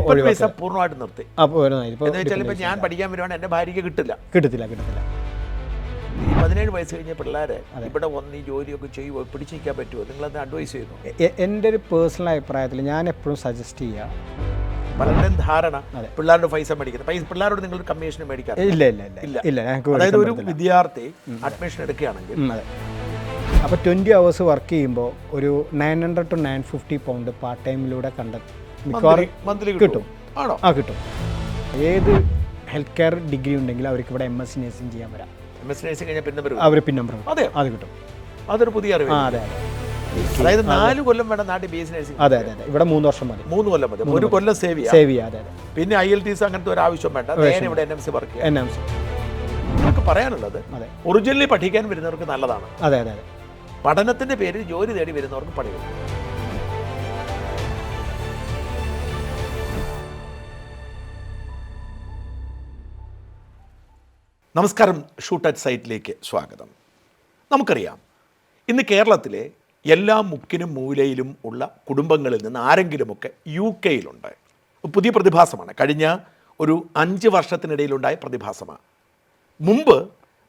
പൂർണ്ണമായിട്ട് നിർത്തി. ഇപ്പം ഞാൻ പഠിക്കാൻ വരുവാണെങ്കിൽ എൻ്റെ ഭാര്യയ്ക്ക് കിട്ടത്തില്ല. ഈ 17 വയസ്സ് കഴിഞ്ഞ പിള്ളേരെ ഇവിടെ വന്ന് ഈ ജോലിയൊക്കെ ചെയ്യുമോ, പിടിച്ചു നിൽക്കാൻ പറ്റുമോ? നിങ്ങളത് അഡ്വൈസ് ചെയ്യുന്നു? എൻ്റെ ഒരു പേഴ്സണൽ അഭിപ്രായത്തിൽ ഞാൻ എപ്പോഴും സജസ്റ്റ് ചെയ്യാം, പലരുടെയും ധാരണ പിള്ളേരുടെ പൈസ മേടിക്കുന്നത്, പിള്ളേരോട് നിങ്ങൾ കമ്മീഷൻ മേടിക്കാറ് ഇല്ല. അതായത് ഒരു വിദ്യാർത്ഥി അഡ്മിഷൻ എടുക്കുകയാണെങ്കിൽ അപ്പോൾ 20 hours വർക്ക് ചെയ്യുമ്പോൾ ഒരു 900 to 950 pound പാർട്ട് ടൈമിലൂടെ മന്ത്ലി കിട്ടും. കിട്ടും. ഏത് ഹെൽത്ത് കെയർ ഡിഗ്രി ഉണ്ടെങ്കിലും അവർക്ക് ഇവിടെ MSc നഴ്സിംഗ് ചെയ്യാൻ വരാം. അവർ പിൻ നമ്പർ അത് കിട്ടും. അതൊരു പുതിയ അറിവ്. അതായത് 4 കൊല്ലം വേണം നാട്ടിൽ BSc നഴ്സിംഗ്. അതെ. ഇവിടെ 3 വർഷം മതി. 3 കൊല്ലം മതി. 1 കൊല്ലം സേവ് ചെയ്യാം. പിന്നെ IELTS അങ്ങനത്തെ ഒരു ആവശ്യം വേണ്ട. നേരെ ഇവിടെ NMC വർക്ക് ചെയ്യാം. നമുക്ക് പറയാനുള്ളത് ഒറിജിനലി പഠിക്കാൻ വരുന്നവർക്ക് നല്ലതാണ്. അതെ. പഠനത്തിന്റെ പേരിൽ ജോലി തേടി വരുന്നവർക്ക് പണി കിട്ടും. നമസ്കാരം, ഷൂട്ട് അറ്റ് സൈറ്റിലേക്ക് സ്വാഗതം. നമുക്കറിയാം, ഇന്ന് കേരളത്തിലെ എല്ലാ മുക്കിനും മൂലയിലും ഉള്ള കുടുംബങ്ങളിൽ നിന്ന് ആരെങ്കിലുമൊക്കെ UK-യിലുണ്ട്. പുതിയ പ്രതിഭാസമാണ്, കഴിഞ്ഞ ഒരു 5 വർഷത്തിനിടയിലുണ്ടായ പ്രതിഭാസമാണ്. മുമ്പ്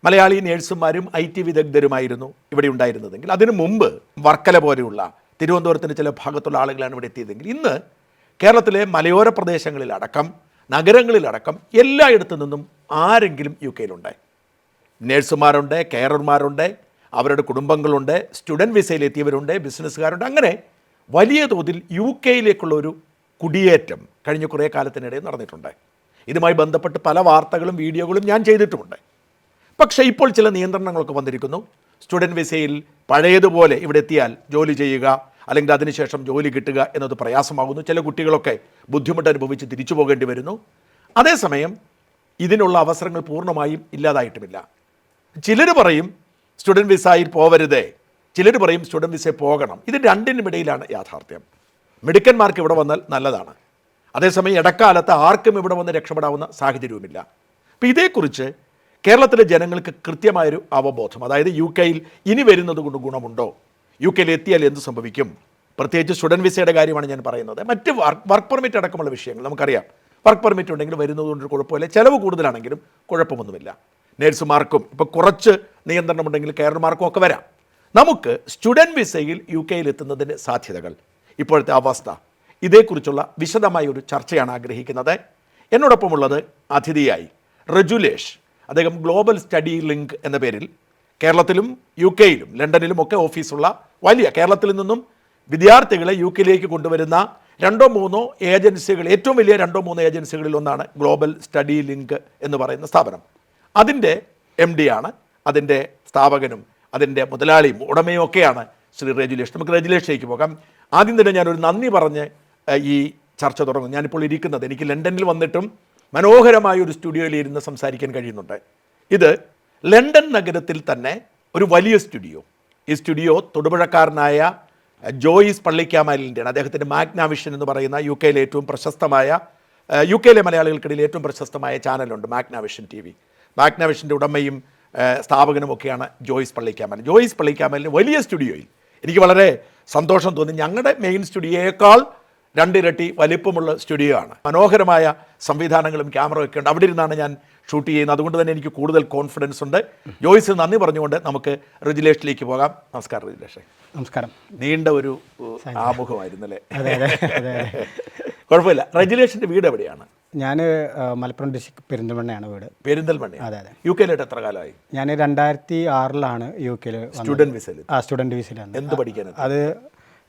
മലയാളി നേഴ്സുമാരും IT വിദഗ്ധരുമായിരുന്നു ഇവിടെ ഉണ്ടായിരുന്നതെങ്കിൽ, അതിനു മുമ്പ് വർക്കല പോലെയുള്ള തിരുവനന്തപുരത്തിൻ്റെ ചില ഭാഗത്തുള്ള ആളുകളാണ് ഇവിടെ എത്തിയതെങ്കിൽ, ഇന്ന് കേരളത്തിലെ മലയോര പ്രദേശങ്ങളിലടക്കം നഗരങ്ങളിലടക്കം എല്ലായിടത്തു നിന്നും ആരെങ്കിലും UK-യിലുണ്ട്. നേഴ്സുമാരുണ്ട്, കെയറർമാരുണ്ട്, അവരുടെ കുടുംബങ്ങളുണ്ട്, സ്റ്റുഡൻറ്റ് വിസയിലെത്തിയവരുണ്ട്, ബിസിനസ്സുകാരുണ്ട്. അങ്ങനെ വലിയ തോതിൽ UK-യിലേക്കുള്ള ഒരു കുടിയേറ്റം കഴിഞ്ഞ കുറേ കാലത്തിനിടെ നടന്നിട്ടുണ്ട്. ഇതുമായി ബന്ധപ്പെട്ട് പല വാർത്തകളും വീഡിയോകളും ഞാൻ ചെയ്തിട്ടുമുണ്ട്. പക്ഷേ ഇപ്പോൾ ചില നിയന്ത്രണങ്ങളൊക്കെ വന്നിരിക്കുന്നു. സ്റ്റുഡൻറ്റ് വിസയിൽ പഴയതുപോലെ ഇവിടെ എത്തിയാൽ ജോലി ചെയ്യുക, അല്ലെങ്കിൽ അതിനുശേഷം ജോലി കിട്ടുക എന്നത് പ്രയാസമാകുന്നു. ചില കുട്ടികളൊക്കെ ബുദ്ധിമുട്ട് അനുഭവിച്ച് തിരിച്ചു പോകേണ്ടി വരുന്നു. അതേസമയം ഇതിനുള്ള അവസരങ്ങൾ പൂർണ്ണമായും ഇല്ലാതായിട്ടുമില്ല. ചിലർ പറയും സ്റ്റുഡൻറ്റ് വിസയിൽ പോവരുതേ, ചിലർ പറയും സ്റ്റുഡൻറ്റ് വിസയിൽ പോകണം. ഇത് രണ്ടിനുമിടയിലാണ് യാഥാർത്ഥ്യം. മിടുക്കന്മാർക്ക് ഇവിടെ വന്നാൽ നല്ലതാണ്. അതേസമയം ഇടക്കാലത്ത് ആർക്കും ഇവിടെ വന്ന് രക്ഷപ്പെടാവുന്ന സാഹചര്യവുമില്ല. അപ്പോൾ ഇതേക്കുറിച്ച് കേരളത്തിലെ ജനങ്ങൾക്ക് കൃത്യമായൊരു അവബോധം, അതായത് UK-യിൽ ഇനി വരുന്നത് കൊണ്ട് ഗുണമുണ്ടോ, UK-യിൽ എത്തിയാൽ എന്ത് സംഭവിക്കും, പ്രത്യേകിച്ച് സ്റ്റുഡൻറ്റ് വിസയുടെ കാര്യമാണ് ഞാൻ പറയുന്നത്. മറ്റ് വർക്ക് പെർമിറ്റ് അടക്കമുള്ള വിഷയങ്ങൾ നമുക്കറിയാം. വർക്ക് പെർമിറ്റ് ഉണ്ടെങ്കിൽ വരുന്നതുകൊണ്ടൊരു കുഴപ്പമില്ല, ചിലവ് കൂടുതലാണെങ്കിലും കുഴപ്പമൊന്നുമില്ല. നേഴ്സുമാർക്കും ഇപ്പോൾ കുറച്ച് നിയന്ത്രണമുണ്ടെങ്കിൽ കെയർമാർക്കും ഒക്കെ വരാം. നമുക്ക് സ്റ്റുഡൻറ്റ് വിസയിൽ UK-യിൽ എത്തുന്നതിൻ്റെ സാധ്യതകൾ, ഇപ്പോഴത്തെ അവസ്ഥ, ഇതേക്കുറിച്ചുള്ള വിശദമായ ഒരു ചർച്ചയാണ് ആഗ്രഹിക്കുന്നത്. എന്നോടൊപ്പമുള്ളത് അതിഥിയായി റജുലേഷ്. അദ്ദേഹം ഗ്ലോബൽ സ്റ്റഡി ലിങ്ക് എന്ന പേരിൽ കേരളത്തിലും UK-യിലും ലണ്ടനിലും ഒക്കെ ഓഫീസുള്ള വലിയ, കേരളത്തിൽ നിന്നും വിദ്യാർത്ഥികളെ UK-യിലേക്ക് കൊണ്ടുവരുന്ന 2-3 ഏജൻസികൾ, ഏറ്റവും വലിയ 2-3 ഏജൻസികളിൽ ഒന്നാണ് ഗ്ലോബൽ സ്റ്റഡി ലിങ്ക് എന്ന് പറയുന്ന സ്ഥാപനം. അതിൻ്റെ MD ആണ്, അതിൻ്റെ സ്ഥാപകനും അതിൻ്റെ മുതലാളിയും ഉടമയും ഒക്കെയാണ് ശ്രീ റജുലേഷ്. നമുക്ക് റജുലേഷിലേക്ക് പോകാം. ആദ്യം തന്നെ ഞാനൊരു നന്ദി പറഞ്ഞ് ഈ ചർച്ച തുടങ്ങും. ഞാനിപ്പോൾ ഇരിക്കുന്നത്, എനിക്ക് ലണ്ടനിൽ വന്നിട്ടും മനോഹരമായ ഒരു സ്റ്റുഡിയോയിൽ ഇരുന്ന് സംസാരിക്കാൻ കഴിയുന്നുണ്ട്. ഇത് ലണ്ടൻ നഗരത്തിൽ തന്നെ ഒരു വലിയ സ്റ്റുഡിയോ. ഈ സ്റ്റുഡിയോ തൊടുപുഴക്കാരനായ ജോയിസ് പള്ളിക്കാമലിൻ്റെയാണ്. അദ്ദേഹത്തിൻ്റെ മാഗ്നാവിഷൻ എന്ന് പറയുന്ന UK-യിലെ ഏറ്റവും പ്രശസ്തമായ, UK-യിലെ മലയാളികൾക്കിടയിൽ ഏറ്റവും പ്രശസ്തമായ ചാനലുണ്ട്, മാഗ്നാവിഷൻ TV. മാഗ്നാവിഷൻ്റെ ഉടമയും സ്ഥാപകനും ഒക്കെയാണ് ജോയിസ് പള്ളിക്കാമൽ. ജോയിസ് പള്ളിക്കാമലിന് വലിയ സ്റ്റുഡിയോയിൽ എനിക്ക് വളരെ സന്തോഷം തോന്നി. ഞങ്ങളുടെ മെയിൻ സ്റ്റുഡിയോയേക്കാൾ 2 ഇരട്ടി വലിപ്പമുള്ള സ്റ്റുഡിയോ ആണ്. മനോഹരമായ സംവിധാനങ്ങളും ക്യാമറയും ഒക്കെ ഉണ്ട്. അവിടെ ഇരുന്നാണ് ഞാൻ ഷൂട്ട് ചെയ്യുന്നത്. അതുകൊണ്ട് തന്നെ എനിക്ക് കൂടുതൽ കോൺഫിഡൻസ് ഉണ്ട്. ജോയിസിന് നന്ദി പറഞ്ഞുകൊണ്ട് നമുക്ക് റജുലേഷിലേക്ക് പോകാം. നമസ്കാരം റജുലേഷ്. നമസ്കാരം. നീണ്ട ഒരു ആമുഖമായിരുന്നല്ലേ? കുഴപ്പമില്ല. റജുലേഷിൻ്റെ വീട് എവിടെയാണ്? ഞാൻ മലപ്പുറം ഡിസ്ട്രിക്ട് പെരിന്തൽമണ്ണയാണ് വീട്. പെരിന്തൽമണ്ണ. അതെ. UK-യിലായിട്ട് എത്ര കാലമായി? ഞാൻ 2006 UK-യിൽ സ്റ്റുഡൻറ്റ് വിസയിൽ. സ്റ്റുഡൻറ്റ് വിസയിലാണ്. എന്ത് പഠിക്കാൻ? അത്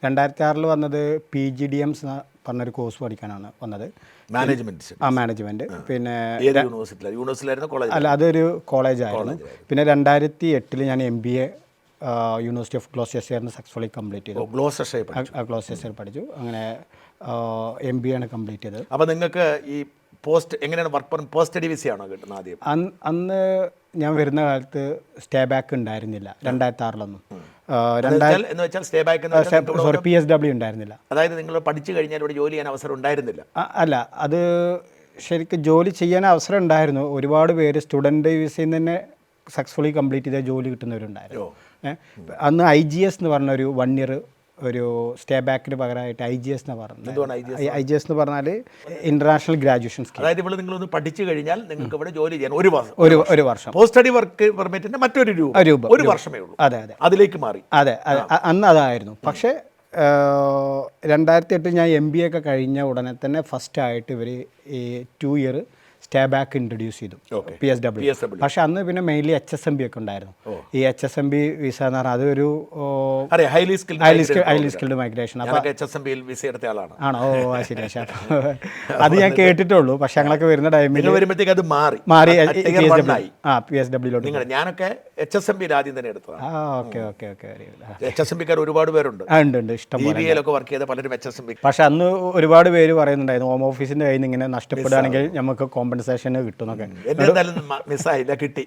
2006 വന്നത് PGDMs പറഞ്ഞൊരു കോഴ്സ് പഠിക്കാനാണ് വന്നത്. മാനേജ്മെൻറ്റ്. പിന്നെ അല്ല, അതൊരു കോളേജായിരുന്നു. പിന്നെ 2008 ഞാൻ MBA യൂണിവേഴ്സിറ്റി ഓഫ് ഗ്ലോസ്റ്റർഷയറിന് സക്സസ്ഫുള്ളി കംപ്ലീറ്റ് ചെയ്തു. ഗ്ലോസ്റ്റർഷയർ പഠിച്ചു. അങ്ങനെ MBA ആണ് കംപ്ലീറ്റ് ചെയ്തത്. അപ്പോൾ നിങ്ങൾക്ക് ഈ പോസ്റ്റ് എങ്ങനെയാണ് പോസ്റ്റ് സ്റ്റഡി വിസയാണോ കിട്ടുന്നത് ആദ്യം? അന്ന് ഞാൻ വരുന്ന കാലത്ത് സ്റ്റേ ബാക്ക് ഉണ്ടായിരുന്നില്ല 2006 PSW ഉണ്ടായിരുന്നില്ല. അതായത് നിങ്ങൾ പഠിച്ചു കഴിഞ്ഞാൽ ഇവിടെ ജോലി ചെയ്യാൻ അവസരം ഉണ്ടായിരുന്നില്ല? അല്ല, അത് ശരിക്കും ജോലി ചെയ്യാൻ അവസരം ഉണ്ടായിരുന്നു. ഒരുപാട് പേര് സ്റ്റുഡൻറ്റ് വിസയിൽ തന്നെ സക്സസ്ഫുള്ളി കംപ്ലീറ്റ് ചെയ്ത ജോലി കിട്ടുന്നവരുണ്ടായിരുന്നു. അന്ന് IGS എന്ന് പറഞ്ഞൊരു 1 year ഒരു സ്റ്റേ ബാക്കിന് പകരമായിട്ട് IGS എന്ന് പറഞ്ഞത്. എന്തുകൊണ്ട് IGS എന്ന് പറഞ്ഞാൽ ഇൻ്റർനാഷണൽ ഗ്രാജുവേഷൻ സ്കീം. അതായത് ഇവിടെ നിങ്ങളൊന്ന് പഠിച്ചു കഴിഞ്ഞാൽ നിങ്ങൾക്ക് ഇവിടെ ജോലി ചെയ്യാൻ ഒരു വർഷം പോസ്റ്റ് സ്റ്റഡി വർക്ക് പെർമിറ്റിന്റെ മറ്റൊരു രൂപ ഒരു വർഷമേ ഉള്ളൂ. അതെ അതെ, അതിലേക്ക് മാറി. അതെ അന്ന് അതായിരുന്നു. പക്ഷേ 2008 ഞാൻ MBA ഒക്കെ കഴിഞ്ഞ ഉടനെ തന്നെ ഫസ്റ്റായിട്ട് ഇവർ ഈ 2 ഇയർ സ്റ്റേ ബാക്ക് ഇൻട്രൊഡ്യൂസ് ചെയ്തു, PSW. പക്ഷെ അന്ന് പിന്നെ മെയിൻലി HSMB ഒക്കെ ഉണ്ടായിരുന്നു. ഈ HSMB വിസ എന്ന് പറഞ്ഞാൽ അതൊരു ഹൈലി സ്കിൽഡ് മൈഗ്രേഷൻ. വിസ എടുത്ത ആളാണ്. ആണോ? ഓ ശരി. അത് ഞാൻ കേട്ടിട്ടുള്ളൂ. പക്ഷെ ഞങ്ങളൊക്കെ വരുന്ന ടൈമിൽ വരുമ്പോഴത്തേക്ക് അത് മാറി PSW ലോട്ട്. ഞാനൊക്കെ HSMB ആദ്യം തന്നെ എടുത്തതാണ്. ഓക്കെ. HSMB-ക്കാർ ഒരുപാട് പേരുണ്ട്. ഉണ്ട്, ഇഷ്ടം പോലെ വർക്ക് ചെയ്ത പലരും HSMB. പക്ഷെ അന്ന് ഒരുപാട് പേര് പറയുന്നുണ്ടായിരുന്നു ഹോം ഓഫീസിന്റെ കയ്യിൽ നിന്ന് ഇങ്ങനെ നഷ്ടപ്പെടുകയാണെങ്കിൽ നമുക്ക് കോമ്പൻസേഷൻ കിട്ടുന്നൊക്കെ. മിസ്സായില്ല, കിട്ടി.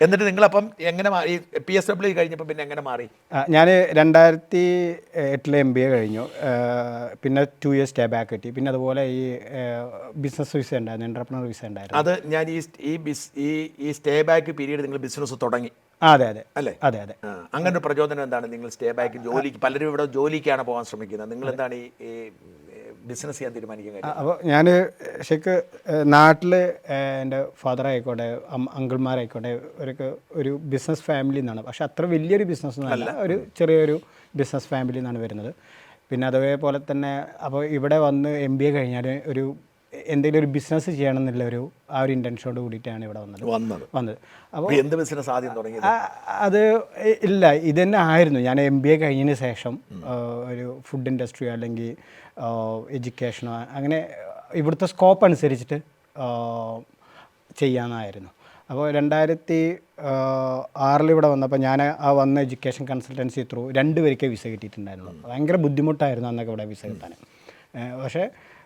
എന്നിട്ട് നിങ്ങളപ്പം എങ്ങനെ മാറി? PSW കഴിഞ്ഞപ്പോൾ പിന്നെ എങ്ങനെ മാറി? ഞാൻ 2008 MBA കഴിഞ്ഞു. പിന്നെ 2 ഇയേഴ്സ് സ്റ്റേ ബാക്ക് കിട്ടി. പിന്നെ അതുപോലെ ഈ ബിസിനസ് വിസ ഉണ്ടായിരുന്നു, എന്റർപ്രണർ വിസ ഉണ്ടായിരുന്നു. അത് ഞാൻ ഈ സ്റ്റേ ബാക്ക് പീരീഡ് നിങ്ങൾ ബിസിനസ് തുടങ്ങി? അതെ അല്ലേ? അതെ. അങ്ങനെ ഒരു പ്രചോദനം എന്താണ്? നിങ്ങൾ സ്റ്റേ ബാക്ക് ജോലിക്ക്, പലരും ഇവിടെ ജോലിക്കാണ് പോകാൻ ശ്രമിക്കുന്നത്, നിങ്ങൾ എന്താണ് ഈ ബിസിനസ് ചെയ്യാൻ തീരുമാനിക്കാൻ കാര്യം? അപ്പോൾ ഞാൻ ശരിക്ക് നാട്ടിൽ എൻ്റെ ഫാദർ ആയിക്കോട്ടെ, അങ്കിൾമാരായിക്കോട്ടെ, ഒരു ബിസിനസ് ഫാമിലി നിന്നാണ്. പക്ഷെ അത്ര വലിയൊരു ബിസിനസ് ഒന്നുമല്ല, ഒരു ചെറിയൊരു ബിസിനസ് ഫാമിലി നിന്നാണ് വരുന്നത്. പിന്നെ അതേപോലെ തന്നെ അപ്പോൾ ഇവിടെ വന്ന് MBA കഴിഞ്ഞാൽ എന്തെങ്കിലും ഒരു ബിസിനസ് ചെയ്യണം എന്നുള്ള ആ ഒരു ഇൻറ്റൻഷനോട് കൂടിയിട്ടാണ് ഇവിടെ വന്നത്. അപ്പോൾ എന്ത് ബിസിനസ് ആദ്യം തുടങ്ങിയത്? അത് ഇല്ല, ഇതന്നെ ആയിരുന്നു. ഞാൻ MBA കഴിഞ്ഞതിന് ശേഷം ഒരു ഫുഡ് ഇൻഡസ്ട്രിയോ അല്ലെങ്കിൽ എഡ്യൂക്കേഷനോ അങ്ങനെ ഇവിടുത്തെ സ്കോപ്പ് അനുസരിച്ചിട്ട് ചെയ്യാമെന്നായിരുന്നു. അപ്പോൾ 2006 ഇവിടെ വന്നപ്പോൾ ഞാൻ വന്ന എഡ്യൂക്കേഷൻ കൺസൾട്ടൻസി ത്രൂ 2 പേർക്കേ വിസ കിട്ടിയിട്ടുണ്ടായിരുന്നു. ഭയങ്കര ബുദ്ധിമുട്ടായിരുന്നു അന്നൊക്കെ ഇവിടെ വിസ കിട്ടാൻ. പക്ഷേ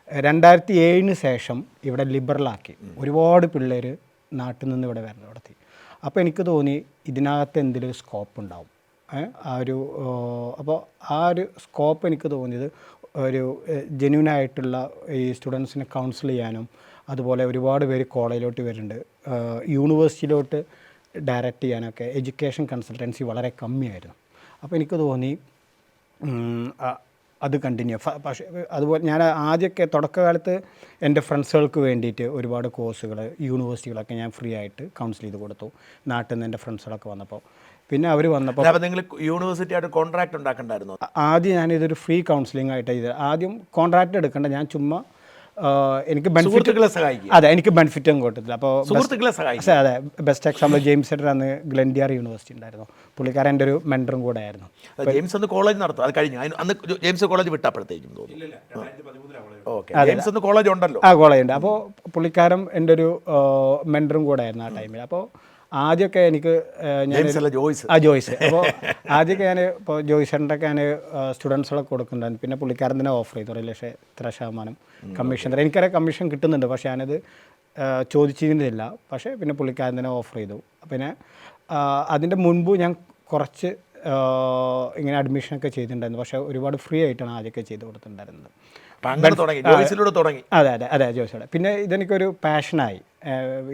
2007 ശേഷം ഇവിടെ ലിബറലാക്കി. ഒരുപാട് പിള്ളേർ നാട്ടിൽ നിന്ന് ഇവിടെ വരണം നടത്തി. അപ്പോൾ എനിക്ക് തോന്നി ഇതിനകത്ത് എന്തെങ്കിലും സ്കോപ്പ് ഉണ്ടാവും. അപ്പോൾ ആ ഒരു സ്കോപ്പ് എനിക്ക് തോന്നിയത് ഒരു ജെന്യൂനായിട്ടുള്ള ഈ സ്റ്റുഡൻസിനെ കൗൺസിൽ ചെയ്യാനും, അതുപോലെ ഒരുപാട് പേര് കോളേജിലോട്ട് വരുന്നുണ്ട്, യൂണിവേഴ്സിറ്റിയിലോട്ട് ഡയറക്റ്റ് ചെയ്യാനൊക്കെ എഡ്യൂക്കേഷൻ കൺസൾട്ടൻസി വളരെ കമ്മിയായിരുന്നു. അപ്പോൾ എനിക്ക് തോന്നി അത് കണ്ടിന്യൂ. പക്ഷേ അതുപോലെ ഞാൻ ആദ്യമൊക്കെ തുടക്കകാലത്ത് എൻ്റെ ഫ്രണ്ട്സുകൾക്ക് വേണ്ടിയിട്ട് ഒരുപാട് കോഴ്സുകൾ യൂണിവേഴ്സിറ്റികളൊക്കെ ഞാൻ ഫ്രീ ആയിട്ട് കൗൺസിൽ ചെയ്ത് കൊടുത്തു, നാട്ടിൽ നിന്ന് എൻ്റെ ഫ്രണ്ട്സുകളൊക്കെ വന്നപ്പോൾ. പിന്നെ അവർ വന്നപ്പോൾ നിങ്ങൾ യൂണിവേഴ്സിറ്റി ആയിട്ട് കോൺട്രാക്ട് ഉണ്ടാക്കണ്ടായിരുന്നു? ആദ്യം ഞാനിതൊരു ഫ്രീ കൗൺസിലിംഗ് ആയിട്ട് ചെയ്ത്, ആദ്യം കോൺട്രാക്ട് എടുക്കേണ്ട, ഞാൻ ചുമ്മാ എനിക്ക് ബെനിഫിറ്റുകളെ സഹായിക്കും. അതെ, എനിക്ക് ബെനിഫിറ്റും കൊടുത്തില്ല. അപ്പോൾ സുഹൃത്തുക്കളെ സഹായിക്കും. അതെ, ബെസ്റ്റ് എക്സാമ്പിൾ ജെയിംസ് സെറ്റർ അന്ന് ഗ്ലെൻഡിയർ യൂണിവേഴ്സിറ്റി ഉണ്ടായിരുന്നു. പുള്ളിക്കാരൻ എൻ്റെ ഒരു മെൻറ്ററും കൂടെ ആയിരുന്നു. ജെയിംസ് അന്ന് കോളേജ് നടത്തും, അത് കഴിഞ്ഞു. അന്ന് ജെയിംസ് കോളേജ് വിട്ടപ്പോഴത്തേക്കും ജെയിംസ് അന്ന് കോളേജ് ഉണ്ടല്ലോ. കോളേജ് ഉണ്ട്. അപ്പോൾ പുള്ളിക്കാരൻ എൻ്റെ ഒരു മെൻറ്ററും കൂടെ ആയിരുന്നു ആ ടൈമിൽ. അപ്പോൾ ആദ്യമൊക്കെ എനിക്ക് ജോയ്സ് അപ്പോൾ ആദ്യമൊക്കെ ഞാൻ ഇപ്പോൾ ജോയ്സറിൻ്റെയൊക്കെ ഞാൻ സ്റ്റുഡൻസുകളൊക്കെ കൊടുക്കുന്നുണ്ടായിരുന്നു. പിന്നെ പുള്ളിക്കാരൻ തന്നെ ഓഫർ ചെയ്തു 1,00,000 കമ്മീഷൻ തരാം. എനിക്കറിയാം കമ്മീഷൻ കിട്ടുന്നുണ്ട്, പക്ഷേ ഞാനത് ചോദിച്ചിരുന്നില്ല. പക്ഷേ പിന്നെ പുള്ളിക്കാരൻ തന്നെ ഓഫർ ചെയ്തു. പിന്നെ അതിൻ്റെ മുൻപ് ഞാൻ കുറച്ച് ഇങ്ങനെ അഡ്മിഷനൊക്കെ ചെയ്തിട്ടുണ്ടായിരുന്നു. പക്ഷേ ഒരുപാട് ഫ്രീ ആയിട്ടാണ് ആദ്യമൊക്കെ ചെയ്ത് കൊടുത്തിട്ടുണ്ടായിരുന്നത്. അതെ ജോയ്സോടെ. പിന്നെ ഇതെനിക്കൊരു പാഷനായി.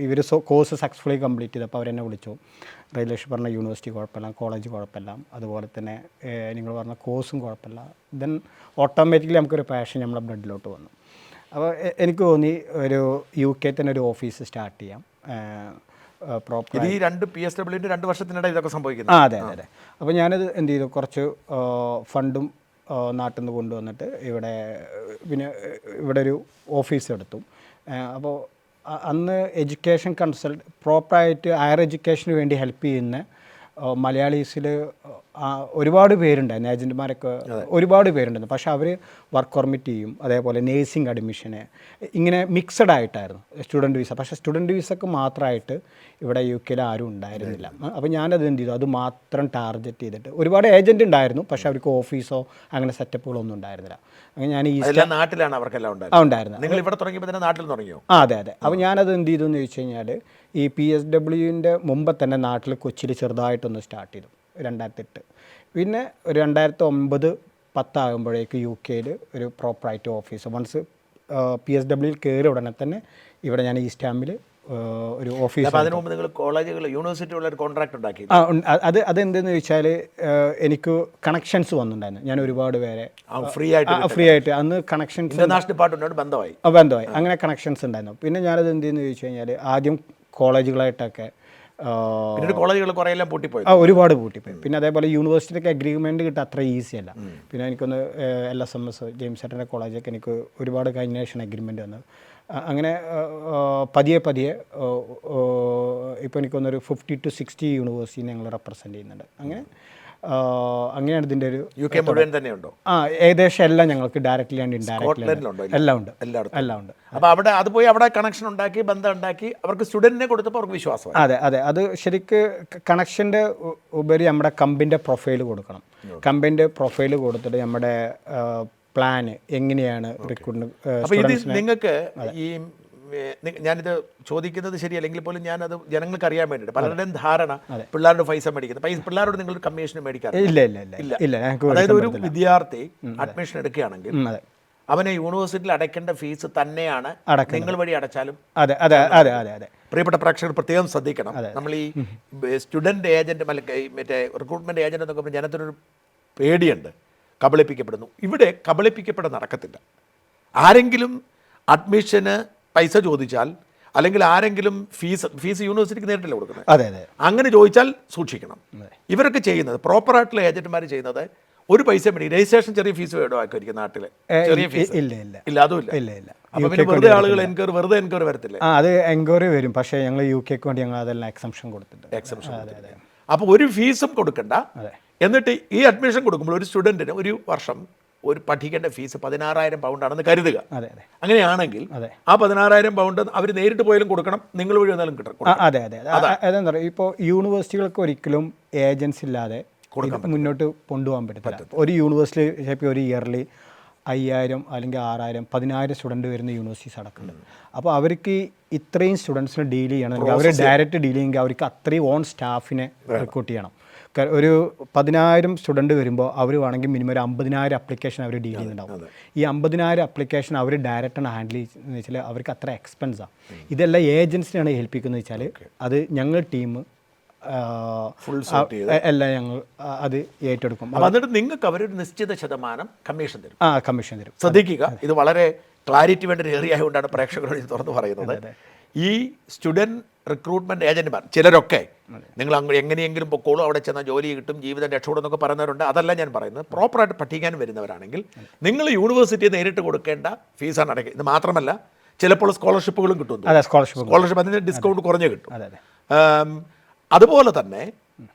ഇവർ കോഴ്സ് സക്സസ്ഫുള്ളി കംപ്ലീറ്റ് ചെയ്തപ്പോൾ അവരെന്നെ വിളിച്ചു. റെയിൽവേഷ് പറഞ്ഞ യൂണിവേഴ്സിറ്റി കുഴപ്പമില്ല, കോളേജ് കുഴപ്പമില്ല, അതുപോലെ തന്നെ നിങ്ങൾ പറഞ്ഞ കോഴ്സും കുഴപ്പമില്ല. ദെൻ ഓട്ടോമാറ്റിക്കലി നമുക്കൊരു പാഷൻ നമ്മളെ ബ്ലഡിലോട്ട് വന്നു. അപ്പോൾ എനിക്ക് തോന്നി ഒരു UK തന്നെ ഒരു ഓഫീസ് സ്റ്റാർട്ട് ചെയ്യാം. പ്രോപ്പർ ഈ 2 PSW 2 വർഷത്തിനിടെ ഇതൊക്കെ സംഭവിക്കുന്നു. അതെ. അപ്പോൾ ഞാനത് എന്ത് ചെയ്തു, കുറച്ച് ഫണ്ടും നാട്ടിൽ നിന്ന് കൊണ്ടുവന്നിട്ട് ഇവിടെ ഒരു ഓഫീസ് എടുത്തു. അപ്പോൾ അന്ന് എഡ്യൂക്കേഷൻ പ്രോപ്പറായിട്ട് ഹയർ എഡ്യൂക്കേഷന് വേണ്ടി ഹെൽപ്പ് ചെയ്യുന്ന മലയാളീസിൽ ഒരുപാട് പേരുണ്ടായിരുന്നു, ഏജൻറ്റുമാരൊക്കെ ഒരുപാട് പേരുണ്ടായിരുന്നു. പക്ഷെ അവർ വർക്ക് പെർമിറ്റ് ചെയ്യും, അതേപോലെ നേഴ്സിംഗ് അഡ്മിഷന്, ഇങ്ങനെ മിക്സഡ് ആയിട്ടായിരുന്നു സ്റ്റുഡൻറ്റ് വിസ. പക്ഷേ സ്റ്റുഡൻറ്റ് വിസക്ക് മാത്രമായിട്ട് ഇവിടെ UK ആരും ഉണ്ടായിരുന്നില്ല. അപ്പോൾ ഞാനത് എന്ത് ചെയ്തു, അത് മാത്രം ടാർഗറ്റ് ചെയ്തിട്ട്, ഒരുപാട് ഏജൻറ്റ് ഉണ്ടായിരുന്നു, പക്ഷേ അവർക്ക് ഓഫീസോ അങ്ങനെ സെറ്റപ്പുകളൊന്നും ഉണ്ടായിരുന്നില്ല. അങ്ങനെ ഞാൻ നാട്ടിലാണ് അവർക്കെല്ലാം ഉണ്ടായിരുന്നത്. നിങ്ങൾ ഇവിടെ തുടങ്ങിയപ്പോൾ തന്നെ നാട്ടിൽ തുടങ്ങിയോ? അതെ. അപ്പോൾ ഞാനത് എന്ത് ചെയ്തു എന്ന് ചോദിച്ചു കഴിഞ്ഞാൽ, ഈ PSWൻ്റെ മുമ്പ് തന്നെ നാട്ടിൽ കൊച്ചിയിൽ ചെറുതായിട്ടൊന്ന് സ്റ്റാർട്ട് ചെയ്തു 2008. പിന്നെ ഒരു 2009-10 ആകുമ്പോഴേക്ക് UK ഒരു പ്രോപ്പറായിട്ട് ഓഫീസ്, വൺസ് PSW കയറി ഉടനെ തന്നെ ഇവിടെ ഞാൻ ഈസ്റ്റ് ഹാമിൽ ഒരു ഓഫീസ്. അപ്പോൾ അതിനു മുമ്പ് നിങ്ങൾ കോളേജുകൾ യൂണിവേഴ്സിറ്റിയുള്ള ഒരു കോൺട്രാക്ട് ഉണ്ടാക്കി? അതെന്തെന്ന് ചോദിച്ചാൽ എനിക്ക് കണക്ഷൻസ് വന്നിട്ടുണ്ടായിരുന്നു. ഞാൻ ഒരുപാട് പേരെ ഫ്രീ ആയിട്ട് അന്ന് കണക്ഷൻസ് ഇന്റർനാഷണൽ ഡിപ്പാർട്ട്മെന്റോട് ബന്ധമായി അങ്ങനെ കണക്ഷൻസ് ഉണ്ടായിരുന്നു. പിന്നെ ഞാനത് എന്തെന്ന് ചോദിച്ചു കഴിഞ്ഞാൽ ആദ്യം കോളേജുകളായിട്ടൊക്കെ കോളേജുകൾ കുറേ എല്ലാം പൂട്ടിപ്പോയി, ഒരുപാട് പൂട്ടിപ്പോയി. പിന്നെ അതേപോലെ യൂണിവേഴ്സിറ്റിക്ക് അഗ്രിമെൻറ്റ് കിട്ടുക അത്ര ഈസി അല്ല. പിന്നെ എനിക്കൊന്ന് LSMS ജെയിംസ് ചേട്ടൻ്റെ കോളേജൊക്കെ എനിക്ക് ഒരുപാട് കഴിഞ്ഞ ശേഷം അഗ്രിമെൻറ്റ് വന്നു. അങ്ങനെ പതിയെ ഇപ്പോൾ എനിക്കൊന്നൊരു 50 to 60 യൂണിവേഴ്സിറ്റി ഞങ്ങൾ റെപ്രസെൻറ്റ് ചെയ്യുന്നുണ്ട്. അങ്ങനെയാണ് ഇതിൻ്റെ ഒരു UK മുഴുവൻ തന്നെയുണ്ടോ? ഏകദേശം എല്ലാം ഞങ്ങൾക്ക് ഡയറക്റ്റ്ലി ആൻഡ് ഇൻഡയറക്റ്റ്ലി എല്ലാം ഉണ്ട്. അപ്പോൾ അത് പോയി അവിടെ കണക്ഷൻ ഉണ്ടാക്കി, ബന്ധം ഉണ്ടാക്കി, അവർക്ക് സ്റ്റുഡൻറ്റിനെ കൊടുത്തപ്പോൾ അവർക്ക് വിശ്വാസമായി. അതെ അത് ശരിക്ക് കണക്ഷൻ്റെ ഉപരി നമ്മുടെ കമ്പനിൻ്റെ പ്രൊഫൈൽ കൊടുക്കണം. കമ്പനിൻ്റെ പ്രൊഫൈൽ കൊടുത്തിട്ട് നമ്മുടെ പ്ലാൻ എങ്ങനെയാണ് റിക്രൂട്ട്മെന്റ്. അപ്പോൾ ഇത് നിങ്ങൾക്ക് ഈ ഞാനിത് ചോദിക്കുന്നത് ശരിയല്ലെങ്കിൽ പോലും ഞാനത് ജനങ്ങൾക്ക് അറിയാൻ വേണ്ടിയിട്ട് പലരുടെയും ധാരണ പിള്ളേരുടെ പൈസ മേടിക്കുന്നത്, പിള്ളേരോട് നിങ്ങൾ കമ്മീഷൻ മേടിക്കാറില്ല. അതായത് ഒരു വിദ്യാർത്ഥി അഡ്മിഷൻ എടുക്കുകയാണെങ്കിൽ അവനെ യൂണിവേഴ്സിറ്റിയിൽ അടയ്ക്കേണ്ട ഫീസ് തന്നെയാണ് നിങ്ങൾ വഴി അടച്ചാലും. അതെ പ്രിയപ്പെട്ട പ്രേക്ഷകർ പ്രത്യേകം ശ്രദ്ധിക്കണം. നമ്മൾ ഈ സ്റ്റുഡൻറ് ഏജന്റ് മറ്റേ റിക്രൂട്ട്മെന്റ് ഏജന്റ് എന്നൊക്കെ പറഞ്ഞാൽ ജനത്തിനൊരു പേടിയുണ്ട്, കബളിപ്പിക്കപ്പെടുന്നു. ഇവിടെ കബളിപ്പിക്കപ്പെടാൻ നടക്കത്തില്ല. ആരെങ്കിലും അഡ്മിഷന് പൈസ ചോദിച്ചാൽ അല്ലെങ്കിൽ ആരെങ്കിലും ഫീസ് യൂണിവേഴ്സിറ്റിക്ക് നേരിട്ടല്ലേ കൊടുക്കുന്നത്, അങ്ങനെ ചോദിച്ചാൽ സൂക്ഷിക്കണം. ഇവരൊക്കെ ചെയ്യുന്നത് പ്രോപ്പറായിട്ടുള്ള ഏജന്റുമാർ ചെയ്യുന്നത് ഒരു പൈസ മേടി രജിസ്ട്രേഷൻ ചെറിയ ഫീസ് വേണമായിരിക്കും നാട്ടിലെ ചെറിയ ഫീസ് ഇല്ല, അതുമില്ല. അപ്പോൾ പിന്നെ വെറുതെ ആളുകൾ വെറുതെ എൻക്വയറി വരത്തില്ലേ? അത് എൻക്വയറി വരും. പക്ഷേ ഞങ്ങൾ UK വേണ്ടി ഞങ്ങൾ അതെല്ലാം എക്സംഷൻ കൊടുത്തിട്ടുണ്ട്. അപ്പോൾ ഒരു ഫീസും കൊടുക്കണ്ട. എന്നിട്ട് ഈ അഡ്മിഷൻ കൊടുക്കുമ്പോൾ ഒരു സ്റ്റുഡൻറ്റിന് ഒരു വർഷം ഒരു പഠിക്കേണ്ട ഫീസ് 16,000 പൗണ്ടാണെന്ന് കരുതുക. അങ്ങനെയാണെങ്കിൽ ആ 16,000 പൗണ്ട് അവർ നേരിട്ട് പോയാലും കൊടുക്കണം, നിങ്ങൾ വഴി വന്നാലും കിട്ടും. അതെന്താ പറയുക, ഇപ്പോൾ യൂണിവേഴ്സിറ്റികൾക്ക് ഒരിക്കലും ഏജൻസി ഇല്ലാതെ മുന്നോട്ട് കൊണ്ടുപോകാൻ പറ്റത്തില്ല. ഒരു യൂണിവേഴ്സിറ്റി ചിലപ്പോൾ ഒരു ഇയർലി 5,000 അല്ലെങ്കിൽ 6,000 10,000 സ്റ്റുഡൻറ്റ് വരുന്ന യൂണിവേഴ്സിറ്റീസ് അടക്കുന്നുണ്ട്. അപ്പോൾ അവർക്ക് ഇത്രയും സ്റ്റുഡൻസിനെ ഡീൽ ചെയ്യണമെങ്കിൽ അവർ ഡയറക്റ്റ് ഡീൽ ചെയ്യുമെങ്കിൽ അവർക്ക് അത്രയും ഓൺ സ്റ്റാഫിനെ റിക്രൂട്ട് ചെയ്യണം. ഒരു 10,000 സ്റ്റുഡൻറ്റ് വരുമ്പോൾ അവർ വേണമെങ്കിൽ മിനിമം ഒരു 50,000 അപ്ലിക്കേഷൻ അവർ ഡീൽ ചെയ്യുന്നുണ്ടാവും. ഈ 50,000 അപ്ലിക്കേഷൻ അവർ ഡയറക്റ്റാണ് ഹാൻഡിൽ ചെയ്യുന്നത് വെച്ചാൽ അവർക്ക് അത്ര എക്സ്പെൻസാണ്. ഇതെല്ലാം ഏജൻസിനെയാണ് ഏൽപ്പിക്കുന്നത് വെച്ചാൽ അത് ഞങ്ങൾ ടീം എല്ലാം ഞങ്ങൾ അത് ഏറ്റെടുക്കും. എന്നിട്ട് നിങ്ങൾക്ക് അവരൊരു നിശ്ചിത ശതമാനം കമ്മീഷൻ തരും. കമ്മീഷൻ തരും. ശ്രദ്ധിക്കുക, ഇത് വളരെ ക്ലാരിറ്റി വേണ്ട ഒരു ഏരിയ ആയതുകൊണ്ടാണ് പ്രേക്ഷകരോട് ഇത് തുറന്ന് പറയുന്നത്. ഈ സ്റ്റുഡൻറ് റിക്രൂട്ട്മെൻറ്റ് ഏജൻറ്റുമാർ ചിലരൊക്കെ നിങ്ങൾ എങ്ങനെയെങ്കിലും പൊക്കോളും, അവിടെ ചെന്നാൽ ജോലി കിട്ടും, ജീവിതം രക്ഷപ്പെടും എന്നൊക്കെ പറയുന്നവരുണ്ട്. അതല്ല ഞാൻ പറയുന്നത്. പ്രോപ്പറായിട്ട് പഠിക്കാൻ വരുന്നവരാണെങ്കിൽ നിങ്ങൾ യൂണിവേഴ്സിറ്റി നേരിട്ട് കൊടുക്കേണ്ട ഫീസാണ് അടയ്ക്കുക. ഇത് മാത്രമല്ല, ചിലപ്പോൾ സ്കോളർഷിപ്പുകളും കിട്ടും. സ്കോളർഷിപ്പ് അതിന് ഡിസ്കൗണ്ട് കുറഞ്ഞ് കിട്ടും. അതുപോലെ തന്നെ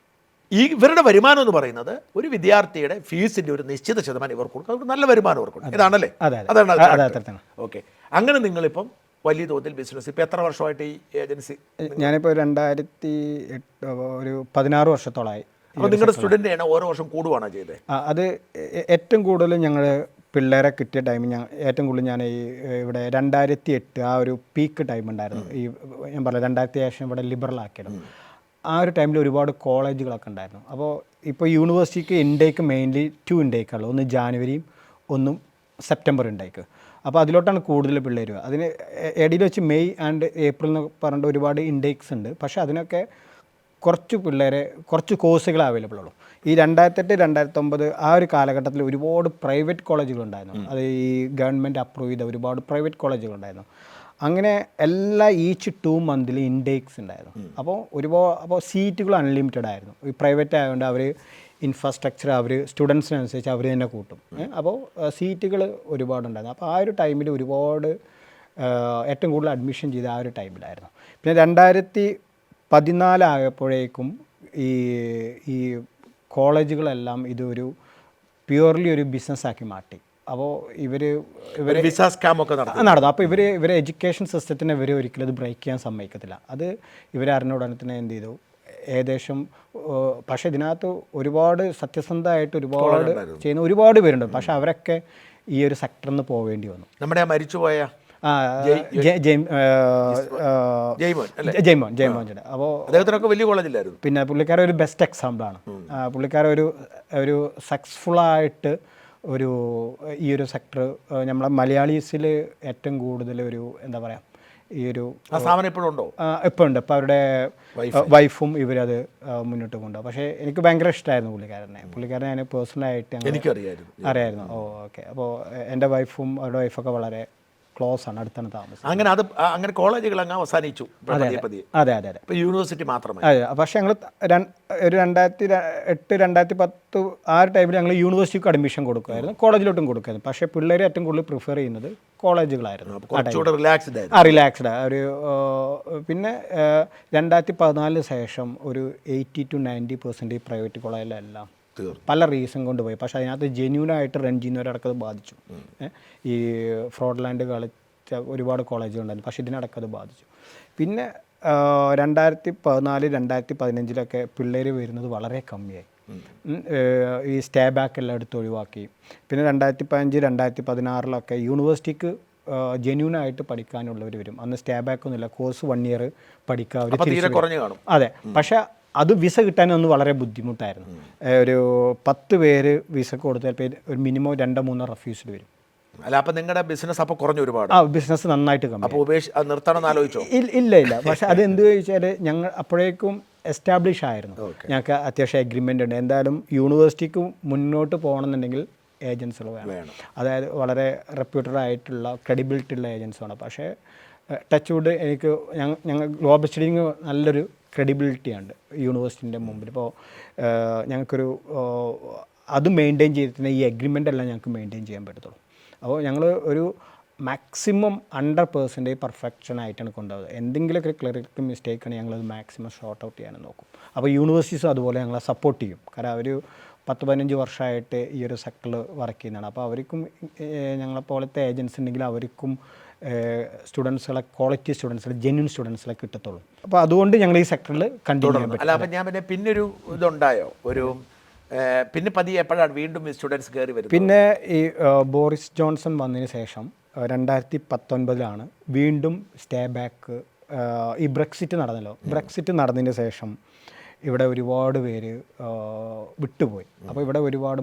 ഇവരുടെ വരുമാനം എന്ന് പറയുന്നത് ഒരു വിദ്യാർത്ഥിയുടെ ഫീസിൻ്റെ ഒരു നിശ്ചിത ശതമാനം ഇവർക്ക് കൊടുക്കും. അത് നല്ല വരുമാനം അവർക്കുണ്ട്. ഇതാണല്ലേ? അതാണ്. ഓക്കെ. അങ്ങനെ നിങ്ങളിപ്പം വലിയ തോതിൽ ബിസിനസ് ഇപ്പോൾ എത്ര വർഷമായിട്ട് ഈ ഏജൻസി? ഞാനിപ്പോൾ 2008 ഒരു 16 വർഷത്തോളമായി. അപ്പോൾ നിങ്ങളുടെ സ്റ്റുഡൻ്റ് ആണ് ഓരോ വർഷം കൂടുവാണോ ചെയ്തത്? അത് ഏറ്റവും കൂടുതൽ ഞങ്ങൾ പിള്ളേരെ കിട്ടിയ ടൈമിൽ ഏറ്റവും കൂടുതൽ ഞാൻ ഈ ഇവിടെ 2008 ആ ഒരു പീക്ക് ടൈം ഉണ്ടായിരുന്നു. ഈ ഞാൻ പറയാം 2000 ശേഷം ഇവിടെ ലിബറൽ ആക്കിയത്. ആ ഒരു ടൈമിൽ ഒരുപാട് കോളേജുകളൊക്കെ ഉണ്ടായിരുന്നു. അപ്പോൾ ഇപ്പോൾ യൂണിവേഴ്സിറ്റിക്ക് ഇൻടേക്ക് മെയിൻലി 2 ഇൻടേക്കുള്ളൂ. ഒന്ന് ജാനുവരിയും ഒന്നും സെപ്റ്റംബർ ഇൻടേക്ക്. അപ്പോൾ അതിലോട്ടാണ് കൂടുതൽ പിള്ളേർ. അതിന് ഇടയിൽ വെച്ച് മെയ് ആൻഡ് ഏപ്രിൽ എന്ന് പറഞ്ഞിട്ട് ഒരുപാട് ഇൻടേക്സ് ഉണ്ട്. പക്ഷേ അതിനൊക്കെ കുറച്ച് കോഴ്സുകൾ അവൈലബിൾ ഉള്ളൂ. ഈ 2008 2009 ആ ഒരു കാലഘട്ടത്തിൽ ഒരുപാട് പ്രൈവറ്റ് കോളേജുകളുണ്ടായിരുന്നു. അത് ഈ ഗവൺമെൻറ് അപ്രൂവ് ചെയ്ത ഒരുപാട് പ്രൈവറ്റ് കോളേജുകളുണ്ടായിരുന്നു. അങ്ങനെ ഈച്ച് 2 മന്തിൽ ഇൻടേക്സ് ഉണ്ടായിരുന്നു. അപ്പോൾ സീറ്റുകൾ അൺലിമിറ്റഡ് ആയിരുന്നു. ഈ പ്രൈവറ്റ് ആയതുകൊണ്ട് അവർ ഇൻഫ്രാസ്ട്രക്ചർ അവർ സ്റ്റുഡൻസിനനുസരിച്ച് അവർ തന്നെ കൂട്ടും. അപ്പോൾ സീറ്റുകൾ ഒരുപാടുണ്ടായിരുന്നു. അപ്പോൾ ആ ഒരു ടൈമിൽ ഒരുപാട് ഏറ്റവും കൂടുതൽ അഡ്മിഷൻ ചെയ്ത ആ ഒരു ടൈമിലായിരുന്നു. പിന്നെ 2014 ആയപ്പോഴേക്കും ഈ കോളേജുകളെല്ലാം ഇതൊരു പ്യുവർലി ഒരു ബിസിനസ്സാക്കി മാറ്റി. അപ്പോൾ ഇവർ വിസ സ്കാം ഒക്കെ നടന്നു. അപ്പോൾ ഇവരെ എഡ്യൂക്കേഷൻ സിസ്റ്റത്തിനെ ഒരിക്കലും അത് ബ്രേക്ക് ചെയ്യാൻ സമ്മതിക്കത്തില്ല. അത് ഇവരറിഞ്ഞ ഉടനെ തന്നെ എന്ത് ചെയ്തു, ഏകദേശം പക്ഷേ ഇതിനകത്ത് ഒരുപാട് സത്യസന്ധമായിട്ട് ഒരുപാട് ചെയ്യുന്ന ഒരുപാട് പേരുണ്ട്. പക്ഷേ അവരൊക്കെ ഈ ഒരു സെക്ടറിൽ നിന്ന് പോവേണ്ടി വന്നു. നമ്മുടെ മരിച്ചുപോയ ജയ്മോൻ ചേട്ടൻ. അപ്പോൾ അദ്ദേഹത്തിനൊക്കെ വലിയ കോളേജിലായിരുന്നു. പിന്നെ പുള്ളിക്കാരൻ ഒരു ബെസ്റ്റ് എക്സാമ്പിളാണ്. പുള്ളിക്കാരൻ ഒരു സക്സസ്ഫുള്ളായിട്ട് ഈ ഒരു സെക്ടർ നമ്മളെ മലയാളീസിൽ ഏറ്റവും കൂടുതൽ എന്താ പറയുക ഈ ഒരു ആ സ്ഥാപനം ഇപ്പോഴും ഉണ്ടോ? ഇപ്പോൾ ഉണ്ട്. ഇപ്പോൾ അവരുടെ വൈഫും ഇവരത് മുന്നോട്ട് കൊണ്ടുപോകും. പക്ഷേ എനിക്ക് ഭയങ്കര ഇഷ്ടമായിരുന്നു പുള്ളിക്കാരനെ ഞാൻ പേഴ്സണലായിട്ട് അറിയായിരുന്നു. ഓക്കെ. അപ്പോൾ എൻ്റെ വൈഫും അവരുടെ വൈഫൊക്കെ വളരെ ക്ലോസ് ആണ്, അടുത്താണ് താമസം. അങ്ങനെ കോളേജുകൾ അങ്ങ് അവസാനിച്ചു. അതെ. ഇപ്പോൾ യൂണിവേഴ്സിറ്റി മാത്രമേ. അതെ. പക്ഷേ ഞങ്ങൾ ഒരു 2008 2010 ആ ഒരു ടൈമിൽ ഞങ്ങൾ യൂണിവേഴ്സിറ്റിക്ക് അഡ്മിഷൻ കൊടുക്കുമായിരുന്നു, കോളേജിലോട്ടും കൊടുക്കുമായിരുന്നു. പക്ഷേ പിള്ളേർ ഏറ്റവും കൂടുതൽ പ്രിഫർ ചെയ്യുന്നത് കോളേജുകളായിരുന്നു. റിലാക്സ്ഡ് ഒരു പിന്നെ 2014 ശേഷം ഒരു 80 to 90% പ്രൈവറ്റ് കോളേജിലെല്ലാം പല റീസൺ കൊണ്ട് പോയി. പക്ഷേ അതിനകത്ത് ജെന്യൂനായിട്ട് റൺ ചെയ്യുന്നവരടക്കത് ബാധിച്ചു. ഈ ഫ്രോഡ്ലാൻഡ് കളിച്ച ഒരുപാട് കോളേജുകളുണ്ടായിരുന്നു, പക്ഷേ ഇതിനടക്കത് ബാധിച്ചു. പിന്നെ 2014 2015 പിള്ളേർ വരുന്നത് വളരെ കമ്മിയായി. ഈ സ്റ്റേ ബാക്ക് എല്ലാം എടുത്ത് ഒഴിവാക്കി. പിന്നെ 2015 2016 യൂണിവേഴ്സിറ്റിക്ക് ജെന്യൂനായിട്ട് പഠിക്കാനുള്ളവർ വരും. അന്ന് സ്റ്റേ ബാക്ക് ഒന്നുമില്ല, കോഴ്സ് 1 year പഠിക്കുക. അതെ. പക്ഷേ അത് വിസ കിട്ടാനൊന്ന് വളരെ ബുദ്ധിമുട്ടായിരുന്നു. ഒരു 10 പേര് വിസ കൊടുത്താൽ ഒരു മിനിമം 2-3 റെഫ്യൂസ്ഡ് വരും. അല്ല, അപ്പം നിങ്ങളുടെ ബിസിനസ് അപ്പോൾ കുറഞ്ഞു ഒരുപാട്? ബിസിനസ് നന്നായിട്ട് കമ്മി. അപ്പോൾ നിർത്തണമെന്ന് ആലോചിച്ചോ? ഇല്ല. പക്ഷെ അത് എന്ത് ചോദിച്ചാൽ ഞങ്ങൾ അപ്പോഴേക്കും എസ്റ്റാബ്ലിഷ് ആയിരുന്നു. ഞങ്ങൾക്ക് അത്യാവശ്യം എഗ്രിമെൻ്റ് ഉണ്ട്. എന്തായാലും യൂണിവേഴ്സിറ്റിക്ക് മുന്നോട്ട് പോകണമെന്നുണ്ടെങ്കിൽ ഏജൻസികൾ വേണം. അതായത് വളരെ റെപ്യൂട്ടഡ് ആയിട്ടുള്ള ക്രെഡിബിലിറ്റി ഉള്ള ഏജൻസി വേണം. പക്ഷേ ടച്ച് വുഡ് എനിക്ക് ഞങ്ങൾ ഗ്ലോബൽ സ്റ്റഡിങ് നല്ലൊരു ക്രെഡിബിലിറ്റിയുണ്ട് യൂണിവേഴ്സിറ്റിൻ്റെ മുമ്പിൽ. ഇപ്പോൾ ഞങ്ങൾക്കൊരു അത് മെയിൻറ്റെയിൻ ചെയ്തിട്ട് ഈ എഗ്രിമെൻ്റ് എല്ലാം ഞങ്ങൾക്ക് മെയിൻറ്റെയിൻ ചെയ്യാൻ പറ്റത്തുള്ളൂ. അപ്പോൾ ഞങ്ങൾ ഒരു മാക്സിമം 100% പെർഫെക്ഷൻ ആയിട്ടാണ് കൊണ്ടുപോകുന്നത്. എന്തെങ്കിലുമൊക്കെ ക്ലറിക്കൽ മിസ്റ്റേക്ക് ആണ് ഞങ്ങളത് മാക്സിമം ഷോർട്ട് ഔട്ട് ചെയ്യാനും നോക്കും. അപ്പോൾ യൂണിവേഴ്സിറ്റീസും അതുപോലെ ഞങ്ങളെ സപ്പോർട്ട് ചെയ്യും. കാരണം അവർ 10-15 വർഷമായിട്ട് ഈ ഒരു സെക്ടറിൽ വർക്ക് ചെയ്യുന്നതാണ്. അപ്പോൾ അവർക്കും ഞങ്ങളെപ്പോലത്തെ ഏജൻസി ഉണ്ടെങ്കിൽ അവർക്കും സ്റ്റുഡൻസുകളെ, ക്വാളിറ്റി സ്റ്റുഡൻസിലെ, ജെന്യൂൻ സ്റ്റുഡൻസിലെ കിട്ടത്തുള്ളൂ. അപ്പോൾ അതുകൊണ്ട് ഞങ്ങൾ ഈ സെക്ടറിൽ കണ്ടിന്യൂ ചെയ്യാൻ പറ്റും. അല്ല, അപ്പം ഞാൻ പിന്നൊരു ഇതുണ്ടായോ, പിന്നെ പതിയെ എപ്പോഴാണ് വീണ്ടും സ്റ്റുഡൻസ് കയറി വരുന്നത്? പിന്നെ ഈ ബോറിസ് ജോൺസൺ വന്നതിന് ശേഷം 2019 വീണ്ടും സ്റ്റേ ബാക്ക്. ഈ ബ്രെക്സിറ്റ് നടന്നല്ലോ. ബ്രെക്സിറ്റ് നടന്നതിന് ശേഷം ഇവിടെ ഒരുപാട് പേര് വിട്ടുപോയി. അപ്പോൾ ഇവിടെ ഒരുപാട്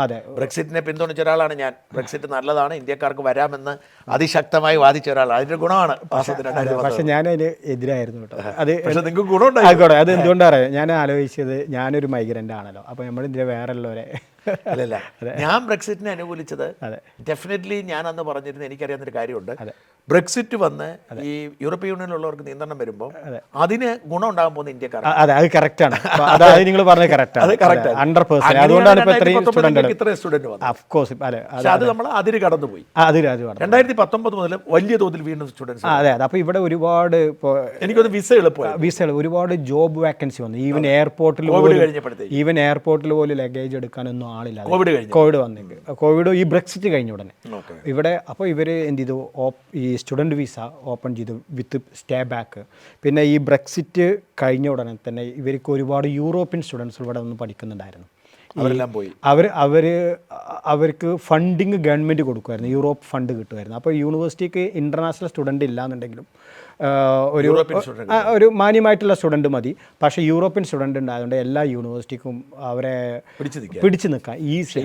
അതെ, ബ്രെക്സിറ്റിനെ പിന്തുണച്ച ഒരാളാണ് ഞാൻ. ബ്രെക്സിറ്റ് നല്ലതാണ്, ഇന്ത്യക്കാർക്ക് വരാമെന്ന് അതിശക്തമായി വാദിച്ച ഒരാളാണ്. അതിൻ്റെ ഗുണമാണ്. പക്ഷെ ഞാൻ അതിന് എതിരായിരുന്നു കേട്ടോ. അത് നിങ്ങൾക്ക് ഗുണം ആയിക്കോട്ടെ. അത് എന്തുകൊണ്ടാണ് ഞാൻ ആലോചിച്ചത്, ഞാനൊരു മൈഗ്രൻ്റ് ആണല്ലോ. അപ്പോൾ നമ്മളിതിൻ്റെ വേറെ ഉള്ളവരെ അല്ലല്ല, ഞാൻ ബ്രെക്സിറ്റിനെ അനുകൂലിച്ചത് ഡെഫിനറ്റ്ലി ഞാൻ അന്ന് പറഞ്ഞിരുന്നത് എനിക്കറിയാവുന്നൊരു കാര്യമുണ്ട്. ബ്രെക്സിറ്റ് വന്ന് ഈ യൂറോപ്യൻ യൂണിയനിലുള്ളവർക്ക് നിയന്ത്രണം വരുമ്പോൾ അതിന് ഗുണം ഉണ്ടാകാൻ പോകുന്ന ഇന്ത്യക്കാർ. അതെ, അത് കറക്റ്റാണ്. അതായത് നിങ്ങൾ പറഞ്ഞത് കറക്റ്റാണ്. 100%. അതുകൊണ്ടാണ് ഇപ്പോൾ ഇത്രയും സ്റ്റുഡന്റ് വന്നത്. ഓഫ്കോഴ്സ്. അതെ, അത് നമ്മൾ അതിര് കടന്നുപോയി. 2019 മുതൽ വലിയ തോതിൽ വീണ്ടും സ്റ്റുഡൻസ്. അതെ. അപ്പോൾ ഇവിടെ ഒരുപാട് ഇപ്പോൾ എനിക്കൊന്ന് വിസകൾ ഒരുപാട് ജോബ് വാക്കൻസി വന്നു. ഈവൻ എയർപോർട്ടിൽ പോലും ലഗേജ് എടുക്കാനൊന്നും ആളില്ല. കോവിഡ് വന്നെങ്കിൽ കോവിഡ് ഈ ബ്രെക്സിറ്റ് കഴിഞ്ഞ ഉടനെ ഇവിടെ. അപ്പോൾ ഇവർ എന്ത് ചെയ്തു, ഈ സ്റ്റുഡൻറ്റ് വിസ ഓപ്പൺ ചെയ്തു വിത്ത് സ്റ്റേ ബാക്ക്. പിന്നെ ഈ ബ്രെക്സിറ്റ് കഴിഞ്ഞ ഉടനെ തന്നെ ഇവർക്ക് ഒരുപാട് യൂറോപ്യൻ സ്റ്റുഡൻസ് ഇവിടെ വന്ന് പഠിക്കുന്നുണ്ടായിരുന്നു. അവർക്ക് ഫണ്ടിങ് ഗവൺമെൻറ് കൊടുക്കുമായിരുന്നു, യൂറോപ്പ് ഫണ്ട് കിട്ടുമായിരുന്നു. അപ്പോൾ യൂണിവേഴ്സിറ്റിക്ക് ഇൻ്റർനാഷണൽ സ്റ്റുഡൻറ്റ് ഇല്ലാന്നുണ്ടെങ്കിലും ഒരു മാന്യമായിട്ടുള്ള സ്റ്റുഡൻറ്റ് മതി. പക്ഷേ യൂറോപ്യൻ സ്റ്റുഡൻറ്റ് ഉണ്ടായതുകൊണ്ട് എല്ലാ യൂണിവേഴ്സിറ്റിക്കും അവരെ പിടിച്ചു നിൽക്കാൻ ഈസി.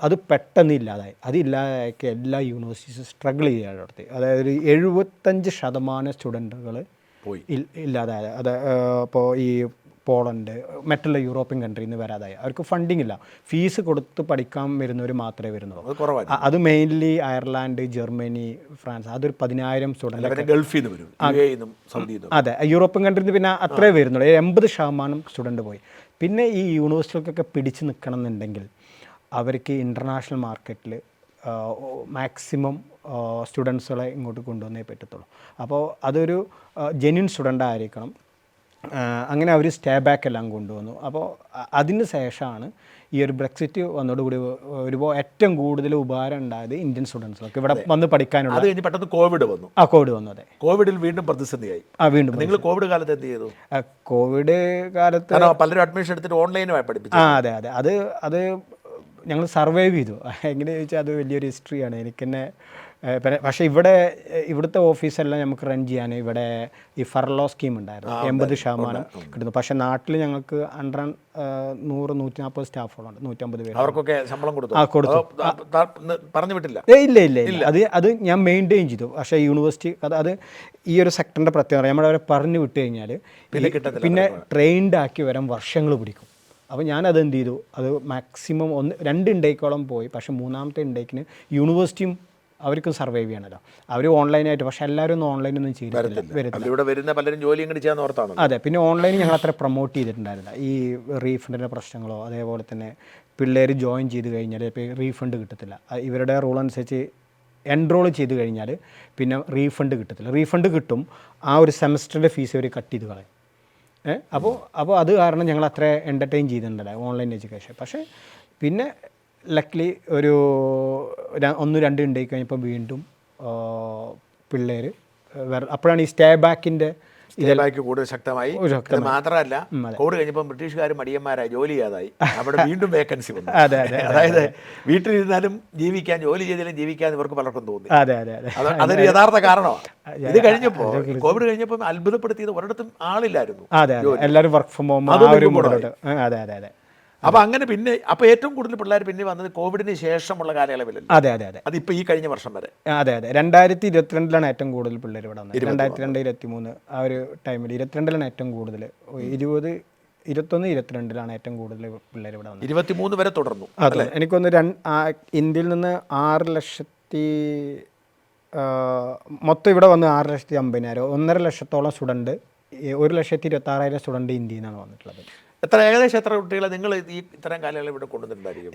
അത് പെട്ടെന്ന് ഇല്ലാതായി. അതില്ലാതാക്കി എല്ലാ യൂണിവേഴ്സിറ്റീസും സ്ട്രഗിൾ ചെയ്യാൻ നടത്തി. അതായത് ഒരു 75% സ്റ്റുഡൻറ്റുകൾ ഇല്ലാതായത്. അത് ഇപ്പോൾ ഈ പോളണ്ട്, മറ്റുള്ള യൂറോപ്യൻ കൺട്രിയിൽ നിന്ന് വരാതായി. അവർക്ക് ഫണ്ടിങ് ഇല്ല. ഫീസ് കൊടുത്ത് പഠിക്കാൻ വരുന്നവർ മാത്രമേ വരുന്നുള്ളൂ. അത് മെയിൻലി അയർലാൻഡ്, ജർമ്മനി, ഫ്രാൻസ്. അതൊരു 10,000 സ്റ്റുഡൻറ്റ് ഗൾഫിൽ നിന്ന് വരും. അതെ, യൂറോപ്യൻ കൺട്രിയിൽ നിന്ന് പിന്നെ അത്രേ വരുന്നുള്ളൂ. 80% സ്റ്റുഡൻറ്റ് പോയി. പിന്നെ ഈ യൂണിവേഴ്സിറ്റികൾക്കൊക്കെ പിടിച്ചു നിൽക്കണം എന്നുണ്ടെങ്കിൽ അവർക്ക് ഇൻ്റർനാഷണൽ മാർക്കറ്റിൽ മാക്സിമം സ്റ്റുഡൻസുകളെ ഇങ്ങോട്ട് കൊണ്ടുവന്നേ പറ്റത്തുള്ളൂ. അപ്പോൾ അതൊരു ജെന്യൂൻ സ്റ്റുഡൻ്റ് ആയിരിക്കണം. അങ്ങനെ അവർ സ്റ്റേ ബാക്ക് എല്ലാം കൊണ്ടുവന്നു. അപ്പോൾ അതിന് ശേഷമാണ് ഈ ഒരു ബ്രെക്സിറ്റ് വന്നതോടുകൂടി ഒരുപാട് ഏറ്റവും കൂടുതൽ ഉപകാരം ഉണ്ടായത് ഇന്ത്യൻ സ്റ്റുഡൻസിലൊക്കെ ഇവിടെ വന്ന് പഠിക്കാനുള്ള. അത് കഴിഞ്ഞ് പെട്ടെന്ന് കോവിഡ് വന്നു. കോവിഡ് വന്നു. അതെ, കോവിഡിൽ വീണ്ടും പ്രതിസന്ധിയായി. വീണ്ടും നിങ്ങൾ കോവിഡ് കാലത്ത് എന്ത് ചെയ്തു? കോവിഡ് കാലത്ത് പലരും അഡ്മിഷൻ എടുത്തിട്ട് ഓൺലൈനുമായി പഠിപ്പിച്ചു. അതെ. അത് ഞങ്ങൾ സർവൈവ് ചെയ്തു. എങ്ങനെ ചോദിച്ചാൽ അത് വലിയൊരു ഹിസ്റ്ററിയാണ്. എനിക്ക് തന്നെ പക്ഷേ ഇവിടുത്തെ ഓഫീസെല്ലാം നമുക്ക് റൺ ചെയ്യാൻ ഇവിടെ ഈ ഫർലോ സ്കീം ഉണ്ടായിരുന്നു, 80% കിട്ടുന്നു. പക്ഷേ നാട്ടിൽ ഞങ്ങൾക്ക് 140 സ്റ്റാഫുകളുണ്ട്, 150 പേര്. അവർക്കൊക്കെ ശമ്പളം കൊടുത്തു? പറഞ്ഞു വിട്ടില്ല? ഇല്ല. അത് ഞാൻ മെയിൻറ്റെയിൻ ചെയ്തു. പക്ഷേ യൂണിവേഴ്സിറ്റി അത് ഈ ഒരു സെക്ടറിൻ്റെ പ്രത്യേകത, നമ്മളവരെ പറഞ്ഞു വിട്ട് കഴിഞ്ഞാൽ പിന്നെ ട്രെയിൻഡ് ആക്കി വരാൻ വർഷങ്ങൾ പിടിക്കും. അപ്പോൾ ഞാനത് എന്ത് ചെയ്തു, അത് മാക്സിമം 2 ഇൻടേക്കോളം പോയി. പക്ഷേ 3ാമത്തെ ഇൻടേക്കിന് യൂണിവേഴ്സിറ്റിയും അവർക്കും സർവൈവ് ചെയ്യണമല്ലോ. അവർ ഓൺലൈനായിട്ട്, പക്ഷേ എല്ലാവരും ഒന്നും ഓൺലൈനൊന്നും ചെയ്തിട്ടില്ല. അതെ, പിന്നെ ഓൺലൈൻ ഞങ്ങൾ അത്ര പ്രൊമോട്ട് ചെയ്തിട്ടുണ്ടായിരുന്നില്ല. ഈ റീഫണ്ടിൻ്റെ പ്രശ്നങ്ങളോ അതേപോലെ തന്നെ പിള്ളേർ ജോയിൻ ചെയ്ത് കഴിഞ്ഞാൽ ഇപ്പോൾ റീഫണ്ട് കിട്ടത്തില്ല. ഇവരുടെ റൂൾ അനുസരിച്ച് എൻറോൾ ചെയ്ത് കഴിഞ്ഞാൽ പിന്നെ റീഫണ്ട് കിട്ടത്തില്ല. റീഫണ്ട് കിട്ടും, ആ ഒരു സെമസ്റ്ററിൻ്റെ ഫീസ് അവർ കട്ട് ചെയ്ത് കളയും. അപ്പോൾ അത് കാരണം ഞങ്ങൾ അത്ര എൻ്റർടൈൻ ചെയ്തിട്ടുണ്ടല്ലോ ഓൺലൈൻ എഡ്യൂക്കേഷൻ. പക്ഷേ പിന്നെ ലക്ലി ഒരു 1-2 ഉണ്ടായി കഴിഞ്ഞപ്പോൾ വീണ്ടും പിള്ളേർ അപ്പോഴാണ് ഈ സ്റ്റേ ബാക്കിൻ്റെ കൂടുതൽ ശക്തമായി. മാത്രമല്ല, കോവിഡ് കഴിഞ്ഞപ്പോൾ ബ്രിട്ടീഷുകാർ മടിയന്മാരായി, ജോലി ചെയ്യാതായി. അവിടെ വീണ്ടും വേക്കൻസി വന്നു. അതായത് വീട്ടിലിരുന്നാലും ജീവിക്കാൻ, ജോലി ചെയ്താലും ജീവിക്കാൻ ഇവർക്ക് പലർക്കും തോന്നി. അതൊരു യഥാർത്ഥ കാരണമാണ്. ഇത് കഴിഞ്ഞപ്പോൾ, കോവിഡ് കഴിഞ്ഞപ്പോൾ അത്ഭുതപ്പെടുത്തിയത് ഒരിടത്തും ആളില്ലായിരുന്നു. എല്ലാവരും വർക്ക് ഫ്രം ഹോം. അപ്പൊ അങ്ങനെ പിന്നെ ഏറ്റവും കൂടുതൽ പിള്ളേർ പിന്നെ വന്നത് കോവിഡിന് ശേഷമുള്ള കാലയളവിലല്ല. അതെ. അതിപ്പോ ഈ കഴിഞ്ഞ വർഷം വരെ. അതെ. 2022 ഏറ്റവും കൂടുതൽ പിള്ളേർ ഇവിടെ വന്നത്. 2022-23 ആ ഒരു ടൈമിൽ 22 ഏറ്റവും കൂടുതൽ. 21-22 ഏറ്റവും കൂടുതൽ പിള്ളേർ ഇവിടെ വന്നത്. 23 വരെ തുടർന്നു. അതെ, എനിക്കൊന്ന് ഇന്ത്യയിൽ നിന്ന് 6 ലക്ഷത്തി മൊത്തം ഇവിടെ വന്ന് 6,50,000, 1.5 ലക്ഷത്തോളം സ്റ്റുഡൻറ്റ്, 1,26,000 സ്റ്റുഡൻറ്റ് ഇന്ത്യയിൽ നിന്നാണ് വന്നിട്ടുള്ളത്. ഏകദേശം എത്ര കുട്ടികളെ നിങ്ങൾ ഈ ഇത്തരം കാലങ്ങളിൽ ഇവിടെ കൊണ്ടുവന്നിട്ടുണ്ടായിരിക്കും?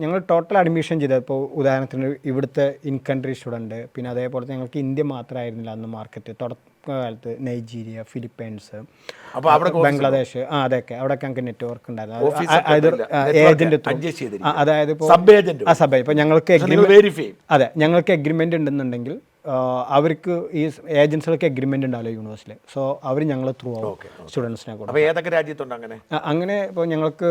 ഞങ്ങൾ ടോട്ടൽ അഡ്മിഷൻ ചെയ്തത്, ഇപ്പോൾ ഉദാഹരണത്തിന് ഇവിടുത്തെ ഇൻ കൺട്രി സ്റ്റുഡൻറ്റ്, പിന്നെ അതേപോലെ ഞങ്ങൾക്ക് ഇന്ത്യ മാത്രമായിരുന്നില്ല അന്ന് മാർക്കറ്റ്. തുടക്കകാലത്ത് നൈജീരിയ, ഫിലിപ്പൈൻസ്, ബംഗ്ലാദേശ്, അതൊക്കെ അവിടെയൊക്കെ ഞങ്ങൾക്ക് നെറ്റ്വർക്ക് ഉണ്ടായിരുന്നു. ഏജന്റ് അതായത് ഇപ്പോൾ ഞങ്ങൾക്ക് എഗ്രിമെൻ്റ് ഉണ്ടെന്നുണ്ടെങ്കിൽ അവർക്ക് ഈ ഏജൻസികൾക്ക് എഗ്രിമെൻ്റ് ഉണ്ടാവില്ല യൂണിവേഴ്സിറ്റിയിൽ. സോ അവർ ഞങ്ങൾ ത്രൂ ആവും സ്റ്റുഡൻസിനെ കൊടുക്കും. ഏതൊക്കെ രാജ്യത്തുണ്ട് അങ്ങനെ? ഇപ്പോൾ ഞങ്ങൾക്ക്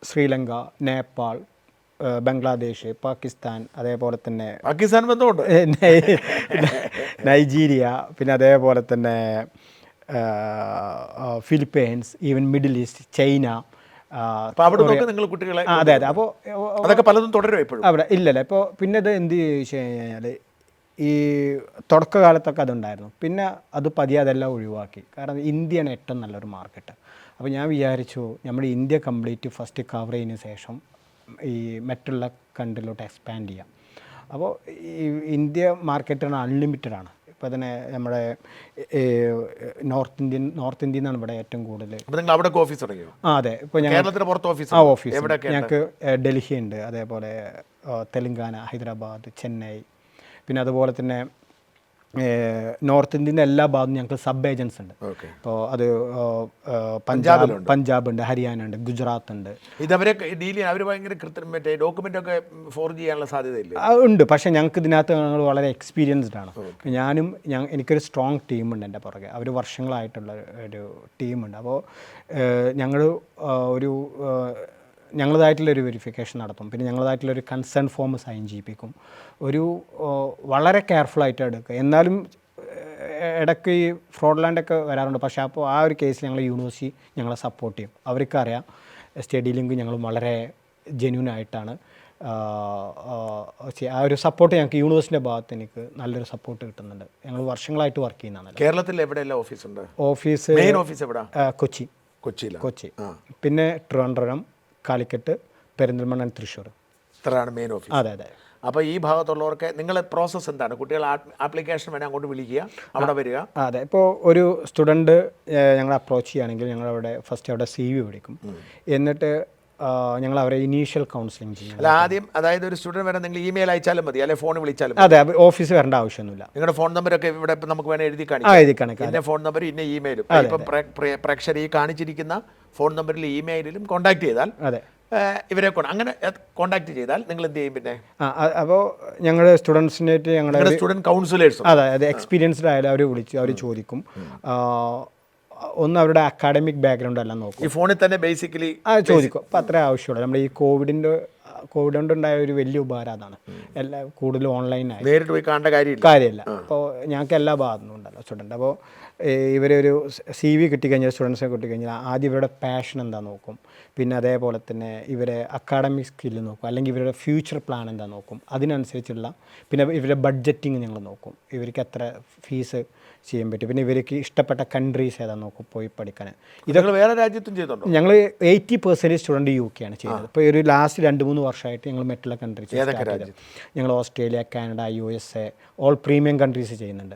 ശ്രീലങ്ക, നേപ്പാൾ, ബംഗ്ലാദേശ്, പാകിസ്ഥാൻ, അതേപോലെ തന്നെ പാകിസ്ഥാൻ ബന്ധമുണ്ട്, നൈജീരിയ, പിന്നെ അതേപോലെ തന്നെ Philippines, even middle east, China. നിങ്ങൾ കുട്ടികളെ? അതെ. അപ്പോൾ അതൊക്കെ പലതും തുടരും ഇപ്പോഴും അവിടെ? ഇല്ലല്ല. ഇപ്പോൾ പിന്നെ ഇത് എന്ത് ചോദിച്ചു കഴിഞ്ഞാൽ, ഈ തുടക്കകാലത്തൊക്കെ അതുണ്ടായിരുന്നു, പിന്നെ അത് പതിയെ അതെല്ലാം ഒഴിവാക്കി. കാരണം ഇന്ത്യയാണ് ഏറ്റവും നല്ലൊരു മാർക്കറ്റ്. അപ്പോൾ ഞാൻ വിചാരിച്ചു നമ്മൾ ഇന്ത്യ കംപ്ലീറ്റ് ഫസ്റ്റ് കവർ ചെയ്തതിന് ശേഷം ഈ മറ്റുള്ള കൺട്രിയിലോട്ട് എക്സ്പാൻഡ് ചെയ്യാം. അപ്പോൾ ഈ ഇന്ത്യ മാർക്കറ്റാണ്, അൺലിമിറ്റഡ് ആണ്. ഇപ്പോൾ തന്നെ നമ്മുടെ നോർത്ത് ഇന്ത്യയിൽ നിന്നാണ് ഇവിടെ ഏറ്റവും കൂടുതൽ. നിങ്ങൾ അവിടെ ഓഫീസ് തുടങ്ങിയോ? അതെ. ഇപ്പോൾ കേരളത്തിന് പുറത്ത് ഓഫീസ്? ഓഫീസ് ഞങ്ങൾക്ക് ഡൽഹി ഉണ്ട്, അതേപോലെ തെലുങ്കാന, ഹൈദരാബാദ്, ചെന്നൈ, പിന്നെ അതുപോലെ തന്നെ നോർത്ത് ഇന്ത്യൻ്റെ എല്ലാ ഭാഗത്തും ഞങ്ങൾക്ക് സബ് ഏജൻസ് ഉണ്ട്. ഇപ്പോൾ അത് പഞ്ചാബ് ഉണ്ട്, ഹരിയാന ഉണ്ട്, ഗുജറാത്ത് ഉണ്ട്. ഇതവരെ ഡീൽ ചെയ്യാൻ അവർ ഭയങ്കര മറ്റേ ഡോക്യുമെൻ്റ് ഒക്കെ ഫോർജ് ചെയ്യാനുള്ള സാധ്യതയില്ല? ഉണ്ട്. പക്ഷേ ഞങ്ങൾക്ക് ഇതിനകത്ത് ഞങ്ങൾ വളരെ എക്സ്പീരിയൻസ്ഡ് ആണ്. എനിക്കൊരു സ്ട്രോങ് ടീമുണ്ട് എൻ്റെ പുറകെ. അവർ വർഷങ്ങളായിട്ടുള്ള ഒരു ടീമുണ്ട്. അപ്പോൾ ഞങ്ങൾ ഞങ്ങളതായിട്ടുള്ളൊരു വെരിഫിക്കേഷൻ നടത്തും. പിന്നെ ഞങ്ങളതായിട്ടുള്ളൊരു കൺസേൺ ഫോം സൈൻ ചെയ്യിപ്പിക്കും. വളരെ കെയർഫുള്ളായിട്ട് എടുക്കുക. എന്നാലും ഇടയ്ക്ക് ഈ ഫ്രോഡ്ലാൻഡൊക്കെ വരാറുണ്ട്. പക്ഷേ അപ്പോൾ ആ ഒരു കേസിൽ ഞങ്ങൾ യൂണിവേഴ്സിറ്റി ഞങ്ങളെ സപ്പോർട്ട് ചെയ്യും. അവർക്കറിയാം സ്റ്റഡി ലിങ്ക് ഞങ്ങൾ വളരെ ജെന്യൂനായിട്ടാണ് ആ ഒരു സപ്പോർട്ട് ഞങ്ങൾക്ക് യൂണിവേഴ്സിറ്റിൻ്റെ ഭാഗത്ത് എനിക്ക് നല്ലൊരു സപ്പോർട്ട് കിട്ടുന്നുണ്ട്. ഞങ്ങൾ വർഷങ്ങളായിട്ട് വർക്ക് ചെയ്യുന്നതാണ്. കേരളത്തിൽ എവിടെയെല്ലാം ഓഫീസുണ്ട്? ഓഫീസ് എവിടെ? കൊച്ചി, പിന്നെ ട്രിവാൻഡ്രം, കാലിക്കറ്റ്, പെരിന്തൽമണ്ണ, തൃശ്ശൂർ. ഇത്രയാണ് മെയിൻ ഓഫീസ്. അതെ. അപ്പോൾ ഈ ഭാഗത്തുള്ളവർക്ക് നിങ്ങളെ പ്രോസസ്സ് എന്താണ്? കുട്ടികൾ ആപ്ലിക്കേഷൻ വേണേൽ അങ്ങോട്ട് വിളിക്കുക, അവിടെ വരിക? അതെ. ഇപ്പോൾ ഒരു സ്റ്റുഡൻറ്റ് ഞങ്ങൾ അപ്രോച്ച് ചെയ്യുകയാണെങ്കിൽ ഞങ്ങളവിടെ ഫസ്റ്റ് അവിടെ CV വിളിക്കും. എന്നിട്ട് ഞങ്ങൾ അവരെ ഇനീഷ്യൽ കൗൺസിലിംഗ് ചെയ്യും. അല്ല, ആദ്യം അതായത് ഒരു സ്റ്റുഡൻറ്റ് വരെ നിങ്ങൾ ഇമെയിൽ അയച്ചാലും മതി, അല്ലെങ്കിൽ ഫോൺ വിളിച്ചാലും? അതെ, ഓഫീസ് വരേണ്ട ആവശ്യമൊന്നുമില്ല. നിങ്ങളുടെ ഫോൺ നമ്പരൊക്കെ ഇവിടെ നമുക്ക് വേണേൽ എഴുതി കാണിക്കാം. ഇന്ന ഫോൺ നമ്പർ, ഇന്ന ഇമെയിലും. ഇപ്പം പ്രേക്ഷകർ ഈ കാണിച്ചിരിക്കുന്ന ഫോൺ നമ്പറിൽ ഇമെയിലും കോൺടാക്ട് ചെയ്താൽ ഇവരെ അങ്ങനെ കോൺടാക്ട് ചെയ്താൽ നിങ്ങൾ എന്ത് ചെയ്യും? പിന്നെ അപ്പോൾ ഞങ്ങളുടെ സ്റ്റുഡൻസിനായിട്ട് ഞങ്ങളുടെ സ്റ്റുഡൻറ് കൗൺസിലേഴ്സ്, അതെ, എക്സ്പീരിയൻസ്ഡ് ആയാലും അവർ വിളിച്ച് അവർ ചോദിക്കും. ഒന്ന് അവരുടെ അക്കാഡമിക് ബാക്ക്ഗ്രൗണ്ട് എല്ലാം നോക്കും. ഈ ഫോണിൽ തന്നെ ബേസിക്കലി ചോദിക്കും. അപ്പോൾ അത്രേ ആവശ്യമുള്ളൂ. നമ്മുടെ ഈ കോവിഡിൻ്റെ കോവിഡ് കൊണ്ടുണ്ടായ ഒരു വലിയ ഉപകാരം അതാണ്. എല്ലാ കൂടുതലും ഓൺലൈനായി നേരിട്ട് പോയി കാണേണ്ട കാര്യമില്ല. അപ്പോൾ ഞങ്ങൾക്ക് എല്ലാ ഭാഗത്തുനിന്നും ഉണ്ടല്ലോ സ്റ്റുഡൻറ്റ്. അപ്പോൾ ഇവരൊരു CV കിട്ടിക്കഴിഞ്ഞാൽ, സ്റ്റുഡൻസിനെ കിട്ടിക്കഴിഞ്ഞാൽ ആദ്യം ഇവരുടെ പാഷൻ എന്താ നോക്കും. പിന്നെ അതേപോലെ തന്നെ ഇവരെ അക്കാഡമിക് സ്കില്ല് നോക്കും, അല്ലെങ്കിൽ ഇവരുടെ ഫ്യൂച്ചർ പ്ലാൻ എന്താ നോക്കും. അതിനനുസരിച്ചുള്ള പിന്നെ ഇവരുടെ ബഡ്ജറ്റിങ് ഞങ്ങൾ നോക്കും, ഇവർക്ക് എത്ര ഫീസ് ചെയ്യാൻ പറ്റും, പിന്നെ ഇവർക്ക് ഇഷ്ടപ്പെട്ട കൺട്രീസ് ഏതാ നോക്കും പോയി പഠിക്കാൻ. ഇതൊക്കെ വേറെ രാജ്യത്തും ചെയ്തിട്ടുണ്ടോ? ഞങ്ങൾ 80% സ്റ്റുഡൻറ്റ് UK ആണ് ചെയ്യുന്നത്. ഇപ്പോൾ ഒരു ലാസ്റ്റ് 2-3 വർഷമായിട്ട് ഞങ്ങൾ മറ്റുള്ള കൺട്രീസ്, ഞങ്ങൾ Australia, Canada, USA all premium countries ചെയ്യുന്നുണ്ട്.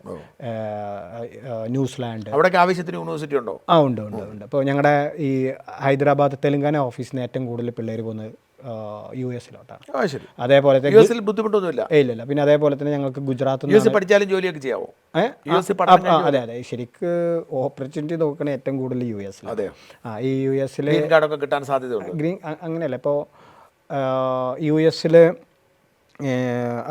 ന്യൂസിലാൻഡ്. അവിടെയൊക്കെ ആവശ്യത്തിന് യൂണിവേഴ്സിറ്റി ഉണ്ടോ? ഉണ്ട്. അപ്പോൾ ഞങ്ങളുടെ ഈ ഹൈദരാബാദ് തെലുങ്കാന ഓഫീസിൽ നിന്ന് ഏറ്റവും കൂടുതൽ പിള്ളേർ പോകുന്നത് US-ലോട്ടാണ്. അതേപോലെ ബുദ്ധിമുട്ടൊന്നുമില്ല. ഇല്ല. പിന്നെ അതേപോലെ തന്നെ ഞങ്ങൾക്ക് ഗുജറാത്ത് പഠിച്ചാലും ജോലിയൊക്കെ ചെയ്യാവോ? അതെ. ശരിക്ക് ഓപ്പർച്യൂണിറ്റി നോക്കണേ ഏറ്റവും കൂടുതൽ US-ൽ. ഈ US-ൽ കിട്ടാൻ സാധ്യതയുണ്ട്. ഗ്രീൻ അങ്ങനെയല്ല. ഇപ്പോൾ US-ൽ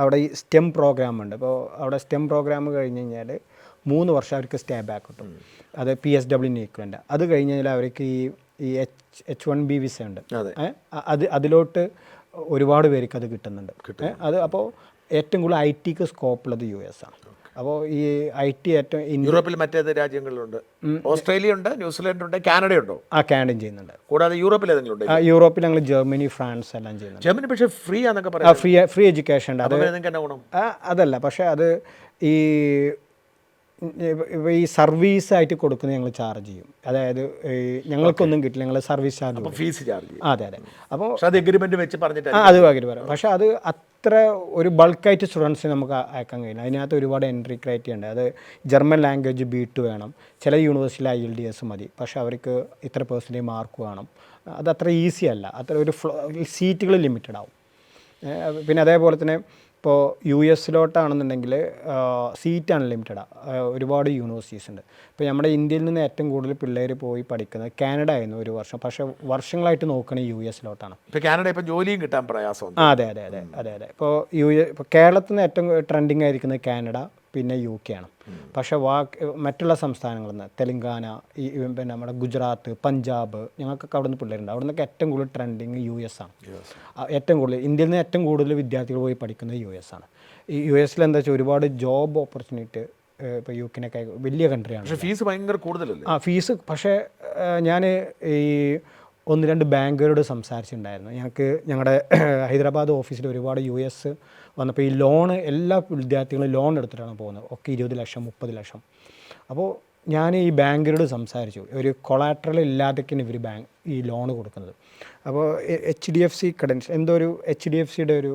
അവിടെ ഈ STEM പ്രോഗ്രാം ഉണ്ട്. അപ്പോൾ അവിടെ STEM പ്രോഗ്രാം കഴിഞ്ഞ് കഴിഞ്ഞാൽ 3 വർഷം അവർക്ക് സ്റ്റേ ബാക്ക് കിട്ടും. അത് PSW ഈക്വലൻ്റ്. അത് കഴിഞ്ഞ് കഴിഞ്ഞാൽ അവർക്ക് ഈ H1B വിസ ഉണ്ട്. അതിലോട്ട് ഒരുപാട് പേർക്ക് അത് കിട്ടുന്നുണ്ട്. അത് അപ്പോൾ ഏറ്റവും കൂടുതൽ IT-ക്ക് സ്കോപ്പുള്ളത് US ആണ്. അപ്പോൾ ഈ IT ഏറ്റവും യൂറോപ്പിൽ മറ്റേത് രാജ്യങ്ങളിലുണ്ട്. ഓസ്ട്രേലിയ ഉണ്ട്, ന്യൂസിലാൻഡ് ഉണ്ട്, കാനഡ ഉണ്ടോ? കാനഡയും ചെയ്യുന്നുണ്ട്. കൂടാതെ യൂറോപ്പിൽ ഏതെങ്കിലും ഉണ്ട്? യൂറോപ്പിൽ ഞങ്ങൾ ജർമ്മനി, ഫ്രാൻസ് എല്ലാം ചെയ്യുന്നുണ്ട്. ജർമ്മനി പക്ഷേ ഫ്രീ ആണെന്നൊക്കെ പറയാം. ഫ്രീ എഡ്യൂക്കേഷൻ ഉണ്ട്. അതല്ല, പക്ഷേ അത് ഈ സർവീസായിട്ട് കൊടുക്കുന്നത് ഞങ്ങൾ ചാർജ് ചെയ്യും. അതായത് ഞങ്ങൾക്കൊന്നും കിട്ടില്ല, ഞങ്ങൾ സർവീസ് ചാർജ്, ഫീസ് ചാർജ്. അതെ. അപ്പോൾ എഗ്രിമെന്റ് വെച്ച് പറഞ്ഞിട്ട് അത് വകര് പറയാം. പക്ഷേ അത് അത്ര ഒരു ബൾക്കായിട്ട് സ്റ്റുഡൻസിന് നമുക്ക് അയക്കാൻ കഴിയില്ല. അതിനകത്ത് ഒരുപാട് എൻട്രി ക്രൈറ്റീരിയ ഉണ്ട്. അത് ജർമ്മൻ ലാംഗ്വേജ് B2 വേണം. ചില യൂണിവേഴ്സിറ്റിയിൽ IELTS മതി, പക്ഷേ അവർക്ക് ഇത്ര % മാർക്ക് വേണം. അത് അത്ര ഈസി അല്ല. അത്ര ഒരു സീറ്റുകൾ ലിമിറ്റഡ് ആവും. പിന്നെ അതേപോലെ തന്നെ ഇപ്പോൾ US-ലോട്ടാണെന്നുണ്ടെങ്കിൽ സീറ്റ് അൺലിമിറ്റഡാണ്. ഒരുപാട് യൂണിവേഴ്സിറ്റീസ് ഉണ്ട്. ഇപ്പോൾ നമ്മുടെ ഇന്ത്യയിൽ നിന്ന് ഏറ്റവും കൂടുതൽ പിള്ളേർ പോയി പഠിക്കുന്നത് കാനഡ ആയിരുന്നു 1 വർഷം. പക്ഷേ വർഷങ്ങളായിട്ട് നോക്കണേ US-ലോട്ടാണ്. ഇപ്പോൾ കാനഡ ഇപ്പോൾ ജോലിയും കിട്ടാൻ പ്രയാസമുണ്ട്. അതെ. ഇപ്പോൾ ഇപ്പോൾ കേരളത്തിൽ നിന്ന് ഏറ്റവും ട്രെൻഡിങ് ആയിരിക്കുന്നത് കാനഡ, പിന്നെ UK ആണ്. പക്ഷേ മറ്റുള്ള സംസ്ഥാനങ്ങളിൽ നിന്ന് തെലുങ്കാന, പിന്നെ നമ്മുടെ ഗുജറാത്ത്, പഞ്ചാബ്, ഞങ്ങൾക്കൊക്കെ അവിടെ നിന്ന് പിള്ളേരുണ്ട്. അവിടെ നിന്നൊക്കെ ഏറ്റവും കൂടുതൽ ട്രെൻഡിങ് US ആണ്. ഏറ്റവും കൂടുതൽ ഇന്ത്യയിൽ നിന്ന് ഏറ്റവും കൂടുതൽ വിദ്യാർത്ഥികൾ പോയി പഠിക്കുന്നത് US ആണ്. ഈ US-ൽ എന്താ വെച്ചാൽ ഒരുപാട് ജോബ് ഓപ്പർച്യൂണിറ്റി ഇപ്പോൾ UK-നൊക്കെ വലിയ കൺട്രിയാണ്. പക്ഷേ ഫീസ് ഭയങ്കര കൂടുതലല്ലേ? ഫീസ്. പക്ഷേ ഞാൻ ഈ 1-2 ബാങ്കുകാരോട് സംസാരിച്ചിട്ടുണ്ടായിരുന്നു. ഞങ്ങളുടെ ഹൈദരാബാദ് ഓഫീസിൽ ഒരുപാട് US വന്നപ്പോൾ ഈ ലോണ് എല്ലാ വിദ്യാർത്ഥികളും ലോൺ എടുത്തിട്ടാണ് പോകുന്നത്. ഒക്കെ 20 ലക്ഷം 30 ലക്ഷം. അപ്പോൾ ഞാൻ ഈ ബാങ്കുകാരോട് സംസാരിച്ചു. ഒരു കൊളാട്രൽ ഇല്ലാതൊക്കെയാണ് ഇവർ ഈ ലോണ് കൊടുക്കുന്നത്. അപ്പോൾ HDFC ക്രെഡൻഷ്യൽ എന്തോ ഒരു HDFCയുടെ ഒരു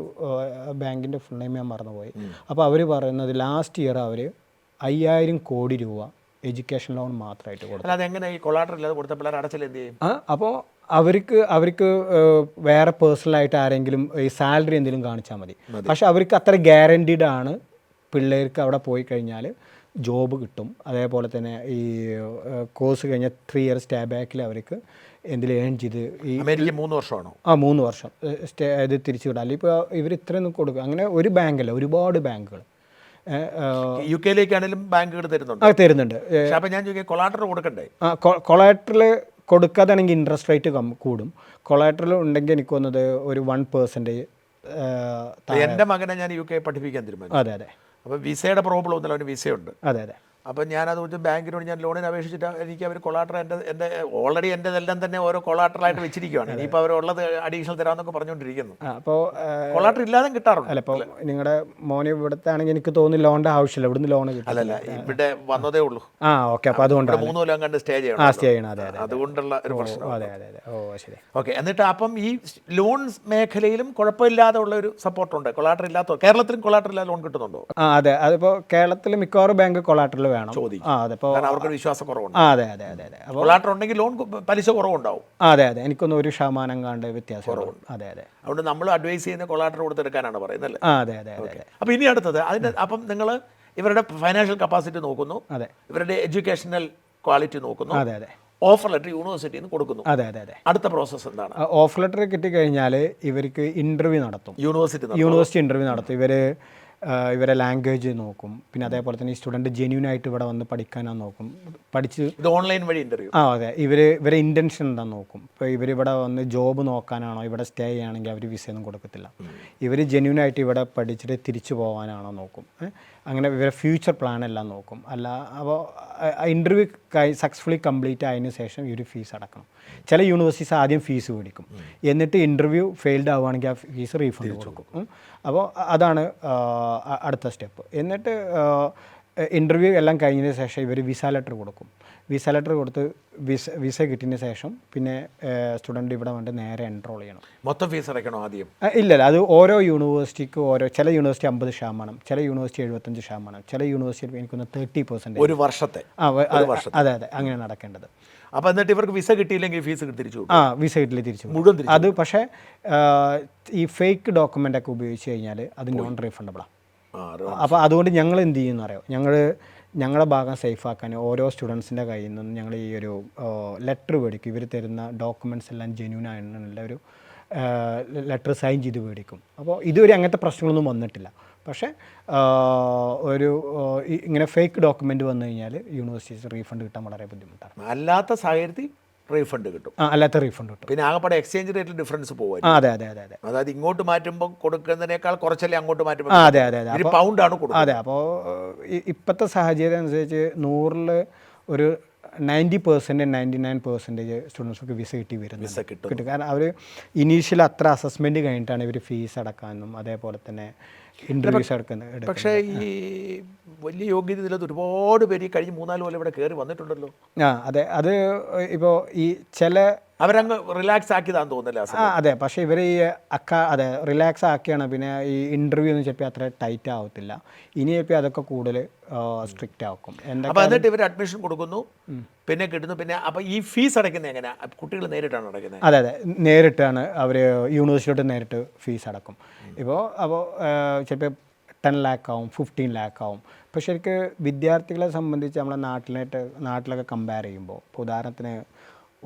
ബാങ്കിൻ്റെ ഫുൾ നെയിം ഞാൻ മറന്നുപോയി. അപ്പോൾ അവർ പറയുന്നത് ലാസ്റ്റ് ഇയർ അവർ 5000 കോടി രൂപ എഡ്യൂക്കേഷൻ ലോൺ മാത്രമായിട്ട് കൊടുത്തു. അതെങ്ങനെ ഈ കൊളാട്രൽ ഇല്ലാതെ കൊടുത്ത പിള്ളേർ അടച്ചാൽ എന്ത് ചെയ്യും? അപ്പോൾ അവർക്ക് വേറെ പേഴ്സണലായിട്ട് ആരെങ്കിലും ഈ സാലറി എന്തെങ്കിലും കാണിച്ചാൽ മതി. പക്ഷെ അവർക്ക് അത്ര ഗ്യാരൻറ്റീഡ് ആണ് പിള്ളേർക്ക് അവിടെ പോയി കഴിഞ്ഞാൽ ജോബ് കിട്ടും. അതേപോലെ തന്നെ ഈ കോഴ്സ് കഴിഞ്ഞാൽ 3 ഇയർ സ്റ്റേ ബാക്കിൽ അവർക്ക് എന്തെങ്കിലും ഏൺ ചെയ്ത് ഈ 3 വർഷമാണോ? 3 വർഷം ഇത് തിരിച്ചു വിടാം. അല്ലെങ്കിൽ ഇപ്പോൾ ഇവർ ഇത്രയൊന്നും കൊടുക്കുക. അങ്ങനെ ഒരു ബാങ്കല്ല, ഒരുപാട് ബാങ്കുകൾ UK-ലേക്കാണെങ്കിലും ബാങ്കുകൾ തരുന്നുണ്ട്. തരുന്നുണ്ട്. അപ്പോൾ ഞാൻ ചോദിക്കാം, കൊളാട്രൽ കൊടുക്കണ്ടേ? കൊളാട്രൽ കൊടുക്കാതാണെങ്കിൽ ഇൻട്രസ്റ്റ് റേറ്റ് കൂടും. കൊളാട്രൽ ഉണ്ടെങ്കിൽ എനിക്ക് തോന്നുന്നത് ഒരു 1%. എൻ്റെ മകനെ ഞാൻ UK പഠിപ്പിക്കാൻ തീരുമാനിച്ചു. അതെ. അപ്പോൾ വിസയുടെ പ്രോബ്ലം ഒന്നുമില്ല, അവന് വിസയുണ്ട്. അതെ. അപ്പം ഞാനത് ബാങ്കിനോട് ഞാൻ ലോണിന് അപേക്ഷിച്ചിട്ട് എനിക്ക് അവർ കൊളാട്രൽ എൻ്റെ ഓൾറെഡി എൻ്റെതെല്ലാം തന്നെ ഓരോ കൊളാട്രലായിട്ട് വെച്ചിരിക്കുകയാണ്. ഇനിയിപ്പോൾ അവരുള്ളത് അഡീഷണൽ തരാമെന്നൊക്കെ പറഞ്ഞുകൊണ്ടിരിക്കുന്നു. അപ്പോൾ കൊളാട്രൽ ഇല്ലാതെ കിട്ടാറുണ്ട്. അല്ല, ഇപ്പോൾ നിങ്ങളുടെ മോനെ ഇവിടുത്തെ ആണെങ്കിൽ എനിക്ക് തോന്നുന്നു ലോണിൻ്റെ ആവശ്യമില്ല, ഇവിടുന്ന് ലോൺ കിട്ടും. അല്ലല്ല, ഇവിടെ വന്നതേ ഉള്ളൂ. ഓക്കെ. അപ്പോൾ അതുകൊണ്ട് 3 കൊല്ലം കണ്ട് സ്റ്റേ ചെയ്യണം. സ്റ്റേ ചെയ്യണം. അതെ. അതുകൊണ്ടുള്ള ഒരു പ്രശ്നം. അതെ. ശരി. ഓക്കെ. എന്നിട്ട് അപ്പം ഈ ലോൺ മേഖലയിലും കുഴപ്പമില്ലാതെ ഉള്ള ഒരു സപ്പോർട്ടുണ്ട്. കൊളാട്രൽ ഇല്ലാത്ത കേരളത്തിലും കൊളാട്രൽ ഇല്ലാതെ ലോൺ കിട്ടുന്നുണ്ടോ? അതെ. അതിപ്പോൾ കേരളത്തിൽ മിക്കവാറും ബാങ്ക് കൊളാട്രൽ വേണം. അവർക്ക് വിശ്വാസം കുറവുണ്ട്. അതെ. കൊളാട്രൽ ഉണ്ടെങ്കിൽ ലോൺ പലിശ കുറവുണ്ടാവും. അതെ. എനിക്കൊന്നും 1% കണ്ട് വ്യത്യാസം കുറവുണ്ട്. അതെ. അതുകൊണ്ട് നമ്മൾ അഡ്വൈസ് ചെയ്യുന്ന കൊളാട്രൽ കൊടുത്തെടുക്കാനാണ് പറയുന്നത്. അതെ. അപ്പോൾ ഇനി അടുത്തത് അപ്പം നിങ്ങൾ ഇവരുടെ ഫൈനാൻഷ്യൽ കപ്പാസിറ്റി നോക്കുന്നു. അതെ. ഇവരുടെ എഡ്യൂക്കേഷണൽ ക്വാളിറ്റി നോക്കുന്നു. അതെ. ഓഫർ ലെറ്റർ യൂണിവേഴ്സിറ്റിയിൽ നിന്ന് കൊടുക്കുന്നു. അതെ. അടുത്ത പ്രോസസ്സ് എന്താണ്? ഓഫർ ലെറ്റർ കിട്ടിക്കഴിഞ്ഞാൽ ഇവർക്ക് ഇൻ്റർവ്യൂ നടത്തും. യൂണിവേഴ്സിറ്റി ഇൻ്റർവ്യൂ നടത്തും. ഇവർ ഇവരെ ലാംഗ്വേജ് നോക്കും. പിന്നെ അതേപോലെ തന്നെ ഈ സ്റ്റുഡൻറ്റ് ജെന്യൂനായിട്ട് ഇവിടെ വന്ന് പഠിക്കാനാണ് നോക്കും. പഠിച്ച് ഇത് ഓൺലൈൻ വഴി ഇൻ്റർവ്യൂ. അതെ, ഇവരെ ഇൻറ്റൻഷൻ എന്താണെന്ന് നോക്കും. ഇപ്പോൾ ഇവരിവിടെ വന്ന് ജോബ് നോക്കാനാണോ, ഇവിടെ സ്റ്റേ ചെയ്യുകയാണെങ്കിൽ അവർ വിസയൊന്നും കൊടുക്കത്തില്ല. ഇവർ ജെന്യൂനായിട്ട് ഇവിടെ പഠിച്ചിട്ട് തിരിച്ചു പോകാനാണോ നോക്കും. അങ്ങനെ ഇവരെ ഫ്യൂച്ചർ പ്ലാൻ എല്ലാം നോക്കും. അപ്പോൾ ഇൻ്റർവ്യൂ സക്സസ്ഫുള്ളി കംപ്ലീറ്റ് ആയതിനു ശേഷം ഇവർ ഫീസ് അടക്കണം. ചില യൂണിവേഴ്സിറ്റീസ് ആദ്യം ഫീസ് മേടിക്കും, എന്നിട്ട് ഇൻ്റർവ്യൂ ഫെയിൽഡ് ആവുകയാണെങ്കിൽ ആ ഫീസ് റീഫണ്ട് കൊടുക്കും. അപ്പോൾ അതാണ് അടുത്ത സ്റ്റെപ്പ്. എന്നിട്ട് ഇൻ്റർവ്യൂ എല്ലാം കഴിഞ്ഞതിന് ശേഷം ഇവർ വിസ ലെറ്റർ കൊടുക്കും. വിസ ലെറ്റർ കൊടുത്ത് വിസ കിട്ടിയതിന് ശേഷം പിന്നെ സ്റ്റുഡൻറ്റ് ഇവിടെ വന്നിട്ട് നേരെ എൻറോൾ ചെയ്യണം. മൊത്തം ഫീസ് അടയ്ക്കണോ ആദ്യം? ഇല്ലല്ല, അത് ഓരോ യൂണിവേഴ്സിറ്റിക്ക് ചില യൂണിവേഴ്സിറ്റി 50%, ചില യൂണിവേഴ്സിറ്റി 75%, ചില യൂണിവേഴ്സിറ്റി എനിക്കൊന്ന് 30%. ഒരു വർഷത്തെ? അതെ, അങ്ങനെയാണ് നടക്കേണ്ടത്. അപ്പോൾ എന്നിട്ട് ഇവർക്ക് വിസ കിട്ടിയില്ലെങ്കിൽ ഫീസ് തിരിച്ചു? വിസ കിട്ടില്ല, തിരിച്ചു മുഴുവൻ. അത് പക്ഷേ ഈ ഫേക്ക് ഡോക്യുമെൻ്റ് ഒക്കെ ഉപയോഗിച്ച് കഴിഞ്ഞാൽ അത് നോൺ റീഫണ്ടബിളാണ്. അപ്പോൾ അതുകൊണ്ട് ഞങ്ങൾ എന്ത് ചെയ്യുമെന്ന് അറിയാം, ഞങ്ങളുടെ ഭാഗം സേഫാക്കാൻ ഓരോ സ്റ്റുഡൻസിൻ്റെ കയ്യിൽ നിന്നും ഞങ്ങൾ ഈ ഒരു ലെറ്റർ മേടിക്കും. ഇവർ തരുന്ന ഡോക്യുമെൻറ്റ്സ് എല്ലാം ജെന്യൂൻ ആണെന്നുള്ള ഒരു ലെറ്റർ സൈൻ ചെയ്ത് മേടിക്കും. അപ്പോൾ ഇതുവരെ അങ്ങനത്തെ പ്രശ്നങ്ങളൊന്നും വന്നിട്ടില്ല. പക്ഷേ ഇങ്ങനെ ഫേക്ക് ഡോക്യുമെൻ്റ് വന്നു കഴിഞ്ഞാൽ യൂണിവേഴ്സിറ്റീസ് റീഫണ്ട് കിട്ടാൻ വളരെ ബുദ്ധിമുട്ടാണ്. അല്ലാത്ത സാഹചര്യത്തിൽ റീഫണ്ട് കിട്ടും. അല്ലാത്ത റീഫണ്ട് കിട്ടും. പിന്നെ ആകെപ്പാടെ എക്സ്ചേഞ്ച് റേറ്റിൽ ഡിഫറൻസ് പോകും. അതെ. അതായത് ഇങ്ങോട്ട് മാറ്റുമ്പോൾ കൊടുക്കുന്നതിനേക്കാൾ കുറച്ചല്ലേ അങ്ങോട്ട് മാറ്റുമ്പോൾ? അതെ. പൗണ്ടാണ് കൊടുക്കുന്നത്. അതെ. അപ്പോൾ ഇപ്പോഴത്തെ സാഹചര്യം അനുസരിച്ച് 100-ൽ ഒരു 90%, 99% സ്റ്റുഡൻസിന് വിസ കിട്ടും. കാരണം അവർ ഇനീഷ്യൽ അത്ര അസസ്മെൻറ്റ് കഴിഞ്ഞിട്ടാണ് ഇവർ ഫീസ് അടക്കാനും അതേപോലെ തന്നെ ഇൻ്റർവ്യൂസ് എടുക്കുന്നത്. പക്ഷേ ഈ വലിയ യോഗ്യത ഇതിലത് ഒരുപാട് പേര് ഈ കഴിഞ്ഞ 3-4 കൊല്ലം ഇവിടെ കയറി വന്നിട്ടുണ്ടല്ലോ. അതെ. അത് ഇപ്പോൾ ഈ ചില അവരങ്ങ് റിലാക്സ് ആക്കിയതാന്ന് തോന്നുന്നില്ല. അതെ. പക്ഷേ ഇവർ ഈ റിലാക്സ് ആക്കിയാണ്. പിന്നെ ഈ ഇൻ്റർവ്യൂ എന്ന് ചിലപ്പോൾ അത്ര ടൈറ്റ് ആവത്തില്ല. ഇനി ചിലപ്പോൾ അതൊക്കെ കൂടുതൽ സ്ട്രിക്റ്റ് ആക്കും. അപ്പോൾ എന്നിട്ട് ഇവർ അഡ്മിഷൻ കൊടുക്കുന്നു, പിന്നെ കിട്ടുന്നു. പിന്നെ അപ്പോൾ ഈ ഫീസ് അടയ്ക്കുന്നത് എങ്ങനെയാണ്? കുട്ടികൾ നേരിട്ടാണ് അടയ്ക്കുന്നത്? അതെ, നേരിട്ടാണ്. അവർ യൂണിവേഴ്സിറ്റിയോട്ട് നേരിട്ട് ഫീസ് അടക്കും. അപ്പോൾ ചിലപ്പോൾ 10 lakh ആവും, 15 lakh ആവും. പക്ഷേ ശരിക്ക് വിദ്യാർത്ഥികളെ സംബന്ധിച്ച് നമ്മളെ നാട്ടിലൊക്കെ കമ്പയർ ചെയ്യുമ്പോൾ, ഇപ്പോൾ ഉദാഹരണത്തിന്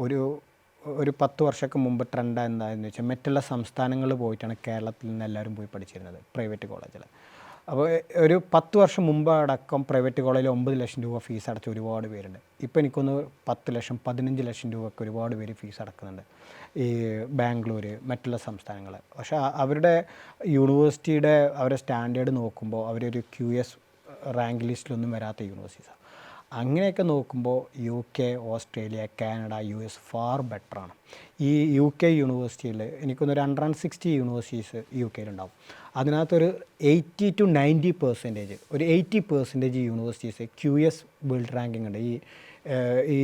ഒരു 10 വർഷമൊക്കെ മുമ്പ് ട്രെൻഡ് എന്താണെന്ന് വെച്ചാൽ മറ്റുള്ള സംസ്ഥാനങ്ങളിൽ പോയിട്ടാണ് കേരളത്തിൽ നിന്ന് എല്ലാവരും പോയി പഠിച്ചിരുന്നത് പ്രൈവറ്റ് കോളേജിൽ. അപ്പോൾ ഒരു 10 വർഷം മുമ്പ് അടക്കം പ്രൈവറ്റ് കോളേജിൽ 9 ലക്ഷം രൂപ ഫീസ് അടച്ച ഒരുപാട് പേരുണ്ട്. ഇപ്പോൾ എനിക്കൊന്ന് 10 ലക്ഷം 15 ലക്ഷം രൂപയൊക്കെ ഒരുപാട് പേര് ഫീസ് അടക്കുന്നുണ്ട് ഈ ബാംഗ്ലൂർ, മറ്റുള്ള സ്ഥലങ്ങൾ. പക്ഷേ അവരുടെ യൂണിവേഴ്സിറ്റിയുടെ അവരുടെ സ്റ്റാൻഡേർഡ് നോക്കുമ്പോൾ അവരൊരു QS റാങ്ക് ലിസ്റ്റിലൊന്നും വരാത്ത യൂണിവേഴ്സിറ്റീസാണ്. അങ്ങനെയൊക്കെ നോക്കുമ്പോൾ UK, Australia, Canada, US far ബെറ്ററാണ്. ഈ UK യൂണിവേഴ്സിറ്റിയിൽ എനിക്കൊന്നൊരു 160 യൂണിവേഴ്സിറ്റീസ് UKയിലുണ്ടാവും. അതിനകത്തൊരു 80 to 90%, ഒരു 80% യൂണിവേഴ്സിറ്റീസ് QS വേൾഡ് റാങ്കിങ് ഉണ്ട്. ഈ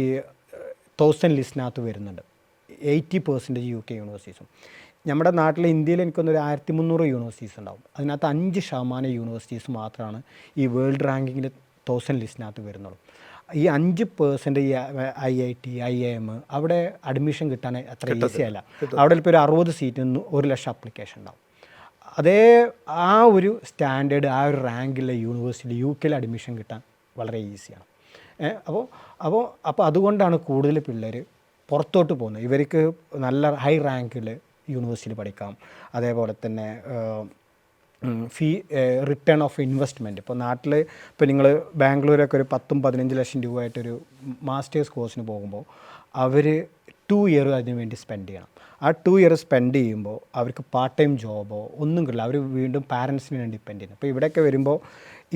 1000 ലിസ്റ്റിനകത്ത് വരുന്നുണ്ട് 80% UK യൂണിവേഴ്സിറ്റീസും. നമ്മുടെ നാട്ടിൽ ഇന്ത്യയിൽ എനിക്കൊന്നൊരു 1300 യൂണിവേഴ്സിറ്റീസ് ഉണ്ടാവും. അതിനകത്ത് 5% യൂണിവേഴ്സിറ്റീസ് മാത്രമാണ് ഈ വേൾഡ് റാങ്കിങ്ങിൽ 1000 ലിസ്റ്റിനകത്ത് വരുന്നുള്ളൂ. ഈ 5% ഈ IIT, IIM അവിടെ അഡ്മിഷൻ കിട്ടാൻ അത്ര ഈസി അല്ല. അവിടെ ഇപ്പോൾ ഒരു 60 സീറ്റിന് 1 ലക്ഷം ആപ്ലിക്കേഷൻ ഉണ്ടാവും. ആ ഒരു സ്റ്റാൻഡേർഡ്, ആ ഒരു റാങ്കിലുള്ള യൂണിവേഴ്സിറ്റി UKയിൽ അഡ്മിഷൻ കിട്ടാൻ വളരെ ഈസിയാണ്. അപ്പോൾ അതുകൊണ്ടാണ് കൂടുതൽ പിള്ളേർ പുറത്തോട്ട് പോകുന്നത്. ഇവർക്ക് നല്ല ഹൈ റാങ്കിൽ യൂണിവേഴ്സിറ്റിയിൽ പഠിക്കാം. അതേപോലെ തന്നെ റിട്ടേൺ ഓഫ് ഇൻവെസ്റ്റ്മെൻറ്റ്. ഇപ്പോൾ നാട്ടിൽ ഇപ്പോൾ നിങ്ങൾ ബാംഗ്ലൂരൊക്കെ ഒരു 10-15 ലക്ഷം രൂപയായിട്ടൊരു മാസ്റ്റേഴ്സ് കോഴ്സിന് പോകുമ്പോൾ അവർ 2 ഇയർ അതിന് വേണ്ടി സ്പെൻഡ് ചെയ്യണം. ആ 2 ഇയർ സ്പെൻഡ് ചെയ്യുമ്പോൾ അവർക്ക് പാർട്ട് ടൈം ജോബോ ഒന്നും കിട്ടില്ല. അവർ വീണ്ടും പാരൻസിന് വേണ്ടി ഡിപ്പെൻഡ് ചെയ്യുന്നു. അപ്പോൾ ഇവിടെയൊക്കെ വരുമ്പോൾ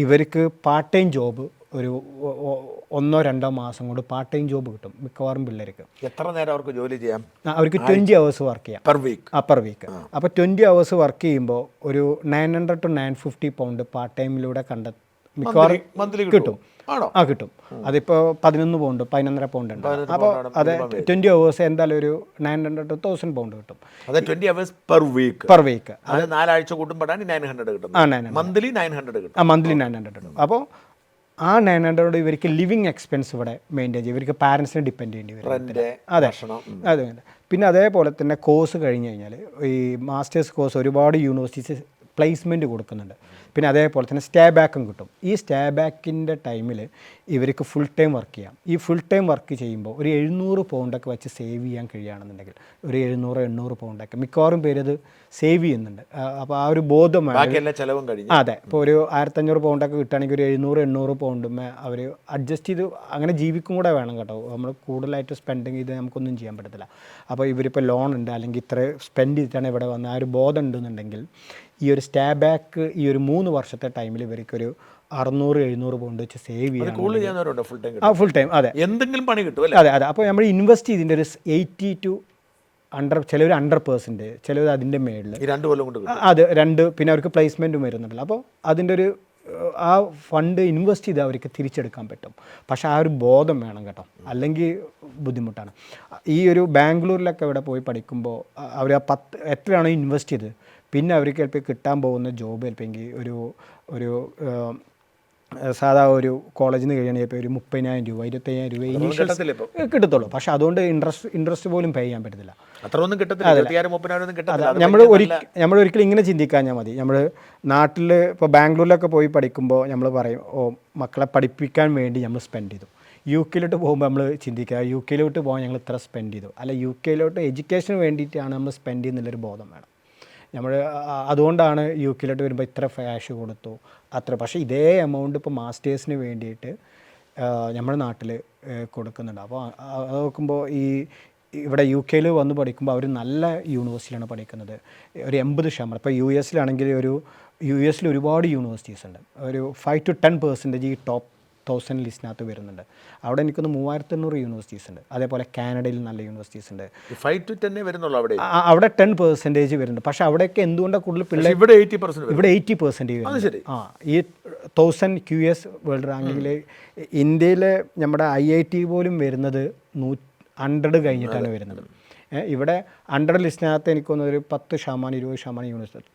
ഇവർക്ക് പാർട്ട് ടൈം ജോബ് ഒരു 1-2 മാസം കൊണ്ട് പാർട്ട് ടൈം ജോബ് കിട്ടും മിക്കവാറും പിള്ളേർക്ക്. എത്ര നേരം അവർക്ക് ജോലി ചെയ്യാം? അവർക്ക് 20 hours വർക്ക് ചെയ്യാം പെർ വീക്ക്. അപ്പോൾ 20 hours വർക്ക് ചെയ്യുമ്പോൾ ഒരു 900 to 950 pound പാർട്ട് ടൈമിലൂടെ മിക്കവാറും കിട്ടും. കിട്ടും. അതിപ്പോൾ 11 pound 11.5 pound ഉണ്ട്. അപ്പോൾ അത് 20 hours എന്തായാലും ഒരു 900 to 1000 pound കിട്ടും. അത് 20 hours പെർ വീക്ക്. അത് 4 ആഴ്ച കൂട്ടുമ്പോഴാണ് 900 കിട്ടും. മന്ത്ലി 900 കിട്ടും. മന്ത്ലി 900 കിട്ടും. അപ്പോൾ ആ 900 ഇവർക്ക് ലിവിങ് എക്സ്പെൻസ് ഇവിടെ മെയിൻറ്റെയിൻ ചെയ്യും. ഇവർക്ക് പാരൻസിനെ ഡിപ്പെൻഡ് ചെയ്യേണ്ടി വരും. അതെ. പിന്നെ അതേപോലെ തന്നെ കോഴ്സ് കഴിഞ്ഞ് കഴിഞ്ഞാൽ ഈ മാസ്റ്റേഴ്സ് കോഴ്സ് ഒരുപാട് യൂണിവേഴ്സിറ്റീസ് പ്ലേസ്മെൻറ്റ് കൊടുക്കുന്നുണ്ട്. പിന്നെ അതേപോലെ തന്നെ സ്റ്റേ ബാക്കും കിട്ടും. ഈ സ്റ്റേ ബാക്കിൻ്റെ ടൈമിൽ ഇവർക്ക് ഫുൾ ടൈം വർക്ക് ചെയ്യാം. ഈ ഫുൾ ടൈം വർക്ക് ചെയ്യുമ്പോൾ ഒരു 700 പൗണ്ടൊക്കെ വെച്ച് സേവ് ചെയ്യാൻ കഴിയുകയാണെന്നുണ്ടെങ്കിൽ ഒരു 700-800 പൗണ്ടൊക്കെ മിക്കവാറും പേര് അത് സേവ് ചെയ്യുന്നുണ്ട്. അപ്പോൾ ആ ഒരു ബോധമാണ്. ബാക്കിയെല്ലാം ചെലവും കഴിഞ്ഞു. അതെ, ഇപ്പോൾ ഒരു 1500 പൗണ്ടൊക്കെ കിട്ടുകയാണെങ്കിൽ ഒരു 700-800 പൗണ്ടുമേ അവർ അഡ്ജസ്റ്റ് ചെയ്ത് അങ്ങനെ ജീവിക്കും കൂടെ വേണം കേട്ടോ. നമ്മൾ കൂടുതലായിട്ട് സ്പെൻഡിങ് ചെയ്ത് നമുക്കൊന്നും ചെയ്യാൻ പറ്റത്തില്ല. അപ്പോൾ ഇവരിപ്പോൾ ലോൺ ഉണ്ട് അല്ലെങ്കിൽ ഇത്ര സ്പെൻഡ് ചെയ്തിട്ടാണ് ഇവിടെ വന്ന് ആ ഒരു ബോധം ഉണ്ടെന്നുണ്ടെങ്കിൽ ഈ ഒരു സ്റ്റേ ബാക്ക് ഈ ഒരു 3 വർഷത്തെ ടൈമിൽ ഇവർക്കൊരു 600-700 പൗണ്ട് വെച്ച് സേവ് ചെയ്യാൻ ഫുൾ ടൈം ഫുൾ ടൈം. അതെ, എന്തെങ്കിലും പണി കിട്ടും അല്ലേ? അതെ. അപ്പോൾ നമ്മൾ ഇൻവെസ്റ്റ് ചെയ്തിൻ്റെ ഒരു 80 to 100, ചിലവർ 100%, ചിലവർ അതിൻ്റെ മേളിൽ. ഈ 2 കൊല്ലം കൊണ്ട് അത് 2, പിന്നെ അവർക്ക് പ്ലേസ്മെൻറ്റും വരുന്നുണ്ടല്ലോ. അപ്പോൾ അതിൻ്റെ ഒരു ആ ഫണ്ട് ഇൻവെസ്റ്റ് ചെയ്ത് അവർക്ക് തിരിച്ചെടുക്കാൻ പറ്റും. പക്ഷേ ആ ഒരു ബോധം വേണം കേട്ടോ, അല്ലെങ്കിൽ ബുദ്ധിമുട്ടാണ്. ഈ ഒരു ബാംഗ്ലൂരിലൊക്കെ ഇവിടെ പോയി പഠിക്കുമ്പോൾ അവർ ആ 10 എത്രയാണോ ഇൻവെസ്റ്റ് ചെയ്ത്, പിന്നെ അവർക്ക് ചിലപ്പോൾ കിട്ടാൻ പോകുന്ന ജോബ് ചിലപ്പോൾ ഒരു സാധാ ഒരു കോളേജിൽ നിന്ന് കഴിയുകയാണെങ്കിൽ ഇപ്പോൾ ഒരു 30,000 രൂപ 25,000 രൂപ ഇനീഷ്യൽ കിട്ടത്തുള്ളൂ. പക്ഷേ അതുകൊണ്ട് ഇൻട്രസ്റ്റ് പോലും പേ ചെയ്യാൻ പറ്റത്തില്ല. അത്രയൊന്നും കിട്ടത്തില്ല. നമ്മൾ ഒരിക്കലും ഇങ്ങനെ ചിന്തിക്കാഞ്ഞാൽ മതി. നമ്മൾ നാട്ടിൽ ഇപ്പോൾ ബാംഗ്ലൂരിലൊക്കെ പോയി പഠിക്കുമ്പോൾ നമ്മൾ പറയും, മക്കളെ പഠിപ്പിക്കാൻ വേണ്ടി നമ്മൾ സ്പെൻഡ് ചെയ്തു. UK പോകുമ്പോൾ നമ്മൾ ചിന്തിക്കുക, UK പോകാൻ ഞങ്ങൾ ഇത്ര സ്പെൻഡ് ചെയ്തു. അല്ല, UK എഡ്യൂക്കേഷന് വേണ്ടിയിട്ടാണ് നമ്മൾ സ്പെൻഡ് ചെയ്യുന്നുള്ളൊരു ബോധം വേണം. നമ്മൾ അതുകൊണ്ടാണ് UK വരുമ്പോൾ ഇത്ര ക്യാഷ് കൊടുത്തു അത്ര. പക്ഷേ ഇതേ എമൗണ്ട് ഇപ്പോൾ മാസ്റ്റേഴ്സിന് വേണ്ടിയിട്ട് നമ്മുടെ നാട്ടിൽ കൊടുക്കുന്നുണ്ട്. അപ്പോൾ അത് നോക്കുമ്പോൾ ഇവിടെ UK വന്ന് പഠിക്കുമ്പോൾ അവർ നല്ല യൂണിവേഴ്സിറ്റിയിലാണ് പഠിക്കുന്നത്. ഒരു 80%. ഇപ്പോൾ US ഒരുപാട് യൂണിവേഴ്സിറ്റീസ് ഉണ്ട്. ഒരു 5 to 10% ഈ ടോപ്പ് 1000 ലിസ്റ്റിനകത്ത് വരുന്നുണ്ട്. അവിടെ എനിക്കൊന്ന് 3800 യൂണിവേഴ്സിറ്റീസ് ഉണ്ട്. അതേപോലെ കാനഡയിൽ നല്ല യൂണിവേഴ്സിറ്റീസ് ഉണ്ട്. 5 to 10 വരുന്നുള്ളൂ അവിടെ 10% വരുന്നുണ്ട്. പക്ഷേ അവിടെയൊക്കെ എന്തുകൊണ്ടാണ് കൂടുതൽ പിള്ളേർ? ഇവിടെ 80% വരുന്നുണ്ട്. ഈ 1000 QS വേൾഡ് റാങ്കിങ്ങിൽ ഇന്ത്യയിലെ നമ്മുടെ IIT പോലും വരുന്നത് 100 കഴിഞ്ഞിട്ടാണ് വരുന്നത്. ഇവിടെ 100 ലിസ്റ്റിനകത്ത് എനിക്കൊന്ന് ഒരു 10%, 20% യൂണിവേഴ്സിറ്റി,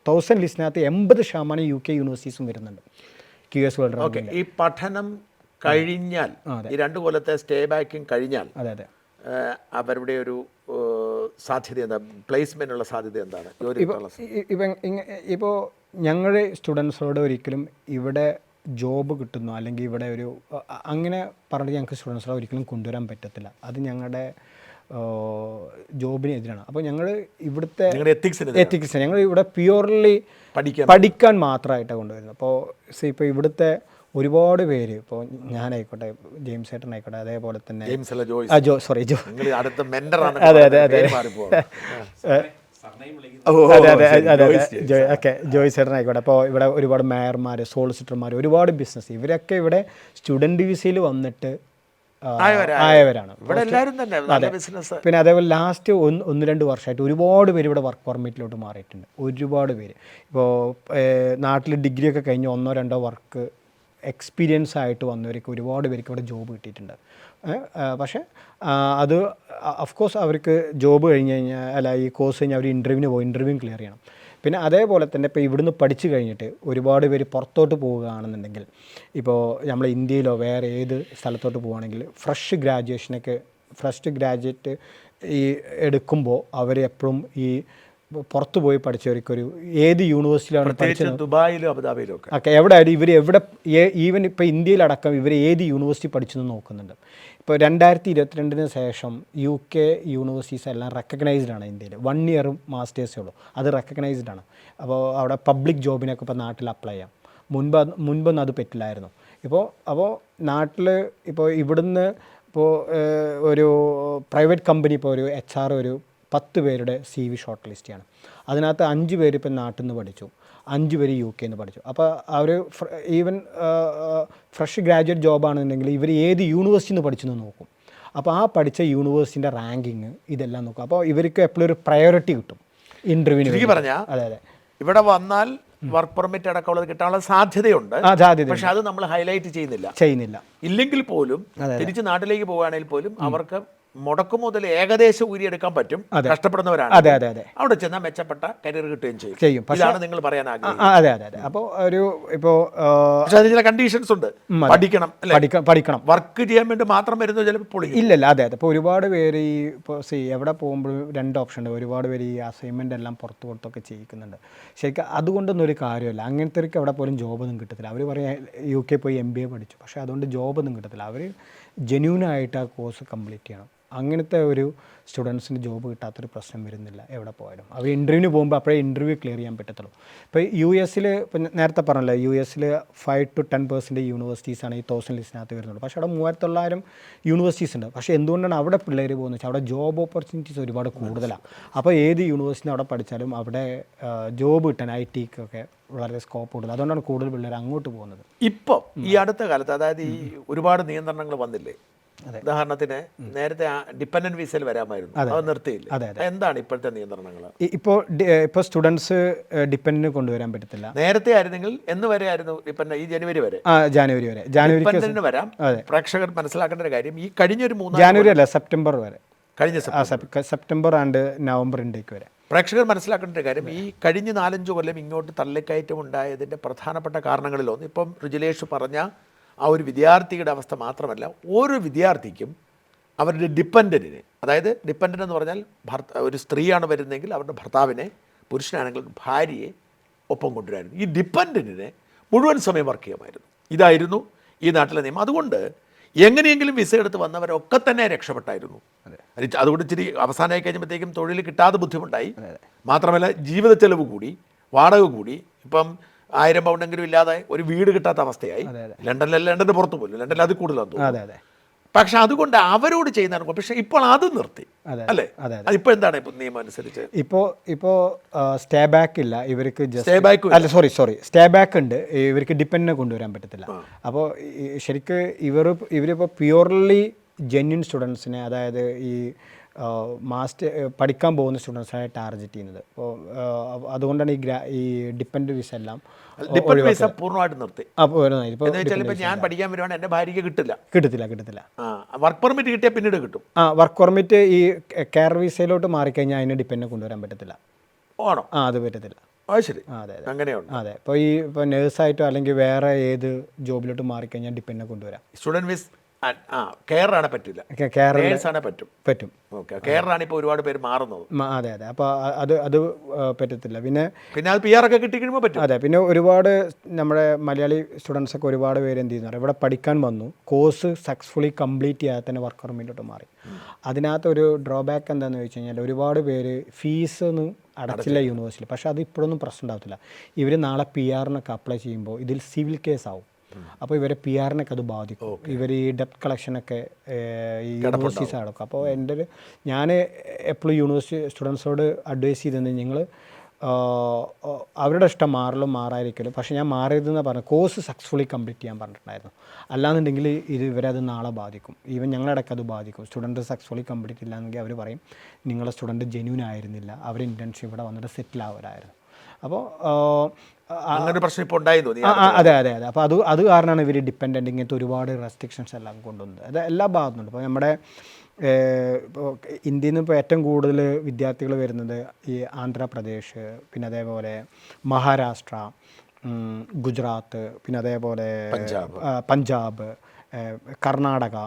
1000 ലിസ്റ്റിനകത്ത് 80% UK യൂണിവേഴ്സിറ്റീസും വരുന്നുണ്ട്. QS world ranking. ഈ പഠനം കഴിഞ്ഞാൽ, ഈ 2 കൊല്ലത്തെ സ്റ്റേ ബാക്കിങ് കഴിഞ്ഞാൽ അവരുടെ ഒരു സാധ്യത എന്താ? പ്ലേസ്മെന്റിനുള്ള സാധ്യത എന്താണ്? ഇപ്പോൾ ഞങ്ങളുടെ സ്റ്റുഡൻസിനോട് ഒരിക്കലും ഇവിടെ ജോബ് കിട്ടുന്നു അല്ലെങ്കിൽ ഇവിടെ ഒരു അങ്ങനെ പറഞ്ഞിട്ട് ഞങ്ങൾക്ക് സ്റ്റുഡൻസിനെ ഒരിക്കലും കൊണ്ടുവരാൻ പറ്റത്തില്ല. അത് ഞങ്ങളുടെ ജോബിനെതിരാണ്. അപ്പോൾ ഞങ്ങൾ ഇവിടുത്തെ എത്തിക്സ് ഞങ്ങൾ ഇവിടെ പ്യുവർലി പഠിക്കാൻ മാത്രമായിട്ടാണ് കൊണ്ടുവരുന്നത്. അപ്പോൾ ഇപ്പോൾ ഇവിടുത്തെ ഒരുപാട് പേര്, ഇപ്പോൾ ഞാനായിക്കോട്ടെ, ജെയിംസ് ഏട്ടൻ ആയിക്കോട്ടെ, അതേപോലെ തന്നെ ജോയ്സ് ഏട്ടൻ ആയിക്കോട്ടെ. അപ്പോൾ ഇവിടെ ഒരുപാട് മേയർമാർ, സോളിസിറ്റർമാർ, ഒരുപാട് ബിസിനസ്, ഇവരൊക്കെ ഇവിടെ സ്റ്റുഡൻറ്റ് വിസയിൽ വന്നിട്ട് ആയവരാണ്. പിന്നെ അതേപോലെ ലാസ്റ്റ് 1-2 വർഷമായിട്ട് ഒരുപാട് പേര് ഇവിടെ വർക്ക് പെർമിറ്റിലോട്ട് മാറിയിട്ടുണ്ട്. ഒരുപാട് പേര് ഇപ്പോൾ നാട്ടിൽ ഡിഗ്രിയൊക്കെ കഴിഞ്ഞ് 1-2 വർക്ക് എക്സ്പീരിയൻസ് ആയിട്ട് വന്നവർക്ക് ഒരുപാട് പേർക്ക് ഇവിടെ ജോബ് കിട്ടിയിട്ടുണ്ട്. പക്ഷേ അത് ഓഫ്കോഴ്സ് അവർക്ക് ജോബ് കഴിഞ്ഞ് കഴിഞ്ഞാൽ, അല്ല ഈ കോഴ്സ് കഴിഞ്ഞാൽ അവർ ഇൻ്റർവ്യൂ ക്ലിയർ ചെയ്യണം. പിന്നെ അതേപോലെ തന്നെ ഇപ്പോൾ ഇവിടുന്ന് പഠിച്ചു കഴിഞ്ഞിട്ട് ഒരുപാട് പേര് പുറത്തോട്ട് പോവുകയാണെന്നുണ്ടെങ്കിൽ, ഇപ്പോൾ നമ്മൾ ഇന്ത്യയിലോ വേറെ ഏത് സ്ഥലത്തോട്ട് പോവുകയാണെങ്കിൽ ഫ്രഷ് ഗ്രാജുവേറ്റ് ഈ എടുക്കുമ്പോൾ അവർ എപ്പോഴും ഈ പുറത്ത് പോയി പഠിച്ചവർക്കൊരു ഏത് യൂണിവേഴ്സിറ്റിയിലാണ് പഠിച്ചത്, ദുബായിലും അബുദാബിയിലും ഒക്കെ എവിടെയായാലും ഇവർ ഈവൻ ഇപ്പോൾ ഇന്ത്യയിലടക്കം ഇവർ ഏത് യൂണിവേഴ്സിറ്റി പഠിച്ചെന്ന് നോക്കുന്നുണ്ട്. ഇപ്പോൾ 2022 ശേഷം UK യൂണിവേഴ്സിറ്റീസ് എല്ലാം റെക്കഗ്നൈസ്ഡ് ആണ് ഇന്ത്യയിൽ. 1 year മാസ്റ്റേഴ്സേ ഉള്ളൂ, അത് റെക്കഗ്നൈസ്ഡ് ആണ്. അപ്പോൾ അവിടെ പബ്ലിക് ജോബിനൊക്കെ ഇപ്പോൾ നാട്ടിൽ അപ്ലൈ ചെയ്യാം. മുൻപൊന്നും അത് പറ്റില്ലായിരുന്നു. അപ്പോൾ നാട്ടിൽ ഇപ്പോൾ ഇവിടുന്ന് ഇപ്പോൾ ഒരു പ്രൈവറ്റ് കമ്പനി ഇപ്പോൾ ഒരു HR ഒരു 10 പേരുടെ CV ഷോർട്ട് ലിസ്റ്റ് ചെയ്യണം. അതിനകത്ത് 5 പേര് ഇപ്പം നാട്ടിൽ നിന്ന് പഠിച്ചു, 5 പേര് UK നിന്ന് പഠിച്ചു. അപ്പോൾ അവർ ഈവൻ ഫ്രഷ് ഗ്രാജുവേറ്റ് ജോബാണെന്നുണ്ടെങ്കിൽ ഇവർ ഏത് യൂണിവേഴ്സിറ്റിയിൽ നിന്ന് പഠിച്ചെന്ന് നോക്കും. അപ്പോൾ ആ പഠിച്ച യൂണിവേഴ്സിറ്റിൻ്റെ റാങ്കിങ് ഇതെല്ലാം നോക്കും. അപ്പോൾ ഇവർക്ക് എപ്പോഴും ഒരു പ്രയോറിറ്റി കിട്ടും ഇൻ്റർവ്യൂവിന്. പറഞ്ഞാൽ അതെ, ഇവിടെ വന്നാൽ വർക്ക് പെർമിറ്റ് അടക്കമുള്ളത് കിട്ടാനുള്ള സാധ്യതയുണ്ട്. പക്ഷെ അത് നമ്മൾ ഹൈലൈറ്റ് ചെയ്യുന്നില്ല. ഇല്ലെങ്കിൽ പോലും തിരിച്ച് നാട്ടിലേക്ക് പോവുകയാണെങ്കിൽ പോലും അവർക്ക് മുടക്കു മുതൽ ഏകദേശം ഊരിയെടുക്കാൻ പറ്റും, കഷ്ടപ്പെടുന്നവരാണ്. അതെ അതെ അതെ അവിടെ ചെന്നാൽ മെച്ചപ്പെട്ട കരിയർ കിട്ടുകയും ചെയ്യും. ചെയ്യും. ഇതാണ് നിങ്ങൾ പറയാൻ ആഗ്രഹിക്കുന്നത്. അതെ അതെ അതെ. അപ്പോൾ ഒരു ഇപ്പോൾ പക്ഷെ അതിന് ചില കണ്ടീഷൻസ് ഉണ്ട്. പഠിക്കണം അല്ലേ? പഠിക്കണം. വർക്ക് ചെയ്യാൻ വേണ്ടി മാത്രം വരുന്നത് ചിലപ്പോൾ പൊളി. ഇല്ലല്ല, അതെ അതെ. ഇപ്പോൾ ഒരുപാട് പേര് ഈ ഇപ്പോൾ എവിടെ പോകുമ്പോഴും രണ്ട് ഓപ്ഷൻ ഉണ്ട്. ഒരുപാട് പേര് ഈ അസൈൻമെൻ്റ് എല്ലാം പുറത്ത് കൊടുത്തൊക്കെ ചെയ്യിക്കുന്നുണ്ട്. ശരിക്കും അതുകൊണ്ടൊന്നും ഒരു കാര്യമില്ല. അങ്ങനത്തെ എവിടെ പോലും ജോബൊന്നും കിട്ടത്തില്ല. അവർ പറയാം UK പോയി MBA പഠിച്ചു, പക്ഷേ അതുകൊണ്ട് ജോബൊന്നും കിട്ടത്തില്ല. അവർ ജെന്യൂനായിട്ട് ആ കോഴ്സ് കംപ്ലീറ്റ് ചെയ്യണം. അങ്ങനത്തെ ഒരു സ്റ്റുഡൻസിന് ജോബ് കിട്ടാത്തൊരു പ്രശ്നം വരുന്നില്ല എവിടെ പോയാലും. അവർ ഇൻ്റർവ്യൂവിന് പോകുമ്പോൾ അപ്പോഴേ ഇൻ്റർവ്യൂ ക്ലിയർ ചെയ്യാൻ പറ്റത്തുള്ളൂ. ഇപ്പോൾ US ഇപ്പം നേരത്തെ പറഞ്ഞല്ലോ, US 5 to 10% യൂണിവേഴ്സിറ്റീസാണ് ഈ 1000 ലിസ്റ്റിനകത്ത് വരുന്നുള്ളൂ. പക്ഷേ അവിടെ 3900 യൂണിവേഴ്സിറ്റീസ് ഉണ്ട്. പക്ഷേ എന്തുകൊണ്ടാണ് അവിടെ പിള്ളേർ പോകുന്നത് വെച്ചാൽ അവിടെ ജോബ് ഓപ്പർച്യൂണിറ്റീസ് ഒരുപാട് കൂടുതലാണ്. അപ്പോൾ ഏത് യൂണിവേഴ്സിറ്റി അവിടെ പഠിച്ചാലും അവിടെ ജോബ് കിട്ടാൻ IT-ക്കൊക്കെ വളരെ സ്കോപ്പ് കൂടുതൽ. അതുകൊണ്ടാണ് കൂടുതൽ പിള്ളേർ അങ്ങോട്ട് പോകുന്നത്. ഇപ്പോൾ ഈ അടുത്ത കാലത്ത്, അതായത് ഈ ഒരുപാട് നിയന്ത്രണങ്ങൾ വന്നില്ലേ? ഉദാഹരണത്തിന് നേരത്തെ ഡിപ്പെൻഡന്റ് വിസയിൽ വരാമായിരുന്നു, അത് നിർത്തിയില്ല. എന്താണ് ഇപ്പോഴത്തെ നിയന്ത്രണങ്ങൾ? ഇപ്പോൾ സ്റ്റുഡൻസ് ഡിപ്പെൻഡിന് കൊണ്ടുവരാൻ പറ്റത്തില്ല. നേരത്തെ ആയിരുന്നെങ്കിൽ എന്ന് വരെ ആയിരുന്നു ഡിപ്പെൻഡന്റ്? ഈ ജനുവരി വരെ ഡിപ്പെൻഡന്റിന് വരാം. പ്രേക്ഷകർ മനസ്സിലാക്കേണ്ട ഒരു കാര്യം, ഈ കഴിഞ്ഞൊരു 3 ജാനുവരി അല്ല, സെപ്റ്റംബർ വരെ, കഴിഞ്ഞ സെപ്റ്റംബർ ആൻഡ് നവംബർ ഇൻടേക്ക് വരെ. പ്രേക്ഷകർ മനസ്സിലാക്കേണ്ട ഒരു കാര്യം, ഈ കഴിഞ്ഞ 4-5 കൊല്ലം ഇങ്ങോട്ട് തള്ളിക്കയറ്റം ഉണ്ടായതിൻ്റെ പ്രധാനപ്പെട്ട കാരണങ്ങളിലൊന്ന് ഇപ്പം ഋജുലേഷ് പറഞ്ഞ ആ ഒരു വിദ്യാർത്ഥിയുടെ അവസ്ഥ മാത്രമല്ല, ഓരോ വിദ്യാർത്ഥിക്കും അവരുടെ ഡിപ്പെൻഡൻറ്റിനെ, അതായത് ഡിപ്പെൻഡൻ്റ് എന്ന് പറഞ്ഞാൽ ഒരു സ്ത്രീയാണ് വരുന്നതെങ്കിൽ അവരുടെ ഭർത്താവിനെ, പുരുഷനാണെങ്കിൽ ഭാര്യയെ ഒപ്പം കൊണ്ടുവരായിരുന്നു. ഈ ഡിപ്പെൻഡൻറ്റിനെ മുഴുവൻ സമയം വർക്ക് ചെയ്യാമായിരുന്നു. ഇതായിരുന്നു ഈ നാട്ടിലെ നിയമം. അതുകൊണ്ട് എങ്ങനെയെങ്കിലും വിസ എടുത്ത് വന്നവരൊക്കെ തന്നെ രക്ഷപ്പെട്ടായിരുന്നു. അതുകൊണ്ട് ഇച്ചിരി അവസാനമായി കഴിഞ്ഞപ്പോഴത്തേക്കും തൊഴിൽ കിട്ടാതെ ബുദ്ധിമുട്ടായി. മാത്രമല്ല ജീവിത ചെലവ് കൂടി, വാടക കൂടി. ഇപ്പം 1000 പൗണ്ടെങ്കിലും ഇല്ലാതെ ഒരു വീട് കിട്ടാത്ത അവസ്ഥയായി. ലണ്ടനിൽ പുറത്തു പോലും, ലണ്ടനിൽ അത് കൂടുതലാണ് തോന്നുന്നു. പക്ഷെ അതുകൊണ്ട് അവരോട് ചെയ്യുന്നതാണ്. പക്ഷെ ഇപ്പോൾ അത് നിർത്തി അല്ലേ? ഇപ്പോൾ എന്താണ് ഇപ്പോൾ നിയമം അനുസരിച്ച്? ഇപ്പോൾ സ്റ്റേ ബാക്ക് ഇല്ല ഇവർക്ക്. സ്റ്റേ ബാക്ക് ഉണ്ട്, ഇവർക്ക് ഡിപ്പെൻഡിനെ കൊണ്ടുവരാൻ പറ്റത്തില്ല. അപ്പോൾ ശരിക്ക് ഇവരിപ്പോൾ പ്യുവർലി ജെന്യൂൻ സ്റ്റുഡൻസിനെ, അതായത് ഈ പഠിക്കാൻ പോകുന്ന സ്റ്റുഡൻസിനെ ടാർഗറ്റ് ചെയ്യുന്നത്. അപ്പോൾ അതുകൊണ്ടാണ് ഈ ഡിപ്പെൻഡ് വിസ എല്ലാം പൂർണ്ണമായിട്ട് നിർത്തി. ഞാൻ പഠിക്കാൻ വരുവാണ്, എൻ്റെ ഭാര്യയ്ക്ക് കിട്ടില്ല. വർക്ക് പെർമിറ്റ് കിട്ടിയാൽ പിന്നീട് കിട്ടും. വർക്ക് പെർമിറ്റ് ഈ കെയർ വിസയിലോട്ട് മാറിക്കഴിഞ്ഞാൽ അതിന് ഡിപ്പെൻഡ് കൊണ്ടുവരാൻ പറ്റത്തില്ല. ആണോ? അത് പറ്റത്തില്ല. ശരി, അങ്ങനെയുണ്ട്. അതെ, ഇപ്പോൾ നേഴ്സായിട്ടോ അല്ലെങ്കിൽ വേറെ ഏത് ജോബിലോട്ട് മാറിക്കഴിഞ്ഞാൽ ഡിപ്പെൻഡിനെ കൊണ്ടുവരാം. സ്റ്റുഡൻറ് വിസ കെയറാണ് പറ്റില്ല, പറ്റും. ഓക്കെ, കെയറാണ് ഇപ്പോൾ ഒരുപാട് പേര് മാറുന്നത്. അതെ അതെ. അപ്പോൾ അത് പറ്റത്തില്ല. പിന്നെ അത് PR ഒക്കെ കിട്ടിക്കഴിയുമ്പോൾ പറ്റും. അതെ, പിന്നെ ഒരുപാട് നമ്മുടെ മലയാളി സ്റ്റുഡൻസ് ഒക്കെ ഒരുപാട് പേര് എന്ത് ചെയ്യുന്നു, ഇവിടെ പഠിക്കാൻ വന്നു, കോഴ്സ് സക്സസ്ഫുള്ളി കംപ്ലീറ്റ് ചെയ്യാതെ തന്നെ വർക്ക് പെർമിറ്റിലോട്ട് മാറി. അതിനകത്തൊരു ഡ്രോബാക്ക് എന്താണെന്ന് വെച്ച് കഴിഞ്ഞാൽ, ഒരുപാട് പേര് ഫീസ് ഒന്നും അടച്ചില്ല യൂണിവേഴ്സിറ്റിയിൽ. പക്ഷേ അത് ഇപ്പോഴൊന്നും പ്രശ്നം ഉണ്ടാകത്തില്ല. ഇവർ നാളെ PR-നൊക്കെ അപ്ലൈ ചെയ്യുമ്പോൾ ഇതിൽ സിവിൽ കേസ് ആവും. അപ്പോൾ ഇവരെ PR-നൊക്കെ അത് ബാധിക്കും. ഇവർ ഈ ഡെപ്റ്റ് കളക്ഷനൊക്കെ ഈ യൂണിവേഴ്സിറ്റീസ് അടക്കും. അപ്പോൾ ഞാൻ എപ്പോഴും യൂണിവേഴ്സിറ്റി സ്റ്റുഡൻസോട് അഡ്വൈസ് ചെയ്തത്, നിങ്ങൾ അവരുടെ ഇഷ്ടം മാറാതിരിക്കലും, പക്ഷേ ഞാൻ മാറിയതെന്ന് പറഞ്ഞു കോഴ്സ് സക്സസ്ഫുള്ളി കംപ്ലീറ്റ് ചെയ്യാൻ പറഞ്ഞിട്ടുണ്ടായിരുന്നു. അല്ലാന്നുണ്ടെങ്കിൽ ഇവരത് നാളെ ബാധിക്കും. ഈവൻ ഞങ്ങളടക്കം അത് ബാധിക്കും. സ്റ്റുഡൻറ്റ് സക്സസ്ഫുള്ളി കംപ്ലീറ്റ് ഇല്ലാന്നെങ്കിൽ അവർ പറയും നിങ്ങളുടെ സ്റ്റുഡൻറ്റ് ജെന്യൂൻ ആയിരുന്നില്ല, അവർ ഇൻറ്റേൺഷിപ്പ് ഇവിടെ വന്നിട്ട് സെറ്റിൽ ആവരായിരുന്നു. അപ്പോൾ അങ്ങനെ പ്രശ്നം ഇപ്പോൾ ഉണ്ടായി തോന്നി. അതെ അതെ അതെ. അപ്പോൾ അത് കാരണമാണ് ഇവർ ഡിപ്പെൻഡൻ്റ് ഇങ്ങനത്തെ ഒരുപാട് റെസ്ട്രിക്ഷൻസ് എല്ലാം കൊണ്ടുവന്നത്. അത് എല്ലാ ഭാഗത്തുനിന്നുണ്ട്. ഇപ്പോൾ നമ്മുടെ ഇപ്പോൾ ഇന്ത്യയിൽ നിന്ന് ഇപ്പോൾ ഏറ്റവും കൂടുതൽ വിദ്യാർത്ഥികൾ വരുന്നത് ഈ ആന്ധ്രാപ്രദേശ്, പിന്നെ അതേപോലെ മഹാരാഷ്ട്ര, ഗുജറാത്ത്, പിന്നെ അതേപോലെ പഞ്ചാബ്, കർണാടക.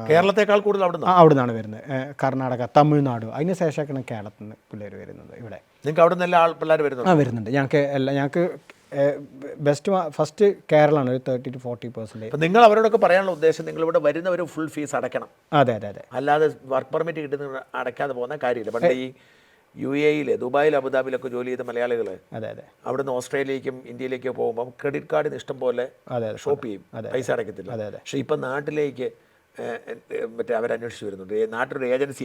കേരളത്തെക്കാൾ കൂടുതൽ അവിടെ നിന്നാണ് വരുന്നത്. കർണാടക, തമിഴ്നാട്, അതിന് ശേഷമൊക്കെയാണ് കേരളത്തിൽ നിന്ന് പിള്ളേർ വരുന്നത്. ഇവിടെ നിങ്ങൾക്ക് അവിടെ നിന്ന് പിള്ളേർ വരുന്നുണ്ട്. ഞങ്ങൾക്ക് ഫസ്റ്റ് കേരളമാണ് ഒരു 30 to 40%. നിങ്ങൾ അവരോടൊക്കെ പറയാനുള്ള ഉദ്ദേശം, നിങ്ങൾ ഇവിടെ വരുന്നവർ ഫുൾ ഫീസ് അടയ്ക്കണം. അതെ അതെ അതെ. അല്ലാതെ വർക്ക് പെർമിറ്റ് കിട്ടുന്ന അടയ്ക്കാതെ പോകുന്ന കാര്യമില്ല. പണ്ട് ഈ UAE, ദുബായിൽ, അബുദാബിയിലൊക്കെ ജോലി ചെയ്ത മലയാളികൾ അവിടുന്ന് ഓസ്ട്രേലിയയിലേക്കും ഇന്ത്യയിലേക്കോ പോകുമ്പോൾ ക്രെഡിറ്റ് കാർഡിന് ഇഷ്ടം പോലെ ഷോപ്പ് ചെയ്യും, പൈസ അടയ്ക്കത്തില്ല. പക്ഷേ ഇപ്പം നാട്ടിലേക്ക് മറ്റേ അവരന്വേഷിച്ച് വരുന്നുണ്ട്, നാട്ടിലൊരു ഏജൻസി